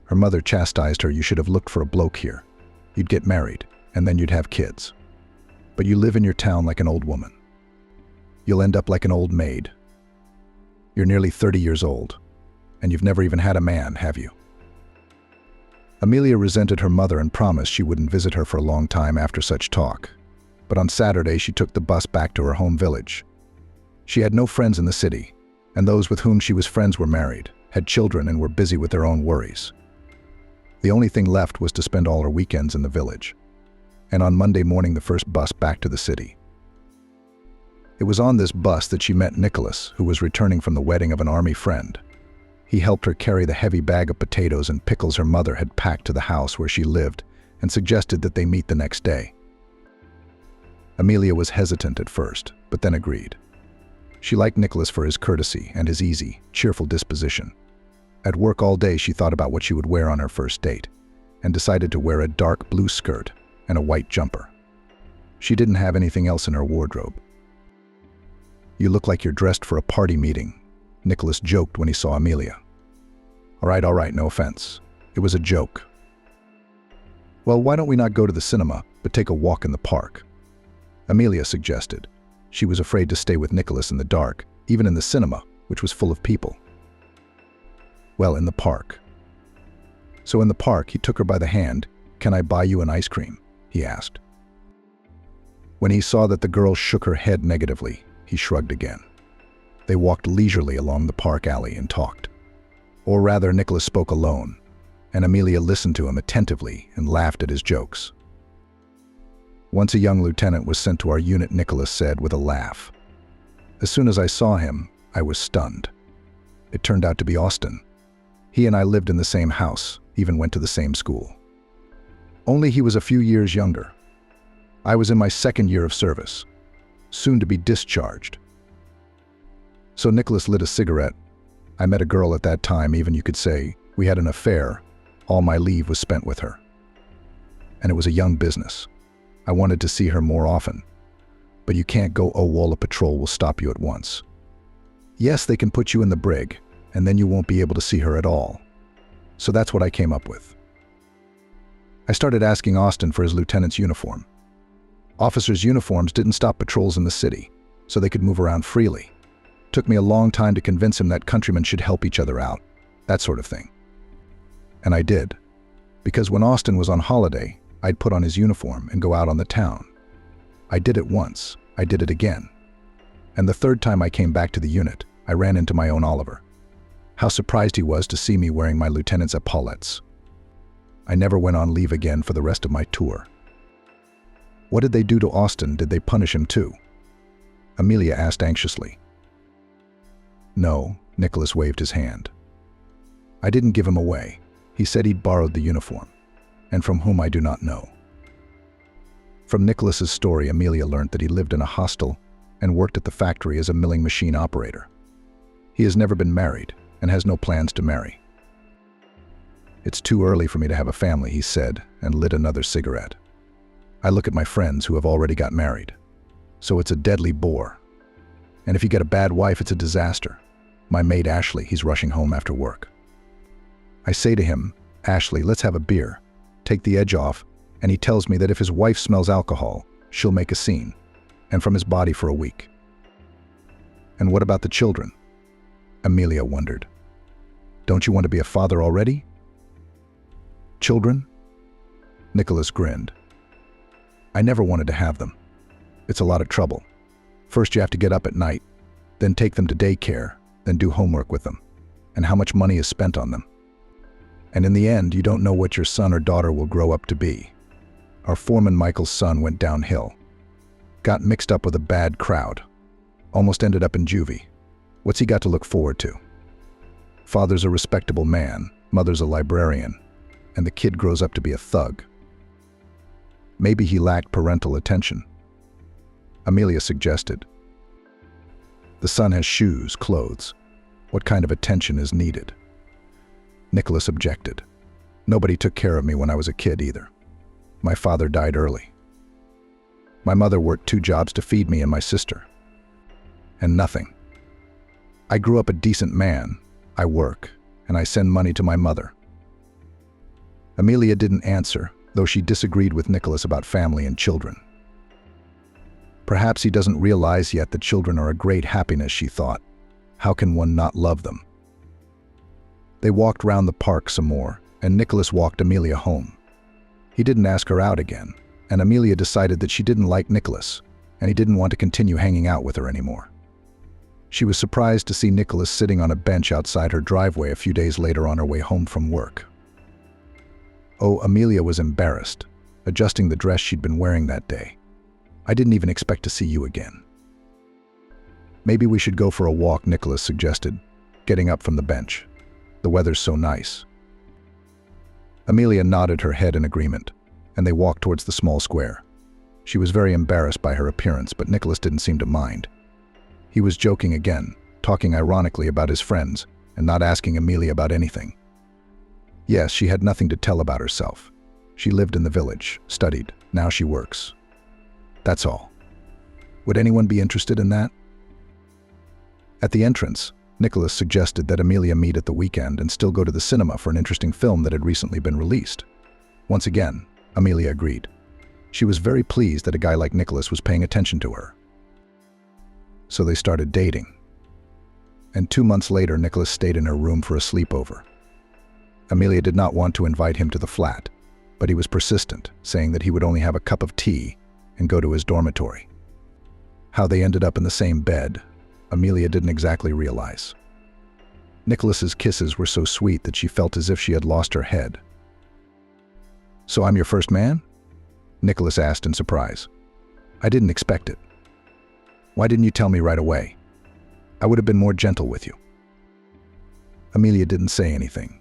Her mother chastised her. You should have looked for a bloke here. You'd get married, and then you'd have kids. But you live in your town like an old woman. You'll end up like an old maid. You're nearly 30 years old, and you've never even had a man, have you? Amelia resented her mother and promised she wouldn't visit her for a long time after such talk. But on Saturday, she took the bus back to her home village. She had no friends in the city, and those with whom she was friends were married, had children, and were busy with their own worries. The only thing left was to spend all her weekends in the village. And on Monday morning, the first bus back to the city. It was on this bus that she met Nicholas, who was returning from the wedding of an army friend. He helped her carry the heavy bag of potatoes and pickles her mother had packed to the house where she lived, and suggested that they meet the next day. Amelia was hesitant at first, but then agreed. She liked Nicholas for his courtesy and his easy, cheerful disposition. At work all day, she thought about what she would wear on her first date, and decided to wear a dark blue skirt and a white jumper. She didn't have anything else in her wardrobe. You look like you're dressed for a party meeting, Nicholas joked when he saw Amelia. All right, no offense. It was a joke. Well, why don't we not go to the cinema, but take a walk in the park? Amelia suggested. She was afraid to stay with Nicholas in the dark, even in the cinema, which was full of people. Well, in the park. So in the park, he took her by the hand. Can I buy you an ice cream? He asked. When he saw that the girl shook her head negatively, he shrugged again. They walked leisurely along the park alley and talked. Or rather, Nicholas spoke alone, and Amelia listened to him attentively and laughed at his jokes. Once a young lieutenant was sent to our unit, Nicholas said with a laugh. As soon as I saw him, I was stunned. It turned out to be Austin. He and I lived in the same house, even went to the same school. Only he was a few years younger. I was in my second year of service, soon to be discharged. So Nicholas lit a cigarette. I met a girl at that time, even you could say. We had an affair. All my leave was spent with her. And it was a young business. I wanted to see her more often. But you can't go, oh, Walla Patrol will stop you at once. Yes, they can put you in the brig, and then you won't be able to see her at all. So that's what I came up with. I started asking Austin for his lieutenant's uniform. Officers' uniforms didn't stop patrols in the city, so they could move around freely. Took me a long time to convince him that countrymen should help each other out, that sort of thing. And I did, because when Austin was on holiday, I'd put on his uniform and go out on the town. I did it once, I did it again. And the third time I came back to the unit, I ran into my own Oliver. How surprised he was to see me wearing my lieutenant's epaulettes. I never went on leave again for the rest of my tour. What did they do to Austin? Did they punish him too? Amelia asked anxiously. No, Nicholas waved his hand. I didn't give him away. He said he'd borrowed the uniform, and from whom I do not know. From Nicholas's story, Amelia learned that he lived in a hostel and worked at the factory as a milling machine operator. He has never been married and has no plans to marry. It's too early for me to have a family, he said, and lit another cigarette. I look at my friends who have already got married. So it's a deadly bore. And if you get a bad wife, it's a disaster. My mate Ashley, he's rushing home after work. I say to him, Ashley, let's have a beer, take the edge off, and he tells me that if his wife smells alcohol, she'll make a scene, and from his body for a week. And what about the children? Amelia wondered. Don't you want to be a father already? Children? Nicholas grinned. I never wanted to have them. It's a lot of trouble. First you have to get up at night, then take them to daycare, then do homework with them, and how much money is spent on them. And in the end, you don't know what your son or daughter will grow up to be. Our foreman Michael's son went downhill. Got mixed up with a bad crowd. Almost ended up in juvie. What's he got to look forward to? Father's a respectable man, mother's a librarian, and the kid grows up to be a thug. Maybe he lacked parental attention. Amelia suggested. The son has shoes, clothes. What kind of attention is needed? Nicholas objected. Nobody took care of me when I was a kid either. My father died early. My mother worked 2 jobs to feed me and my sister. And nothing. I grew up a decent man. I work, and I send money to my mother. Amelia didn't answer, though she disagreed with Nicholas about family and children. Perhaps he doesn't realize yet that children are a great happiness, she thought. How can one not love them? They walked round the park some more, and Nicholas walked Amelia home. He didn't ask her out again, and Amelia decided that she didn't like Nicholas, and he didn't want to continue hanging out with her anymore. She was surprised to see Nicholas sitting on a bench outside her driveway a few days later on her way home from work. Oh, Amelia was embarrassed, adjusting the dress she'd been wearing that day. I didn't even expect to see you again. Maybe we should go for a walk, Nicholas suggested, getting up from the bench. The weather's so nice. Amelia nodded her head in agreement, and they walked towards the small square. She was very embarrassed by her appearance, but Nicholas didn't seem to mind. He was joking again, talking ironically about his friends, and not asking Amelia about anything. Yes, she had nothing to tell about herself. She lived in the village, studied, now she works. That's all. Would anyone be interested in that? At the entrance, Nicholas suggested that Amelia meet at the weekend and still go to the cinema for an interesting film that had recently been released. Once again, Amelia agreed. She was very pleased that a guy like Nicholas was paying attention to her. So they started dating. And 2 months later, Nicholas stayed in her room for a sleepover. Amelia did not want to invite him to the flat, but he was persistent, saying that he would only have a cup of tea and go to his dormitory. How they ended up in the same bed, Amelia didn't exactly realize. Nicholas's kisses were so sweet that she felt as if she had lost her head. So I'm your first man? Nicholas asked in surprise. I didn't expect it. Why didn't you tell me right away? I would have been more gentle with you. Amelia didn't say anything.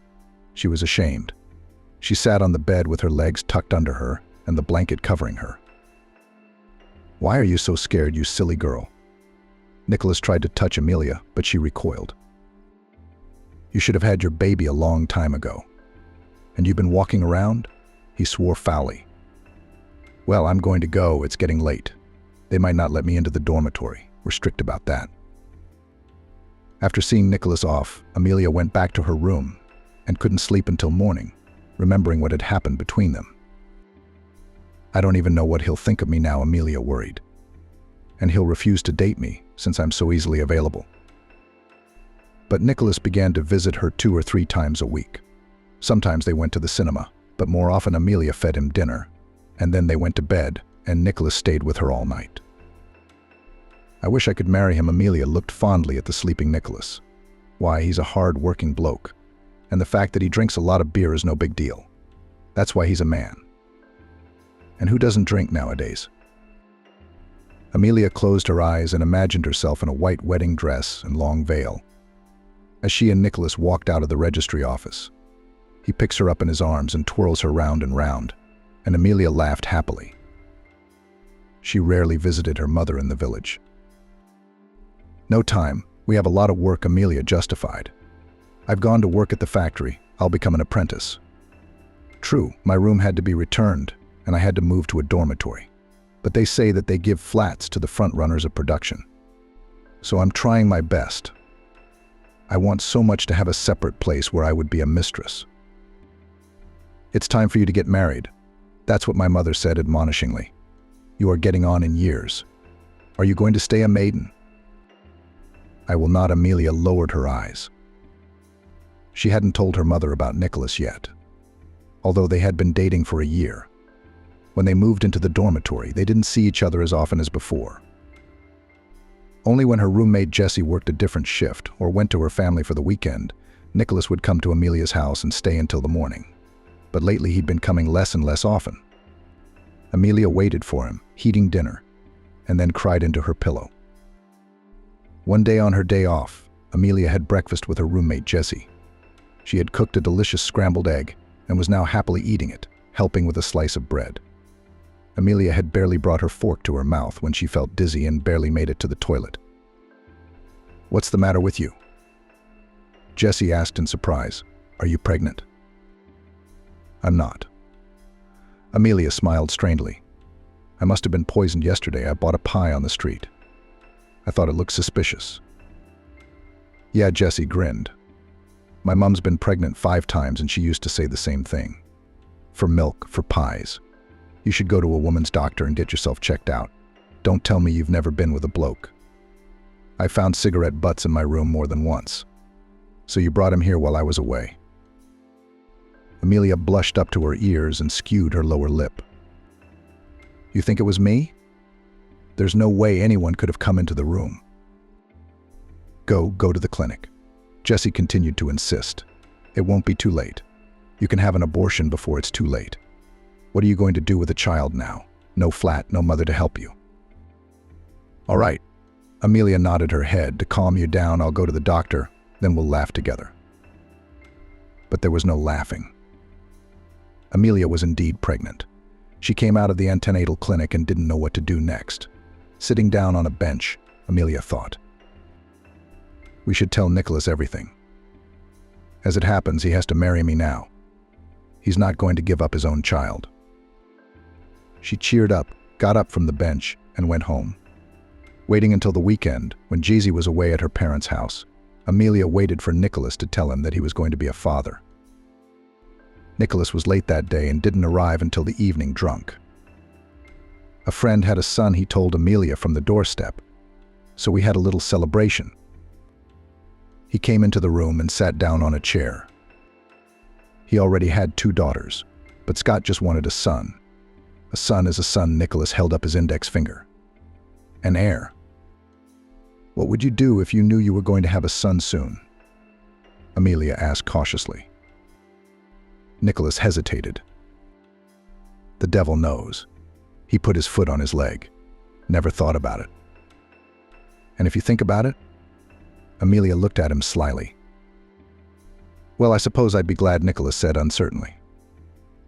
She was ashamed. She sat on the bed with her legs tucked under her and the blanket covering her. Why are you so scared, you silly girl? Nicholas tried to touch Amelia, but she recoiled. You should have had your baby a long time ago. And you've been walking around? He swore foully. Well, I'm going to go. It's getting late. They might not let me into the dormitory. We're strict about that. After seeing Nicholas off, Amelia went back to her room and couldn't sleep until morning, remembering what had happened between them. I don't even know what he'll think of me now, Amelia worried. And he'll refuse to date me, since I'm so easily available. But Nicholas began to visit her 2 or 3 times a week. Sometimes they went to the cinema, but more often Amelia fed him dinner, and then they went to bed, and Nicholas stayed with her all night. I wish I could marry him. Amelia looked fondly at the sleeping Nicholas. Why, he's a hard-working bloke, and the fact that he drinks a lot of beer is no big deal. That's why he's a man. And who doesn't drink nowadays? Amelia closed her eyes and imagined herself in a white wedding dress and long veil. As she and Nicholas walked out of the registry office, he picks her up in his arms and twirls her round and round, and Amelia laughed happily. She rarely visited her mother in the village. No time. We have a lot of work, Amelia justified. I've gone to work at the factory. I'll become an apprentice. True, my room had to be returned, and I had to move to a dormitory. But they say that they give flats to the front runners of production. So I'm trying my best. I want so much to have a separate place where I would be a mistress. It's time for you to get married. That's what my mother said admonishingly. You are getting on in years. Are you going to stay a maiden? I will not. Amelia lowered her eyes. She hadn't told her mother about Nicholas yet, although they had been dating for a year. When they moved into the dormitory, they didn't see each other as often as before. Only when her roommate Jessie worked a different shift or went to her family for the weekend, Nicholas would come to Amelia's house and stay until the morning. But lately he'd been coming less and less often. Amelia waited for him, heating dinner, and then cried into her pillow. One day on her day off, Amelia had breakfast with her roommate Jessie. She had cooked a delicious scrambled egg and was now happily eating it, helping with a slice of bread. Amelia had barely brought her fork to her mouth when she felt dizzy and barely made it to the toilet. "What's the matter with you?" Jessie asked in surprise. "Are you pregnant?" "I'm not." Amelia smiled strangely. "I must have been poisoned yesterday. I bought a pie on the street. I thought it looked suspicious." "Yeah," Jessie grinned. "My mom's been pregnant 5 times and she used to say the same thing. For milk, for pies. You should go to a woman's doctor and get yourself checked out. Don't tell me you've never been with a bloke. I found cigarette butts in my room more than once. So you brought him here while I was away." Amelia blushed up to her ears and skewed her lower lip. "You think it was me? There's no way anyone could have come into the room." Go to the clinic." Jessie continued to insist. "It won't be too late. You can have an abortion before it's too late. What are you going to do with a child now? No flat, no mother to help you." "All right." Amelia nodded her head. "To calm you down, I'll go to the doctor, then we'll laugh together." But there was no laughing. Amelia was indeed pregnant. She came out of the antenatal clinic and didn't know what to do next. Sitting down on a bench, Amelia thought, "We should tell Nicholas everything. As it happens, he has to marry me now. He's not going to give up his own child." She cheered up, got up from the bench, and went home. Waiting until the weekend, when Jeezy was away at her parents' house, Amelia waited for Nicholas to tell him that he was going to be a father. Nicholas was late that day and didn't arrive until the evening drunk. A friend had a son, he told Amelia from the doorstep, so we had a little celebration. He came into the room and sat down on a chair. He already had 2 daughters, but Scott just wanted a son. "A son is a son," Nicholas held up his index finger. "An heir. What would you do if you knew you were going to have a son soon?" Amelia asked cautiously. Nicholas hesitated. "The devil knows." He put his foot on his leg. "Never thought about it." "And if you think about it?" Amelia looked at him slyly. "Well, I suppose I'd be glad," Nicholas said uncertainly.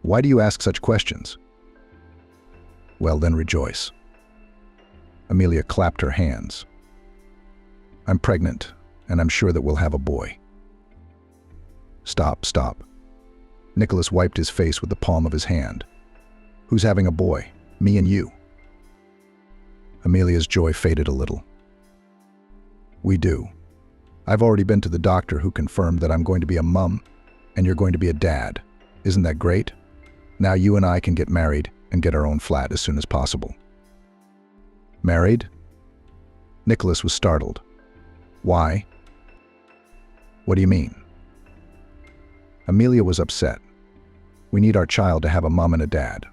"Why do you ask such questions?" "Well, then rejoice." Amelia clapped her hands. "I'm pregnant, and I'm sure that we'll have a boy." Stop. Nicholas wiped his face with the palm of his hand. "Who's having a boy? Me and you." Amelia's joy faded a little. "We do. I've already been to the doctor who confirmed that I'm going to be a mum and you're going to be a dad. Isn't that great? Now you and I can get married and get our own flat as soon as possible." "Married?" Nicholas was startled. "Why? What do you mean?" Amelia was upset. "We need our child to have a mum and a dad."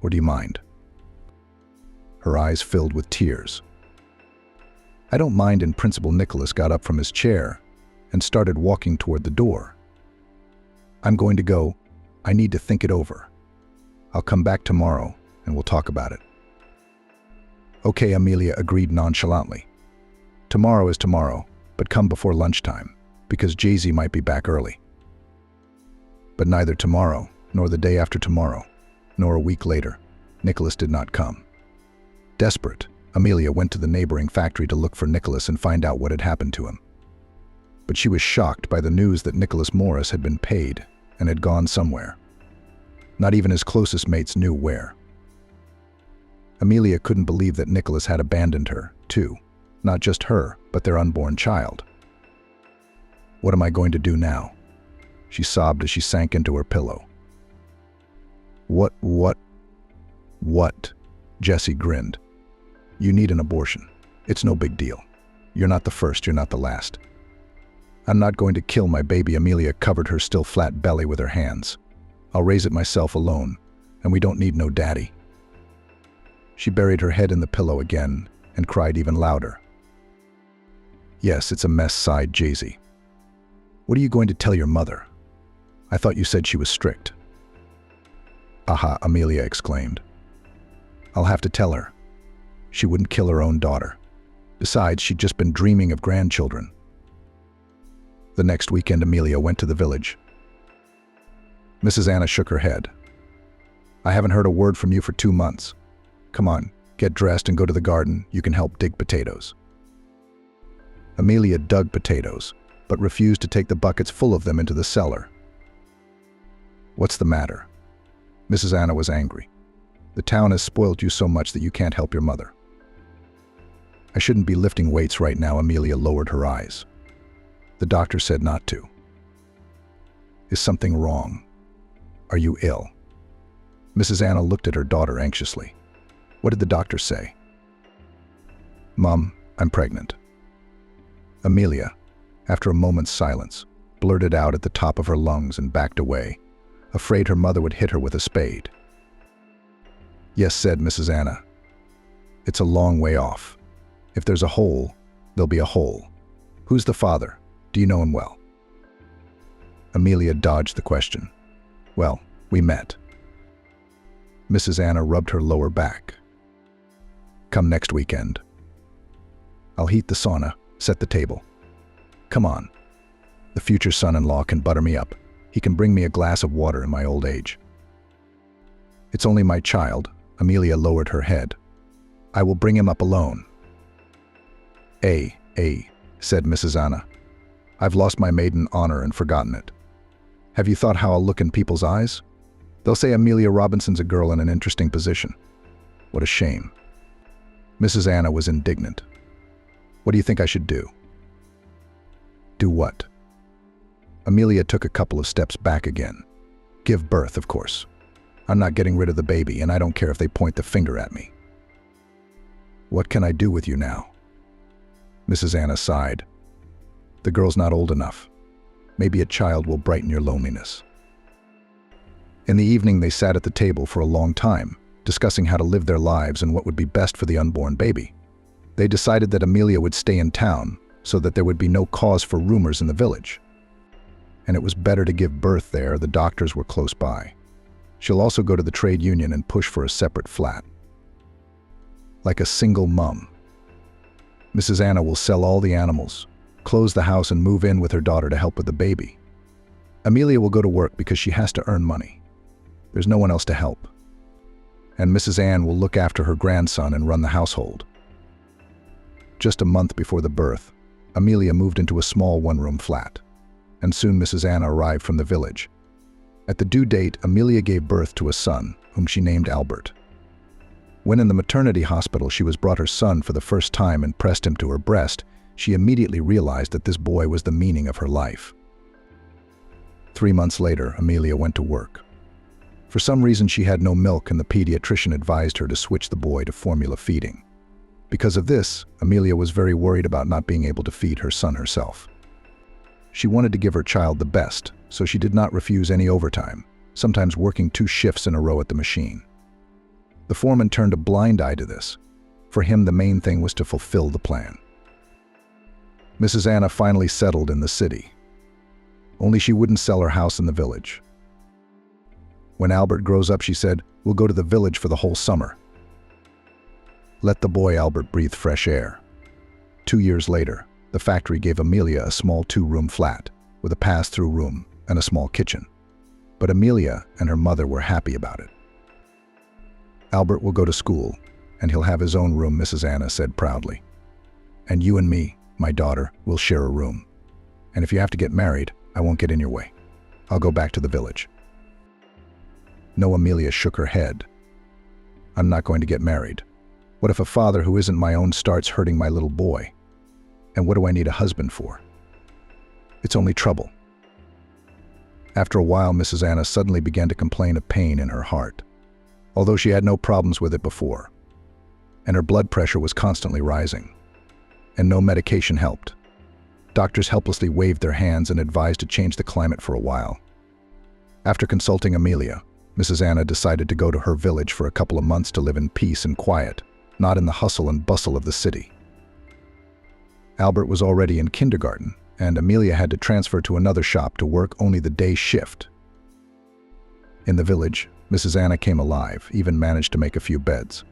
or do you mind?" Her eyes filled with tears. "I don't mind," in principle. Nicholas got up from his chair and started walking toward the door. "I'm going to go. I need to think it over. I'll come back tomorrow and we'll talk about it." "Okay," Amelia agreed nonchalantly. "Tomorrow is tomorrow, but come before lunchtime, because Jay-Z might be back early." But neither tomorrow, nor the day after tomorrow, nor a week later, Nicholas did not come. Desperate, Amelia went to the neighboring factory to look for Nicholas and find out what had happened to him. But she was shocked by the news that Nicholas Morris had been paid and had gone somewhere. Not even his closest mates knew where. Amelia couldn't believe that Nicholas had abandoned her, too. Not just her, but their unborn child. "What am I going to do now?" she sobbed as she sank into her pillow. What? Jesse grinned. "You need an abortion. It's no big deal. You're not the first, you're not the last." "I'm not going to kill my baby." Amelia covered her still flat belly with her hands. "I'll raise it myself alone, and we don't need no daddy." She buried her head in the pillow again and cried even louder. "Yes, it's a mess," sighed Jay-Z. "What are you going to tell your mother? I thought you said she was strict." "Aha," Amelia exclaimed. "I'll have to tell her. She wouldn't kill her own daughter. Besides, she'd just been dreaming of grandchildren." The next weekend, Amelia went to the village. Mrs. Anna shook her head. "I haven't heard a word from you for 2 months. Come on, get dressed and go to the garden. You can help dig potatoes." Amelia dug potatoes, but refused to take the buckets full of them into the cellar. "What's the matter?" Mrs. Anna was angry. "The town has spoiled you so much that you can't help your mother." "I shouldn't be lifting weights right now." Amelia lowered her eyes. "The doctor said not to." "Is something wrong? Are you ill?" Mrs. Anna looked at her daughter anxiously. "What did the doctor say?" "Mom, I'm pregnant." Amelia, after a moment's silence, blurted out at the top of her lungs and backed away, afraid her mother would hit her with a spade. "Yes," said Mrs. Anna. "It's a long way off. If there's a hole, there'll be a hole. Who's the father? Do you know him well?" Amelia dodged the question. "Well, we met." Mrs. Anna rubbed her lower back. "Come next weekend. I'll heat the sauna, set the table. Come on. The future son-in-law can butter me up. He can bring me a glass of water in my old age." "It's only my child." Amelia lowered her head. "I will bring him up alone." Said Mrs. Anna. "I've lost my maiden honor and forgotten it. Have you thought how I'll look in people's eyes? They'll say Amelia Robinson's a girl in an interesting position. What a shame." Mrs. Anna was indignant. "What do you think I should do?" "Do what?" Amelia took a couple of steps back again. "Give birth, of course. I'm not getting rid of the baby, and I don't care if they point the finger at me." "What can I do with you now?" Mrs. Anna sighed. "The girl's not old enough. Maybe a child will brighten your loneliness." In the evening, they sat at the table for a long time, discussing how to live their lives and what would be best for the unborn baby. They decided that Amelia would stay in town so that there would be no cause for rumors in the village. And it was better to give birth there. The doctors were close by. She'll also go to the trade union and push for a separate flat. Like a single mom. Mrs. Anna will sell all the animals, close the house, and move in with her daughter to help with the baby. Amelia will go to work because she has to earn money. There's no one else to help. And Mrs. Ann will look after her grandson and run the household. Just a month before the birth, Amelia moved into a small one-room flat, and soon Mrs. Anna arrived from the village. At the due date, Amelia gave birth to a son, whom she named Albert. When in the maternity hospital she was brought her son for the first time and pressed him to her breast, she immediately realized that this boy was the meaning of her life. 3 months later, Amelia went to work. For some reason, she had no milk, and the pediatrician advised her to switch the boy to formula feeding. Because of this, Amelia was very worried about not being able to feed her son herself. She wanted to give her child the best, so she did not refuse any overtime, sometimes working 2 shifts in a row at the machine. The foreman turned a blind eye to this. For him, the main thing was to fulfill the plan. Mrs. Anna finally settled in the city. Only she wouldn't sell her house in the village. When Albert grows up, she said, "We'll go to the village for the whole summer." Let the boy Albert breathe fresh air. 2 years later, the factory gave Amelia a small 2-room flat with a pass-through room and a small kitchen. But Amelia and her mother were happy about it. "Albert will go to school, and he'll have his own room," Mrs. Anna said proudly. "And you and me, my daughter, will share a room. And if you have to get married, I won't get in your way. I'll go back to the village." No, Amelia shook her head. "I'm not going to get married. What if a father who isn't my own starts hurting my little boy? And what do I need a husband for? It's only trouble." After a while, Mrs. Anna suddenly began to complain of pain in her heart, although she had no problems with it before. And her blood pressure was constantly rising. And no medication helped. Doctors helplessly waved their hands and advised to change the climate for a while. After consulting Amelia, Mrs. Anna decided to go to her village for a couple of months to live in peace and quiet, not in the hustle and bustle of the city. Albert was already in kindergarten, and Amelia had to transfer to another shop to work only the day shift. In the village, Mrs. Anna came alive, even managed to make a few beds.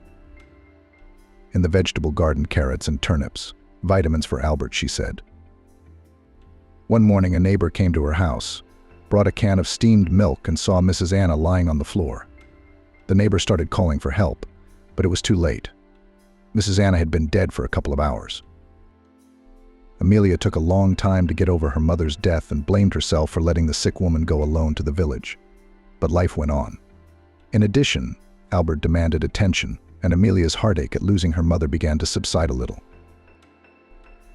In the vegetable garden, carrots and turnips, vitamins for Albert, she said. One morning, a neighbor came to her house, brought a can of steamed milk, and saw Mrs. Anna lying on the floor. The neighbor started calling for help, but it was too late. Mrs. Anna had been dead for a couple of hours. Amelia took a long time to get over her mother's death and blamed herself for letting the sick woman go alone to the village. But life went on. In addition, Albert demanded attention, and Amelia's heartache at losing her mother began to subside a little.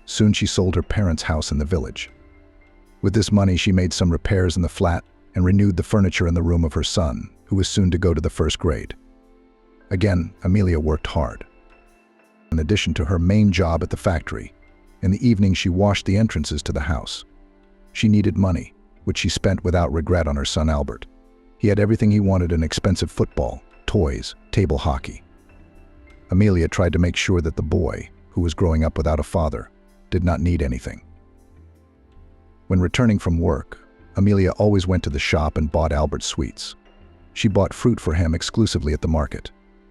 Soon she sold her parents' house in the village. With this money, she made some repairs in the flat and renewed the furniture in the room of her son, who was soon to go to the 1st grade. Again, Amelia worked hard. In addition to her main job at the factory, in the evening she washed the entrances to the house. She needed money, which she spent without regret on her son Albert. He had everything he wanted: an expensive football, toys, table hockey. Amelia tried to make sure that the boy, who was growing up without a father, did not need anything. When returning from work, Amelia always went to the shop and bought Albert sweets. She bought fruit for him exclusively at the market,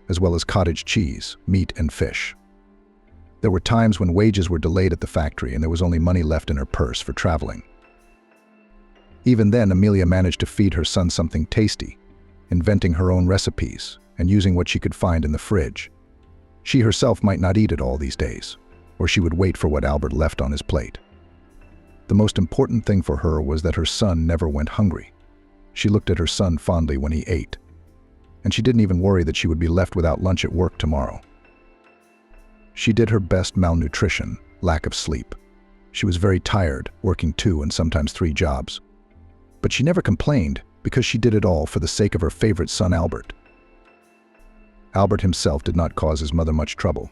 as well as cottage cheese, meat, and fish. There were times when wages were delayed at the factory and there was only money left in her purse for traveling. Even then, Amelia managed to feed her son something tasty, inventing her own recipes and using what she could find in the fridge. She herself might not eat it all these days, or she would wait for what Albert left on his plate. The most important thing for her was that her son never went hungry. She looked at her son fondly when he ate, and she didn't even worry that she would be left without lunch at work tomorrow. She did her best: malnutrition, lack of sleep. She was very tired, working 2 and sometimes 3 jobs. But she never complained, because she did it all for the sake of her favorite son Albert. Albert himself did not cause his mother much trouble.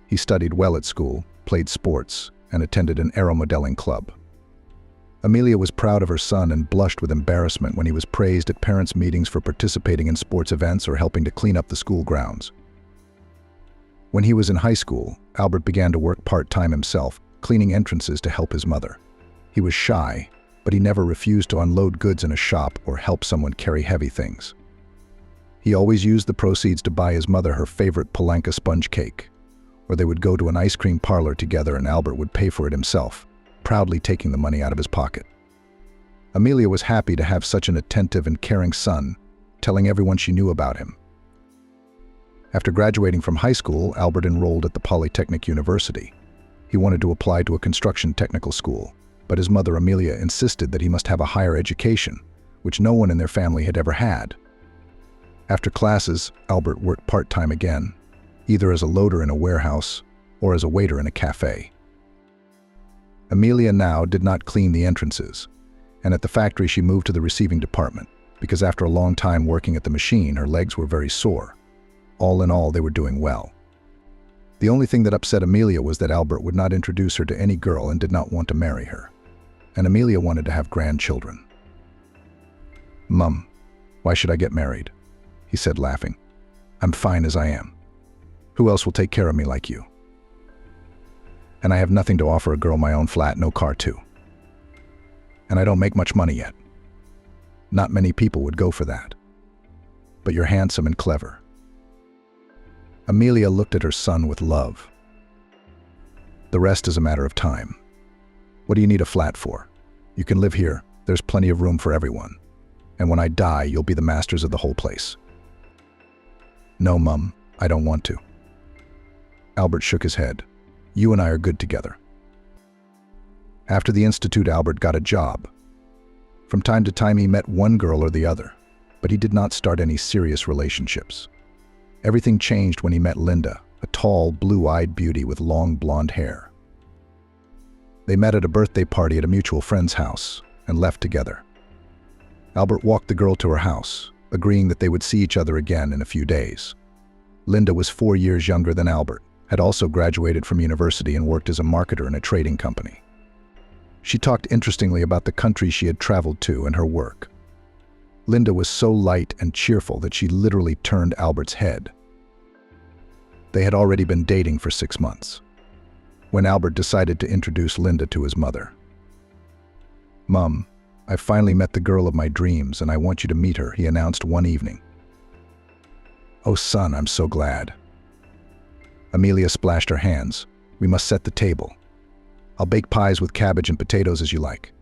He studied well at school, played sports, and attended an aeromodeling club. Amelia was proud of her son and blushed with embarrassment when he was praised at parents' meetings for participating in sports events or helping to clean up the school grounds. When he was in high school, Albert began to work part-time himself, cleaning entrances to help his mother. He was shy, but he never refused to unload goods in a shop or help someone carry heavy things. He always used the proceeds to buy his mother her favorite Palanca sponge cake, or they would go to an ice cream parlor together and Albert would pay for it himself, proudly taking the money out of his pocket. Amelia was happy to have such an attentive and caring son, telling everyone she knew about him. After graduating from high school, Albert enrolled at the Polytechnic University. He wanted to apply to a construction technical school, but his mother Amelia insisted that he must have a higher education, which no one in their family had ever had. After classes, Albert worked part-time again, either as a loader in a warehouse or as a waiter in a cafe. Amelia now did not clean the entrances, and at the factory she moved to the receiving department, because after a long time working at the machine, her legs were very sore. All in all, they were doing well. The only thing that upset Amelia was that Albert would not introduce her to any girl and did not want to marry her. And Amelia wanted to have grandchildren. "Mum, why should I get married?" he said, laughing. I'm fine as I am. Who else will take care of me like you? And I have nothing to offer a girl my own flat, no car too. And I don't make much money yet. Not many people would go for that. But you're handsome and clever. Amelia looked at her son with love. The rest is a matter of time. What do you need a flat for? You can live here. There's plenty of room for everyone. And when I die, you'll be the masters of the whole place. No, Mum, I don't want to. Albert shook his head. You and I are good together. After the institute, Albert got a job. From time to time, he met one girl or the other, but he did not start any serious relationships. Everything changed when he met Linda, a tall, blue-eyed beauty with long blonde hair. They met at a birthday party at a mutual friend's house and left together. Albert walked the girl to her house, agreeing that they would see each other again in a few days. Linda was 4 years younger than Albert, had also graduated from university and worked as a marketer in a trading company. She talked interestingly about the countries she had traveled to and her work. Linda was so light and cheerful that she literally turned Albert's head. They had already been dating for 6 months, when Albert decided to introduce Linda to his mother. Mum, I finally met the girl of my dreams and I want you to meet her, he announced one evening. Oh son, I'm so glad. Amelia splashed her hands. We must set the table. I'll bake pies with cabbage and potatoes as you like.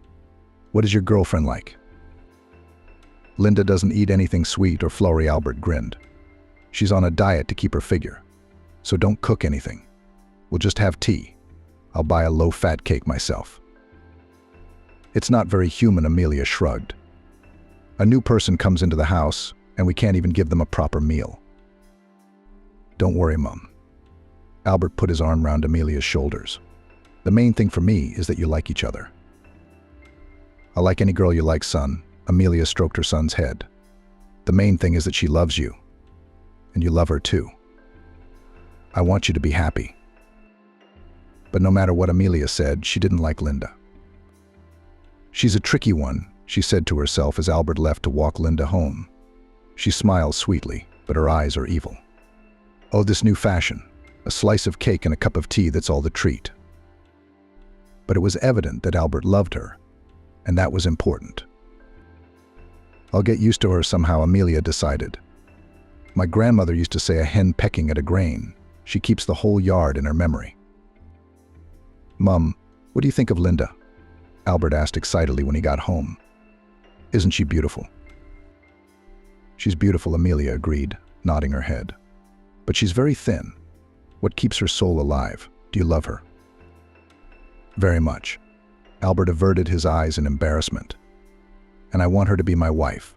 What is your girlfriend like? Linda doesn't eat anything sweet or flowery, Albert grinned. She's on a diet to keep her figure. So don't cook anything. We'll just have tea. I'll buy a low-fat cake myself. It's not very human, Amelia shrugged. A new person comes into the house, and we can't even give them a proper meal. Don't worry, Mum. Albert put his arm round Amelia's shoulders. The main thing for me is that you like each other. I'll like any girl you like, son. Amelia stroked her son's head. The main thing is that she loves you. And you love her too. I want you to be happy. But no matter what Amelia said, she didn't like Linda. She's a tricky one, she said to herself as Albert left to walk Linda home. She smiles sweetly, but her eyes are evil. Oh, this new fashion. A slice of cake and a cup of tea, that's all the treat. But it was evident that Albert loved her, and that was important. I'll get used to her somehow, Amelia decided. My grandmother used to say a hen pecking at a grain. She keeps the whole yard in her memory. Mum, what do you think of Linda? Albert asked excitedly when he got home. Isn't she beautiful? She's beautiful, Amelia agreed, nodding her head. But she's very thin. What keeps her soul alive? Do you love her? Very much. Albert averted his eyes in embarrassment. And I want her to be my wife.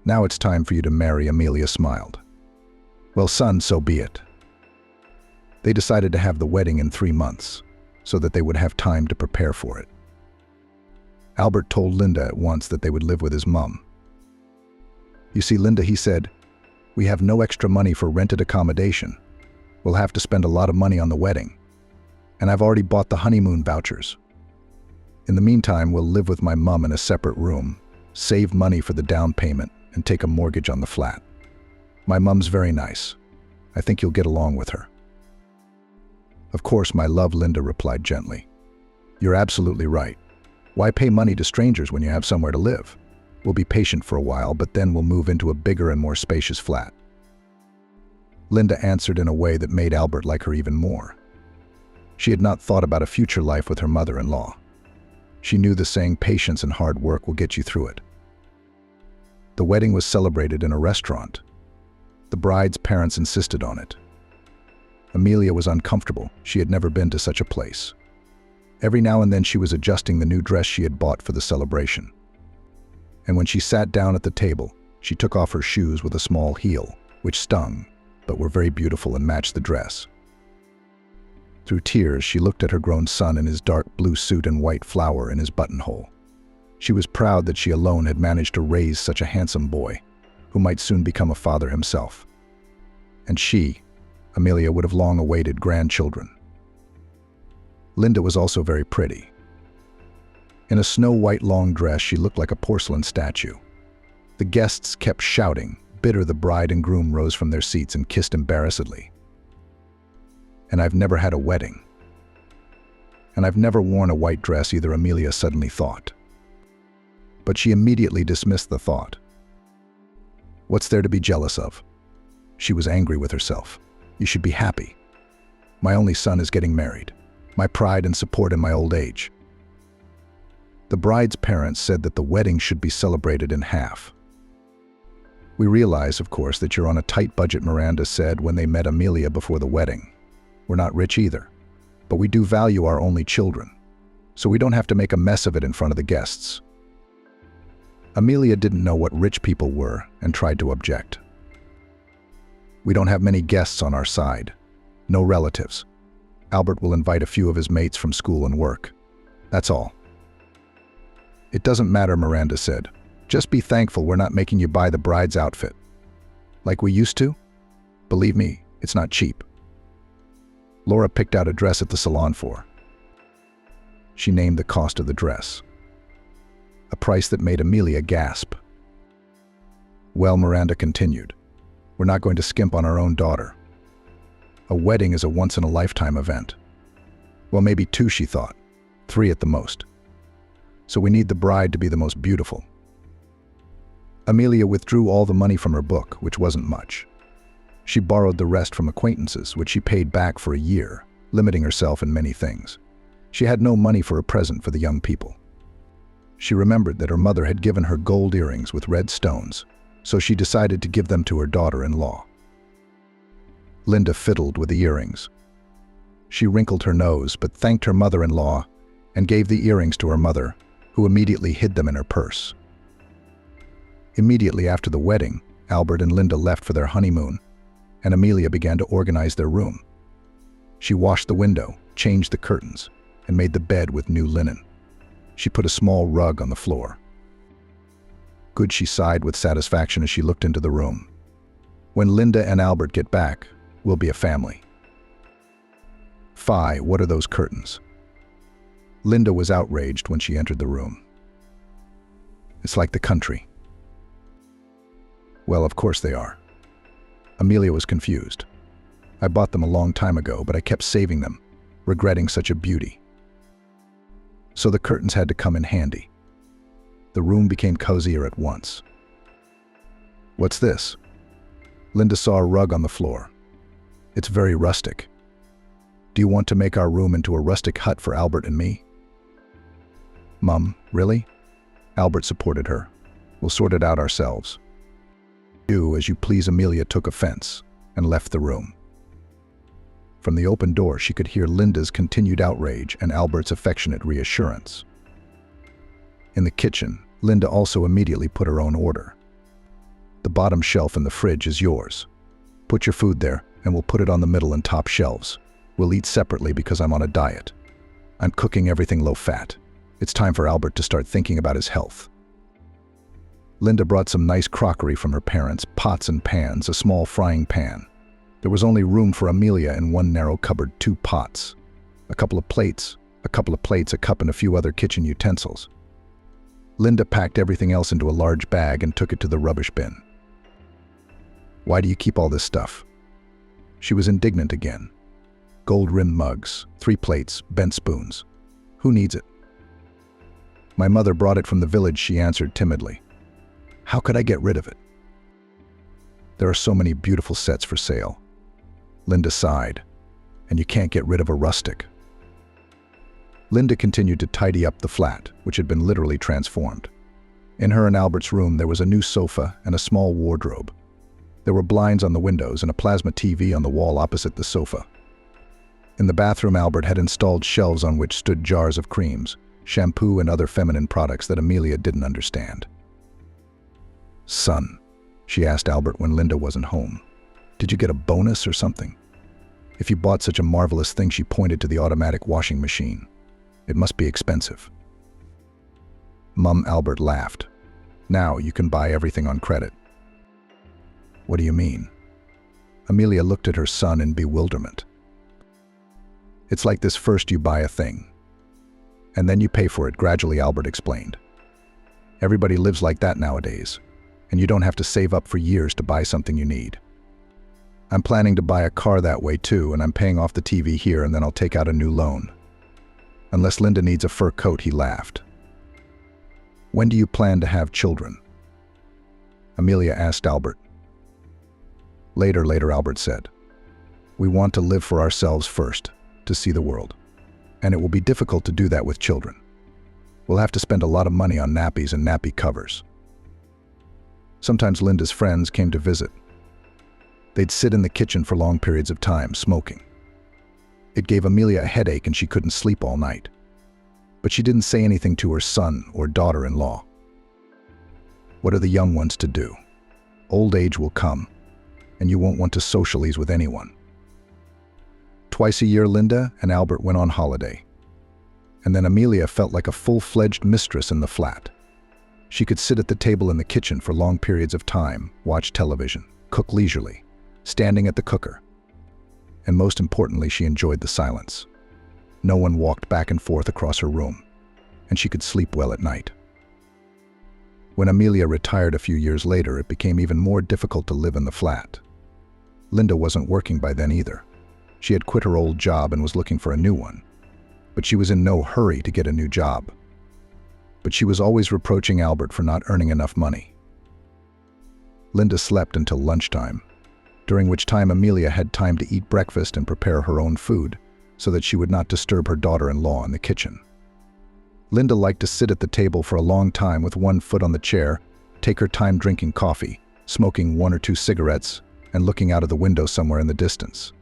Now it's time for you to marry, Amelia smiled. Well, son, so be it. They decided to have the wedding in 3 months, so that they would have time to prepare for it. Albert told Linda at once that they would live with his mum. You see, Linda, he said, we have no extra money for rented accommodation. We'll have to spend a lot of money on the wedding. And I've already bought the honeymoon vouchers. In the meantime, we'll live with my mum in a separate room, save money for the down payment, and take a mortgage on the flat. My mum's very nice. I think you'll get along with her. Of course, my love, Linda replied gently. You're absolutely right. Why pay money to strangers when you have somewhere to live? We'll be patient for a while, but then we'll move into a bigger and more spacious flat. Linda answered in a way that made Albert like her even more. She had not thought about a future life with her mother-in-law. She knew the saying, patience and hard work will get you through it. The wedding was celebrated in a restaurant. The bride's parents insisted on it. Amelia was uncomfortable. She had never been to such a place. Every now and then she was adjusting the new dress she had bought for the celebration. And when she sat down at the table, she took off her shoes with a small heel, which stung, but were very beautiful and matched the dress. Through tears, she looked at her grown son in his dark blue suit and white flower in his buttonhole. She was proud that she alone had managed to raise such a handsome boy, who might soon become a father himself. And she, Amelia, would have long awaited grandchildren. Linda was also very pretty. In a snow-white long dress, she looked like a porcelain statue. The guests kept shouting, bitter, the bride and groom rose from their seats and kissed embarrassedly. And I've never had a wedding. And I've never worn a white dress either, Amelia suddenly thought. But she immediately dismissed the thought. What's there to be jealous of? She was angry with herself. You should be happy. My only son is getting married. My pride and support in my old age. The bride's parents said that the wedding should be celebrated in half. We realize, of course, that you're on a tight budget, Miranda said when they met Amelia before the wedding. We're not rich either, but we do value our only children, so we don't have to make a mess of it in front of the guests. Amelia didn't know what rich people were and tried to object. We don't have many guests on our side. No relatives. Albert will invite a few of his mates from school and work. That's all. It doesn't matter, Miranda said. Just be thankful we're not making you buy the bride's outfit. Like we used to? Believe me, it's not cheap. Laura picked out a dress at the salon for. She named the cost of the dress. A price that made Amelia gasp. Well, Miranda continued, we're not going to skimp on our own daughter. A wedding is a once-in-a-lifetime event. Well, maybe 2, she thought. 3 at the most. So we need the bride to be the most beautiful. Amelia withdrew all the money from her book, which wasn't much. She borrowed the rest from acquaintances, which she paid back for a year, limiting herself in many things. She had no money for a present for the young people. She remembered that her mother had given her gold earrings with red stones, so she decided to give them to her daughter-in-law. Linda fiddled with the earrings. She wrinkled her nose, but thanked her mother-in-law and gave the earrings to her mother, who immediately hid them in her purse. Immediately after the wedding, Albert and Linda left for their honeymoon, and Amelia began to organize their room. She washed the window, changed the curtains, and made the bed with new linen. She put a small rug on the floor. Good, she sighed with satisfaction as she looked into the room. When Linda and Albert get back, we'll be a family. Fie, what are those curtains? Linda was outraged when she entered the room. It's like the country. Well, of course they are. Amelia was confused. I bought them a long time ago, but I kept saving them, regretting such a beauty. So the curtains had to come in handy. The room became cozier at once. What's this? Linda saw a rug on the floor. It's very rustic. Do you want to make our room into a rustic hut for Albert and me? Mum, really? Albert supported her. We'll sort it out ourselves. Do as you please, Amelia took offense and left the room. From the open door, she could hear Linda's continued outrage and Albert's affectionate reassurance. In the kitchen, Linda also immediately put her own order. The bottom shelf in the fridge is yours. Put your food there, and we'll put it on the middle and top shelves. We'll eat separately because I'm on a diet. I'm cooking everything low-fat. It's time for Albert to start thinking about his health. Linda brought some nice crockery from her parents, pots and pans, a small frying pan. There was only room for Amelia in one narrow cupboard, 2 pots, a couple of plates, a cup and a few other kitchen utensils. Linda packed everything else into a large bag and took it to the rubbish bin. Why do you keep all this stuff? She was indignant again. Gold-rimmed mugs, 3 plates, bent spoons. Who needs it? My mother brought it from the village, she answered timidly. How could I get rid of it? There are so many beautiful sets for sale. Linda sighed. And you can't get rid of a rustic. Linda continued to tidy up the flat, which had been literally transformed. In her and Albert's room, there was a new sofa and a small wardrobe. There were blinds on the windows and a plasma TV on the wall opposite the sofa. In the bathroom, Albert had installed shelves on which stood jars of creams, shampoo, and other feminine products that Amelia didn't understand. Son, she asked Albert when Linda wasn't home, did you get a bonus or something? If you bought such a marvelous thing, she pointed to the automatic washing machine. It must be expensive. Mum, Albert laughed. Now you can buy everything on credit. What do you mean? Amelia looked at her son in bewilderment. It's like this: first you buy a thing, and then you pay for it gradually, Albert explained. Everybody lives like that nowadays, and you don't have to save up for years to buy something you need. I'm planning to buy a car that way too, and I'm paying off the TV here, and then I'll take out a new loan. Unless Linda needs a fur coat, he laughed. When do you plan to have children? Amelia asked Albert. Later, Albert said. We want to live for ourselves first, to see the world. And it will be difficult to do that with children. We'll have to spend a lot of money on nappies and nappy covers. Sometimes Linda's friends came to visit. They'd sit in the kitchen for long periods of time, smoking. It gave Amelia a headache and she couldn't sleep all night. But she didn't say anything to her son or daughter-in-law. What are the young ones to do? Old age will come, and you won't want to socialize with anyone. Twice a year, Linda and Albert went on holiday. And then Amelia felt like a full-fledged mistress in the flat. She could sit at the table in the kitchen for long periods of time, watch television, cook leisurely, standing at the cooker. And most importantly, she enjoyed the silence. No one walked back and forth across her room, and she could sleep well at night. When Amelia retired a few years later, it became even more difficult to live in the flat. Linda wasn't working by then either. She had quit her old job and was looking for a new one. But she was in no hurry to get a new job. But she was always reproaching Albert for not earning enough money. Linda slept until lunchtime, during which time Amelia had time to eat breakfast and prepare her own food so that she would not disturb her daughter-in-law in the kitchen. Linda liked to sit at the table for a long time with one foot on the chair, take her time drinking coffee, smoking 1 or 2 cigarettes, and looking out of the window somewhere in the distance.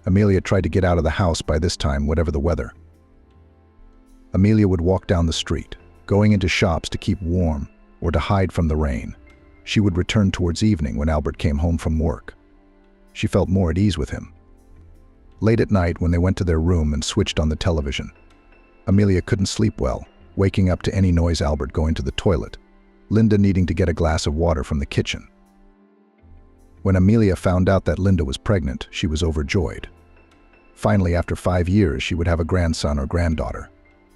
Amelia tried to get out of the house by this time, whatever the weather. Amelia would walk down the street, going into shops to keep warm or to hide from the rain. She would return towards evening when Albert came home from work. She felt more at ease with him. Late at night, when they went to their room and switched on the television, Amelia couldn't sleep well, waking up to any noise, Albert going to the toilet, Linda needing to get a glass of water from the kitchen. When Amelia found out that Linda was pregnant, she was overjoyed. Finally, after 5 years, she would have a grandson or granddaughter.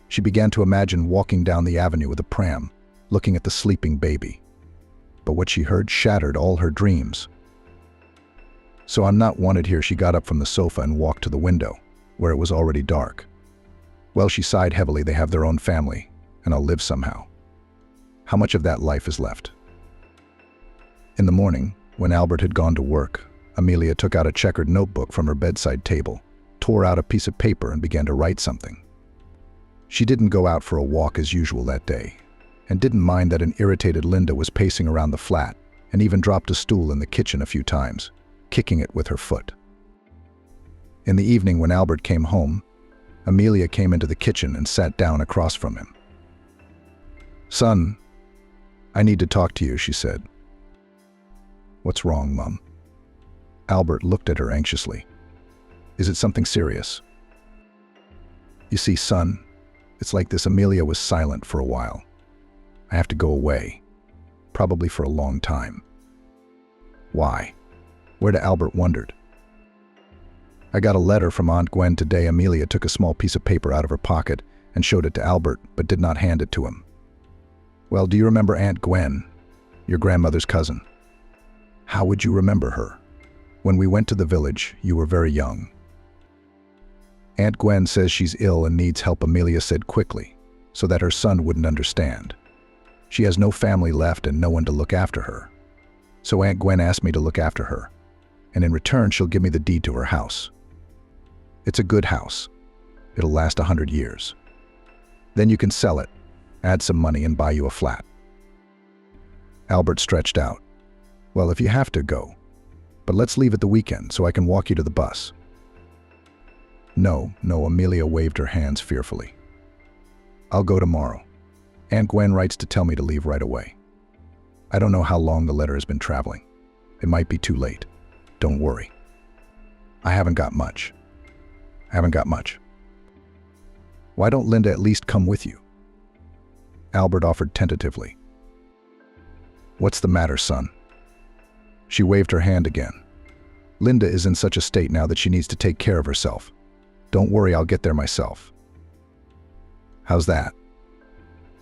She began to imagine walking down the avenue with a pram, looking at the sleeping baby. But what she heard shattered all her dreams. So I'm not wanted here, she got up from the sofa and walked to the window, where it was already dark. Well, she sighed heavily, they have their own family, and I'll live somehow. How much of that life is left? In the morning, when Albert had gone to work, Amelia took out a checkered notebook from her bedside table, tore out a piece of paper and began to write something. She didn't go out for a walk as usual that day, and didn't mind that an irritated Linda was pacing around the flat and even dropped a stool in the kitchen a few times, kicking it with her foot. In the evening, when Albert came home, Amelia came into the kitchen and sat down across from him. "Son, I need to talk to you," she said. "What's wrong, Mum?" Albert looked at her anxiously. "Is it something serious?" "You see, son, it's like this." Amelia was silent for a while. "I have to go away, probably for a long time." "Why?" Where to? Albert wondered. "I got a letter from Aunt Gwen today." Amelia took a small piece of paper out of her pocket and showed it to Albert, but did not hand it to him. "Well, do you remember Aunt Gwen, your grandmother's cousin?" "How would you remember her? When we went to the village, you were very young." "Aunt Gwen says she's ill and needs help," Amelia said quickly, so that her son wouldn't understand. "She has no family left and no one to look after her. So Aunt Gwen asked me to look after her, and in return she'll give me the deed to her house. It's a good house. It'll last 100 years. Then you can sell it, add some money, and buy you a flat." Albert stretched out. "Well, if you have to, go. But let's leave at the weekend so I can walk you to the bus." No, Amelia waved her hands fearfully. "I'll go tomorrow. Aunt Gwen writes to tell me to leave right away. I don't know how long the letter has been traveling. It might be too late. Don't worry. I haven't got much. Why don't Linda at least come with you?" Albert offered tentatively. "What's the matter, son?" She waved her hand again. "Linda is in such a state now that she needs to take care of herself. Don't worry, I'll get there myself." "How's that?"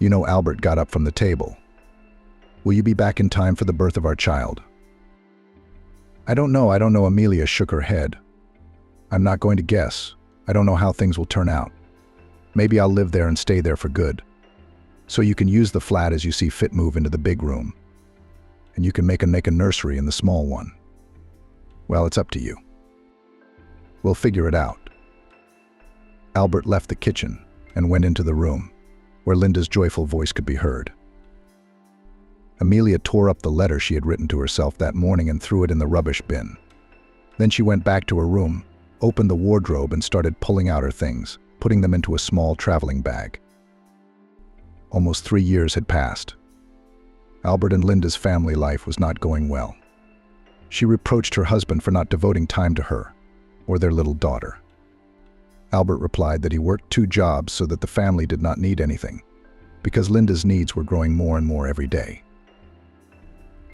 Albert got up from the table. Will you be back in time for the birth of our child? I don't know. Amelia shook her head. I'm not going to guess. I don't know how things will turn out. Maybe I'll live there and stay there for good. So you can use the flat as you see fit, move into the big room. And you can make a nursery in the small one. Well, it's up to you. We'll figure it out. Albert left the kitchen and went into the room, where Linda's joyful voice could be heard. Amelia tore up the letter she had written to herself that morning and threw it in the rubbish bin. Then she went back to her room, opened the wardrobe and started pulling out her things, putting them into a small traveling bag. Almost 3 years had passed. Albert and Linda's family life was not going well. She reproached her husband for not devoting time to her or their little daughter. Albert replied that he worked 2 jobs so that the family did not need anything, because Linda's needs were growing more and more every day.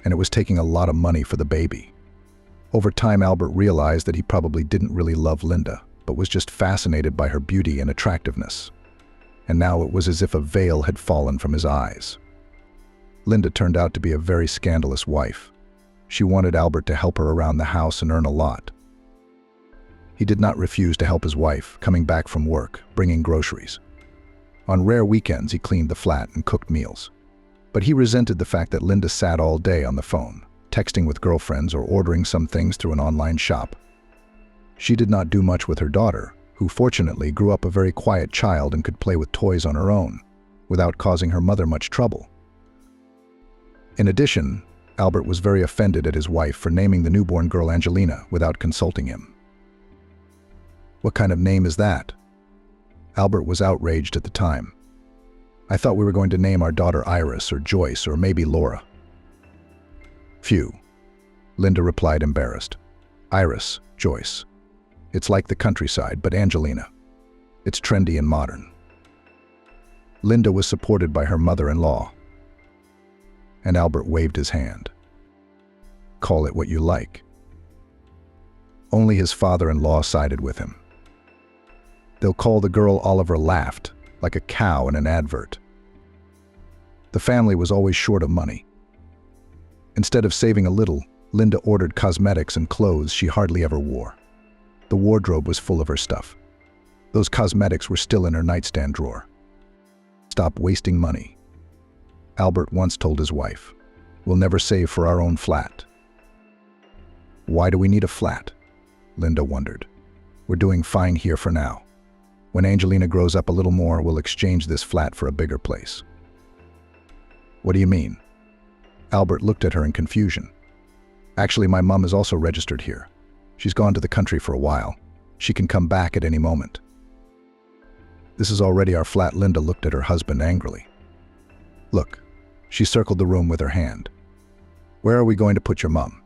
And it was taking a lot of money for the baby. Over time, Albert realized that he probably didn't really love Linda, but was just fascinated by her beauty and attractiveness. And now it was as if a veil had fallen from his eyes. Linda turned out to be a very scandalous wife. She wanted Albert to help her around the house and earn a lot. He did not refuse to help his wife, coming back from work, bringing groceries. On rare weekends, he cleaned the flat and cooked meals. But he resented the fact that Linda sat all day on the phone, texting with girlfriends or ordering some things through an online shop. She did not do much with her daughter, who fortunately grew up a very quiet child and could play with toys on her own, without causing her mother much trouble. In addition, Albert was very offended at his wife for naming the newborn girl Angelina without consulting him. What kind of name is that? Albert was outraged at the time. I thought we were going to name our daughter Iris or Joyce or maybe Laura. Phew, Linda replied, embarrassed. Iris, Joyce. It's like the countryside, but Angelina. It's trendy and modern. Linda was supported by her mother-in-law. And Albert waved his hand. Call it what you like. Only his father-in-law sided with him. They'll call the girl Oliver Laughed, like a cow in an advert. The family was always short of money. Instead of saving a little, Linda ordered cosmetics and clothes she hardly ever wore. The wardrobe was full of her stuff. Those cosmetics were still in her nightstand drawer. Stop wasting money. Albert once told his wife, "We'll never save for our own flat." Why do we need a flat? Linda wondered. We're doing fine here for now. When Angelina grows up a little more, we'll exchange this flat for a bigger place. What do you mean? Albert looked at her in confusion. Actually, my mom is also registered here. She's gone to the country for a while. She can come back at any moment. This is already our flat. Linda looked at her husband angrily. Look, she circled the room with her hand. Where are we going to put your mom?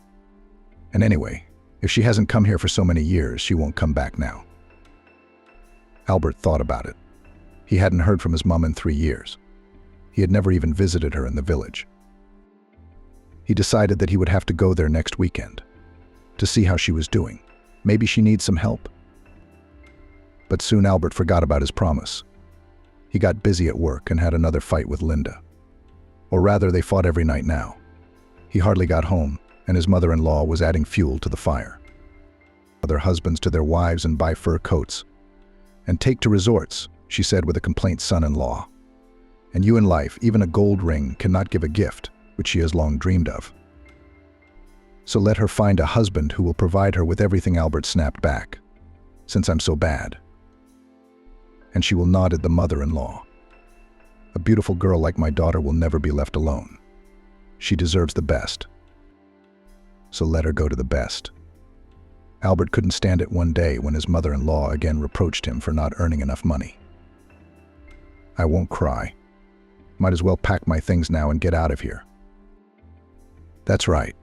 And anyway, if she hasn't come here for so many years, she won't come back now. Albert thought about it. He hadn't heard from his mom in 3 years. He had never even visited her in the village. He decided that he would have to go there next weekend to see how she was doing. Maybe she needs some help. But soon Albert forgot about his promise. He got busy at work and had another fight with Linda. Or rather, they fought every night now. He hardly got home, and his mother-in-law was adding fuel to the fire. Other husbands to their wives and buy fur coats. And take to resorts, she said with a complaint son-in-law. And you in life, even a gold ring, cannot give a gift, which she has long dreamed of. So let her find a husband who will provide her with everything. Albert snapped back. Since I'm so bad. And she will nod at the mother-in-law. A beautiful girl like my daughter will never be left alone. She deserves the best. So let her go to the best. Albert couldn't stand it one day when his mother-in-law again reproached him for not earning enough money. I won't cry. Might as well pack my things now and get out of here. That's right.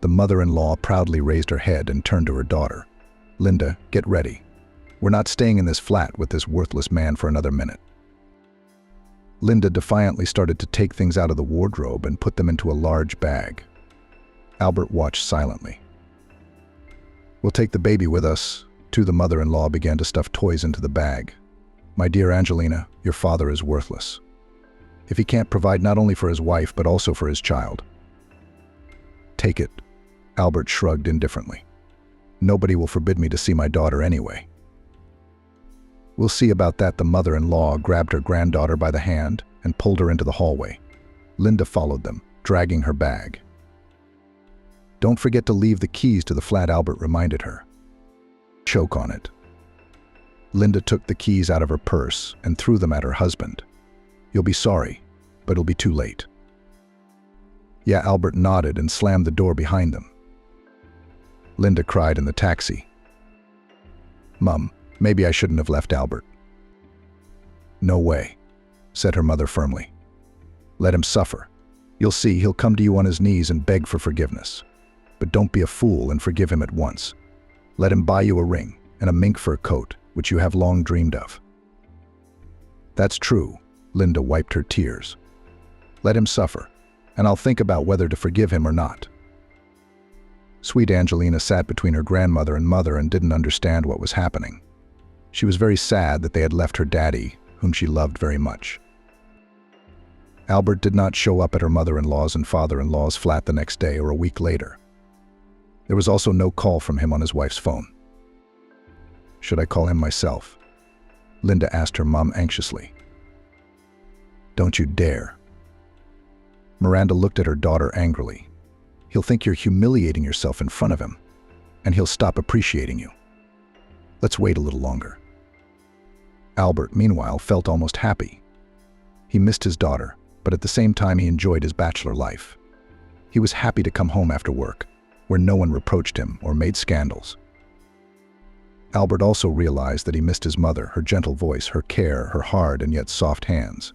The mother-in-law proudly raised her head and turned to her daughter. Linda, get ready. We're not staying in this flat with this worthless man for another minute. Linda defiantly started to take things out of the wardrobe and put them into a large bag. Albert watched silently. We'll take the baby with us. Too, the mother-in-law began to stuff toys into the bag. My dear Angelina, your father is worthless. if he can't provide not only for his wife but also for his child? Take it, Albert shrugged indifferently. Nobody will forbid me to see my daughter anyway. We'll see about that. The mother-in-law grabbed her granddaughter by the hand and pulled her into the hallway. Linda followed them, dragging her bag. Don't forget to leave the keys to the flat, Albert reminded her. Choke on it. Linda took the keys out of her purse and threw them at her husband. You'll be sorry, but it'll be too late. Yeah, Albert nodded and slammed the door behind them. Linda cried in the taxi. Mum, maybe I shouldn't have left Albert. No way, said her mother firmly. Let him suffer. You'll see he'll come to you on his knees and beg for forgiveness. But don't be a fool and forgive him at once. Let him buy you a ring and a mink fur coat, which you have long dreamed of. That's true, Linda wiped her tears. Let him suffer, and I'll think about whether to forgive him or not. Sweet Angelina sat between her grandmother and mother and didn't understand what was happening. She was very sad that they had left her daddy, whom she loved very much. Albert did not show up at her mother-in-law's and father-in-law's flat the next day or a week later. There was also no call from him on his wife's phone. Should I call him myself? Linda asked her mom anxiously. Don't you dare. Miranda looked at her daughter angrily. He'll think you're humiliating yourself in front of him, and he'll stop appreciating you. Let's wait a little longer. Albert, meanwhile, felt almost happy. He missed his daughter, but at the same time he enjoyed his bachelor life. He was happy to come home after work, where no one reproached him or made scandals. Albert also realized that he missed his mother, her gentle voice, her care, her hard and yet soft hands.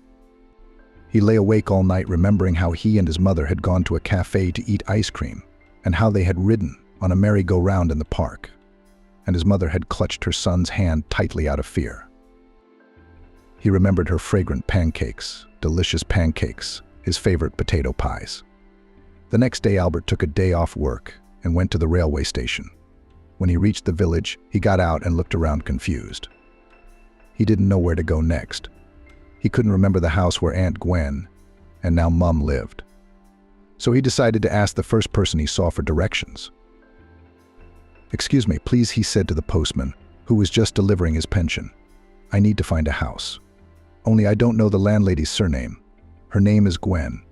He lay awake all night remembering how he and his mother had gone to a cafe to eat ice cream, and how they had ridden on a merry-go-round in the park, and his mother had clutched her son's hand tightly out of fear. He remembered her fragrant pancakes, delicious pancakes, his favorite potato pies. The next day Albert took a day off work and went to the railway station. When he reached the village, he got out and looked around confused. He didn't know where to go next. He couldn't remember the house where Aunt Gwen and now Mum lived. So he decided to ask the first person he saw for directions. Excuse me, please, he said to the postman, who was just delivering his pension. I need to find a house. Only I don't know the landlady's surname. Her name is Gwen,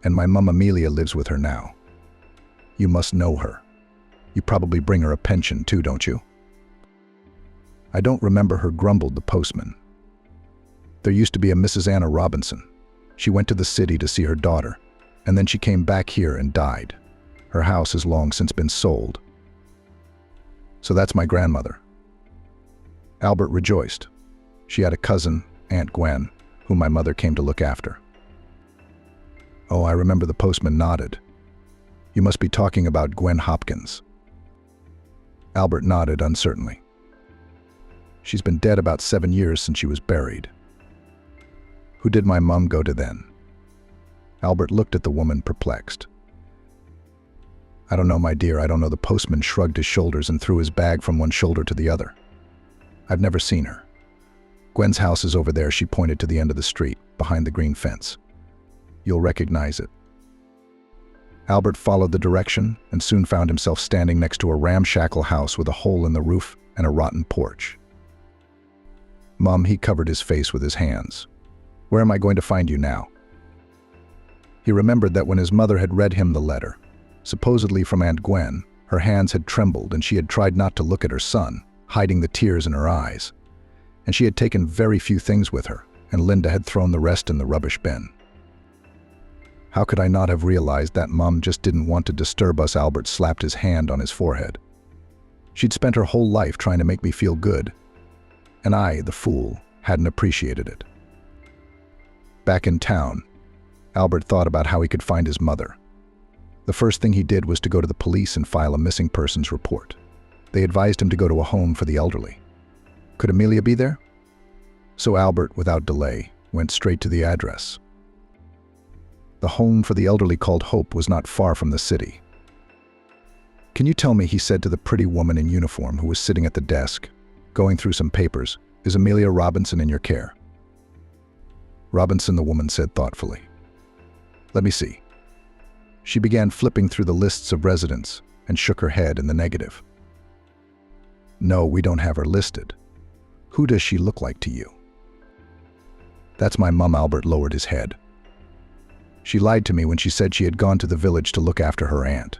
and my mum Amelia lives with her now. You must know her. You probably bring her a pension too, don't you? I don't remember her, grumbled the postman. There used to be a Mrs. Anna Robinson. She went to the city to see her daughter, and then she came back here and died. Her house has long since been sold. So that's my grandmother. Albert rejoiced. She had a cousin, Aunt Gwen, whom my mother came to look after. Oh, I remember, the postman nodded. You must be talking about Gwen Hopkins. Albert nodded uncertainly. She's been dead about 7 years since she was buried. Who did my mum go to then? Albert looked at the woman, perplexed. I don't know, my dear, I don't know. The postman shrugged his shoulders and threw his bag from one shoulder to the other. I've never seen her. Gwen's house is over there, she pointed to the end of the street, behind the green fence. You'll recognize it. Albert followed the direction and soon found himself standing next to a ramshackle house with a hole in the roof and a rotten porch. Mum, he covered his face with his hands. Where am I going to find you now? He remembered that when his mother had read him the letter, supposedly from Aunt Gwen, her hands had trembled and she had tried not to look at her son, hiding the tears in her eyes. And she had taken very few things with her, and Linda had thrown the rest in the rubbish bin. How could I not have realized that? Mum just didn't want to disturb us. Albert slapped his hand on his forehead. She'd spent her whole life trying to make me feel good, and I, the fool, hadn't appreciated it. Back in town, Albert thought about how he could find his mother. The first thing he did was to go to the police and file a missing persons report. They advised him to go to a home for the elderly. Could Amelia be there? So Albert, without delay, went straight to the address. The home for the elderly, called Hope, was not far from the city. Can you tell me, he said to the pretty woman in uniform who was sitting at the desk, going through some papers, is Amelia Robinson in your care? Robinson, the woman said thoughtfully. Let me see. She began flipping through the lists of residents and shook her head in the negative. No, we don't have her listed. Who does she look like to you? That's my mum. Albert lowered his head. She lied to me when she said she had gone to the village to look after her aunt.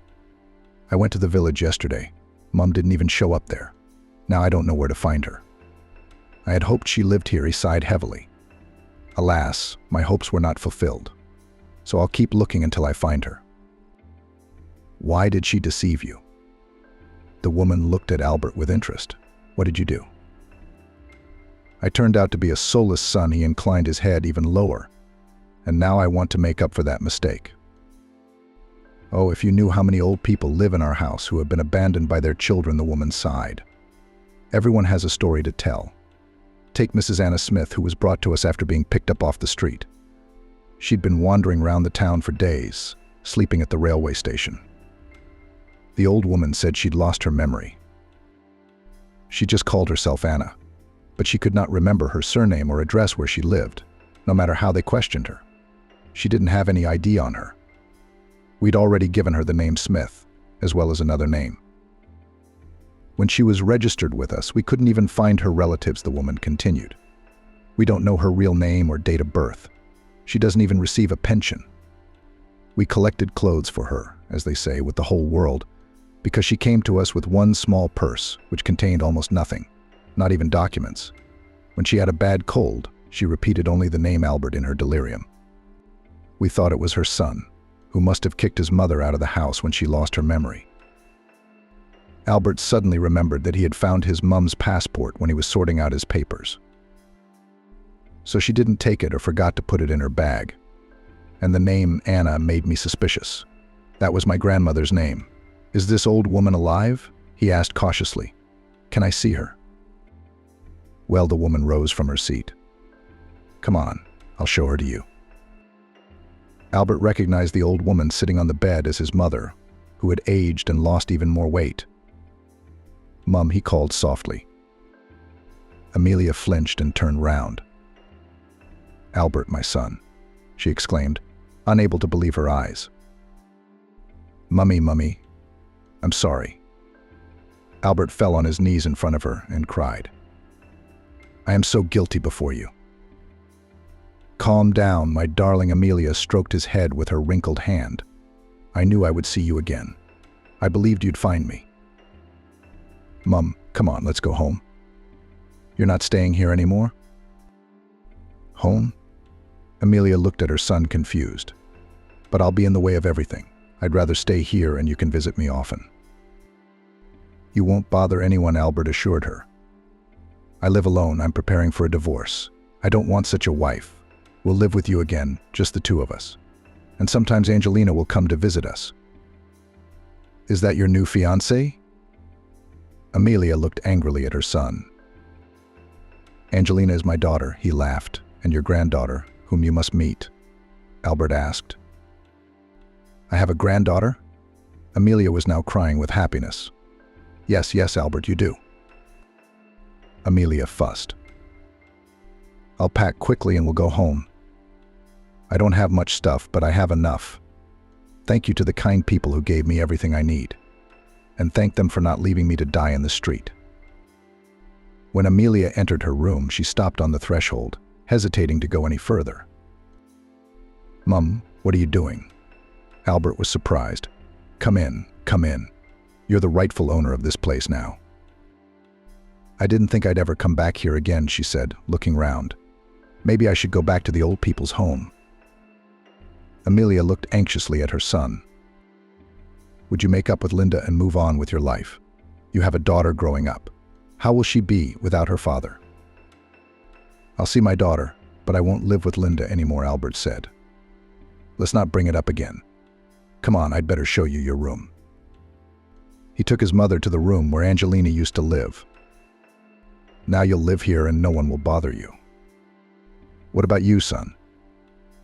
I went to the village yesterday. Mum didn't even show up there. Now I don't know where to find her. I had hoped she lived here. He sighed heavily. Alas, my hopes were not fulfilled. So I'll keep looking until I find her. Why did she deceive you? The woman looked at Albert with interest. What did you do? I turned out to be a soulless son. He inclined his head even lower. And now I want to make up for that mistake. Oh, if you knew how many old people live in our house who have been abandoned by their children, the woman sighed. Everyone has a story to tell. Take Mrs. Anna Smith, who was brought to us after being picked up off the street. She'd been wandering round the town for days, sleeping at the railway station. The old woman said she'd lost her memory. She just called herself Anna, but she could not remember her surname or address where she lived, no matter how they questioned her. She didn't have any ID on her. We'd already given her the name Smith, as well as another name. When she was registered with us, we couldn't even find her relatives, the woman continued. We don't know her real name or date of birth. She doesn't even receive a pension. We collected clothes for her, as they say, with the whole world, because she came to us with one small purse, which contained almost nothing, not even documents. When she had a bad cold, she repeated only the name Albert in her delirium. We thought it was her son, who must have kicked his mother out of the house when she lost her memory. Albert suddenly remembered that he had found his mum's passport when he was sorting out his papers. So she didn't take it or forgot to put it in her bag. And the name Anna made me suspicious. That was my grandmother's name. Is this old woman alive? He asked cautiously. Can I see her? Well, the woman rose from her seat. Come on, I'll show her to you. Albert recognized the old woman sitting on the bed as his mother, who had aged and lost even more weight. Mum, he called softly. Amelia flinched and turned round. Albert, my son, she exclaimed, unable to believe her eyes. Mummy, I'm sorry. Albert fell on his knees in front of her and cried. I am so guilty before you. Calm down, my darling. Amelia stroked his head with her wrinkled hand. I knew I would see you again. I believed you'd find me. Mum, come on, let's go home. You're not staying here anymore? Home? Amelia looked at her son confused. But I'll be in the way of everything. I'd rather stay here and you can visit me often. You won't bother anyone, Albert assured her. I live alone. I'm preparing for a divorce. I don't want such a wife. We'll live with you again, just the two of us. And sometimes Angelina will come to visit us. Is that your new fiancé? Amelia looked angrily at her son. Angelina is my daughter, he laughed, and your granddaughter, whom you must meet. Albert asked. I have a granddaughter? Amelia was now crying with happiness. Yes, Albert, you do. Amelia fussed. I'll pack quickly and we'll go home. I don't have much stuff, but I have enough. Thank you to the kind people who gave me everything I need. And thank them for not leaving me to die in the street. When Amelia entered her room, she stopped on the threshold, hesitating to go any further. Mum, what are you doing? Albert was surprised. Come in. You're the rightful owner of this place now. I didn't think I'd ever come back here again, she said, looking round. Maybe I should go back to the old people's home. Amelia looked anxiously at her son. Would you make up with Linda and move on with your life? You have a daughter growing up. How will she be without her father? I'll see my daughter, but I won't live with Linda anymore, Albert said. Let's not bring it up again. Come on, I'd better show you your room. He took his mother to the room where Angelina used to live. Now you'll live here and no one will bother you. What about you, son?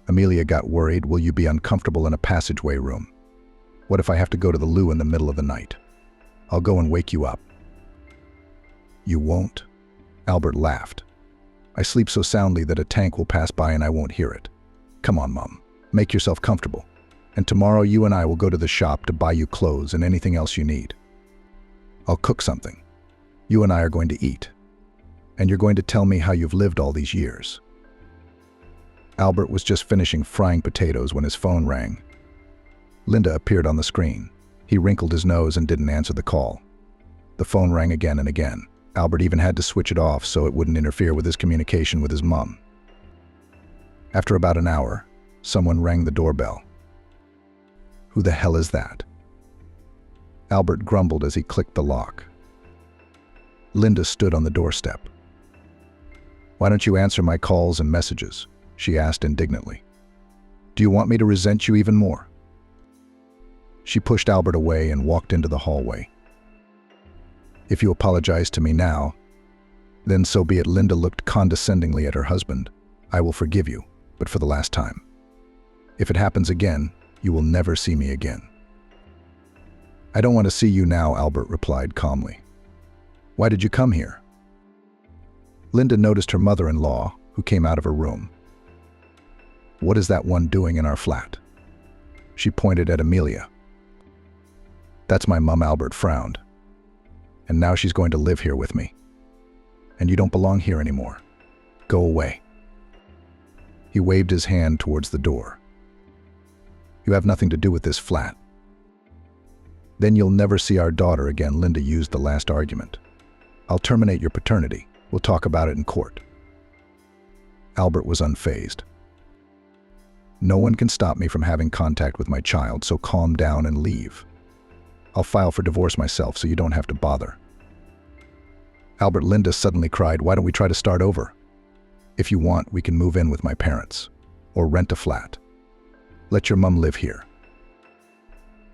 Amelia got worried. Will you be uncomfortable in a passageway room? What if I have to go to the loo in the middle of the night? I'll go and wake you up. You won't? Albert laughed. I sleep so soundly that a tank will pass by and I won't hear it. Come on, Mom. Make yourself comfortable. And tomorrow you and I will go to the shop to buy you clothes and anything else you need. I'll cook something. You and I are going to eat. And you're going to tell me how you've lived all these years. Albert was just finishing frying potatoes when his phone rang. Linda appeared on the screen. He wrinkled his nose and didn't answer the call. The phone rang again and again. Albert even had to switch it off so it wouldn't interfere with his communication with his mom. After about an hour, someone rang the doorbell. Who the hell is that? Albert grumbled as he clicked the lock. Linda stood on the doorstep. Why don't you answer my calls and messages? She asked indignantly. Do you want me to resent you even more? She pushed Albert away and walked into the hallway. If you apologize to me now, then so be it. Linda looked condescendingly at her husband. I will forgive you, but for the last time. If it happens again, you will never see me again. I don't want to see you now, Albert replied calmly. Why did you come here? Linda noticed her mother-in-law, who came out of her room. What is that one doing in our flat? She pointed at Amelia. That's my mom, Albert frowned. And now she's going to live here with me. And you don't belong here anymore. Go away. He waved his hand towards the door. You have nothing to do with this flat. Then you'll never see our daughter again, Linda used the last argument. I'll terminate your paternity. We'll talk about it in court. Albert was unfazed. No one can stop me from having contact with my child, so calm down and leave. I'll file for divorce myself so you don't have to bother. Albert, Linda suddenly cried, why don't we try to start over? If you want, we can move in with my parents, or rent a flat. Let your mom live here.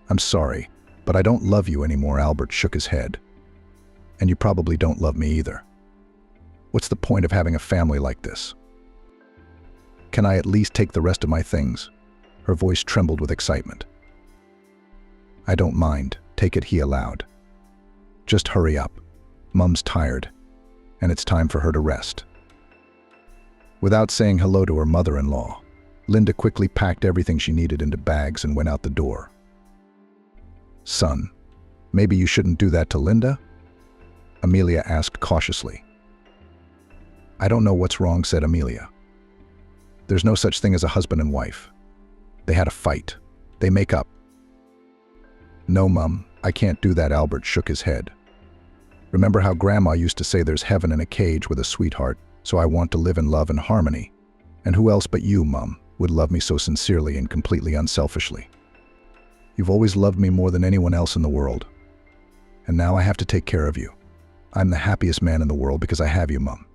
I'm sorry, but I don't love you anymore, Albert shook his head. And you probably don't love me either. What's the point of having a family like this? Can I at least take the rest of my things? Her voice trembled with excitement. I don't mind. Take it, he allowed. Just hurry up. Mum's tired, and it's time for her to rest. Without saying hello to her mother-in-law, Linda quickly packed everything she needed into bags and went out the door. Son, maybe you shouldn't do that to Linda? Amelia asked cautiously. I don't know what's wrong, said Amelia. There's no such thing as a husband and wife. They had a fight. They make up. No, Mum, I can't do that, Albert shook his head. Remember how Grandma used to say there's heaven in a cage with a sweetheart, so I want to live in love and harmony. And who else but you, Mum, would love me so sincerely and completely unselfishly? You've always loved me more than anyone else in the world. And now I have to take care of you. I'm the happiest man in the world because I have you, Mum.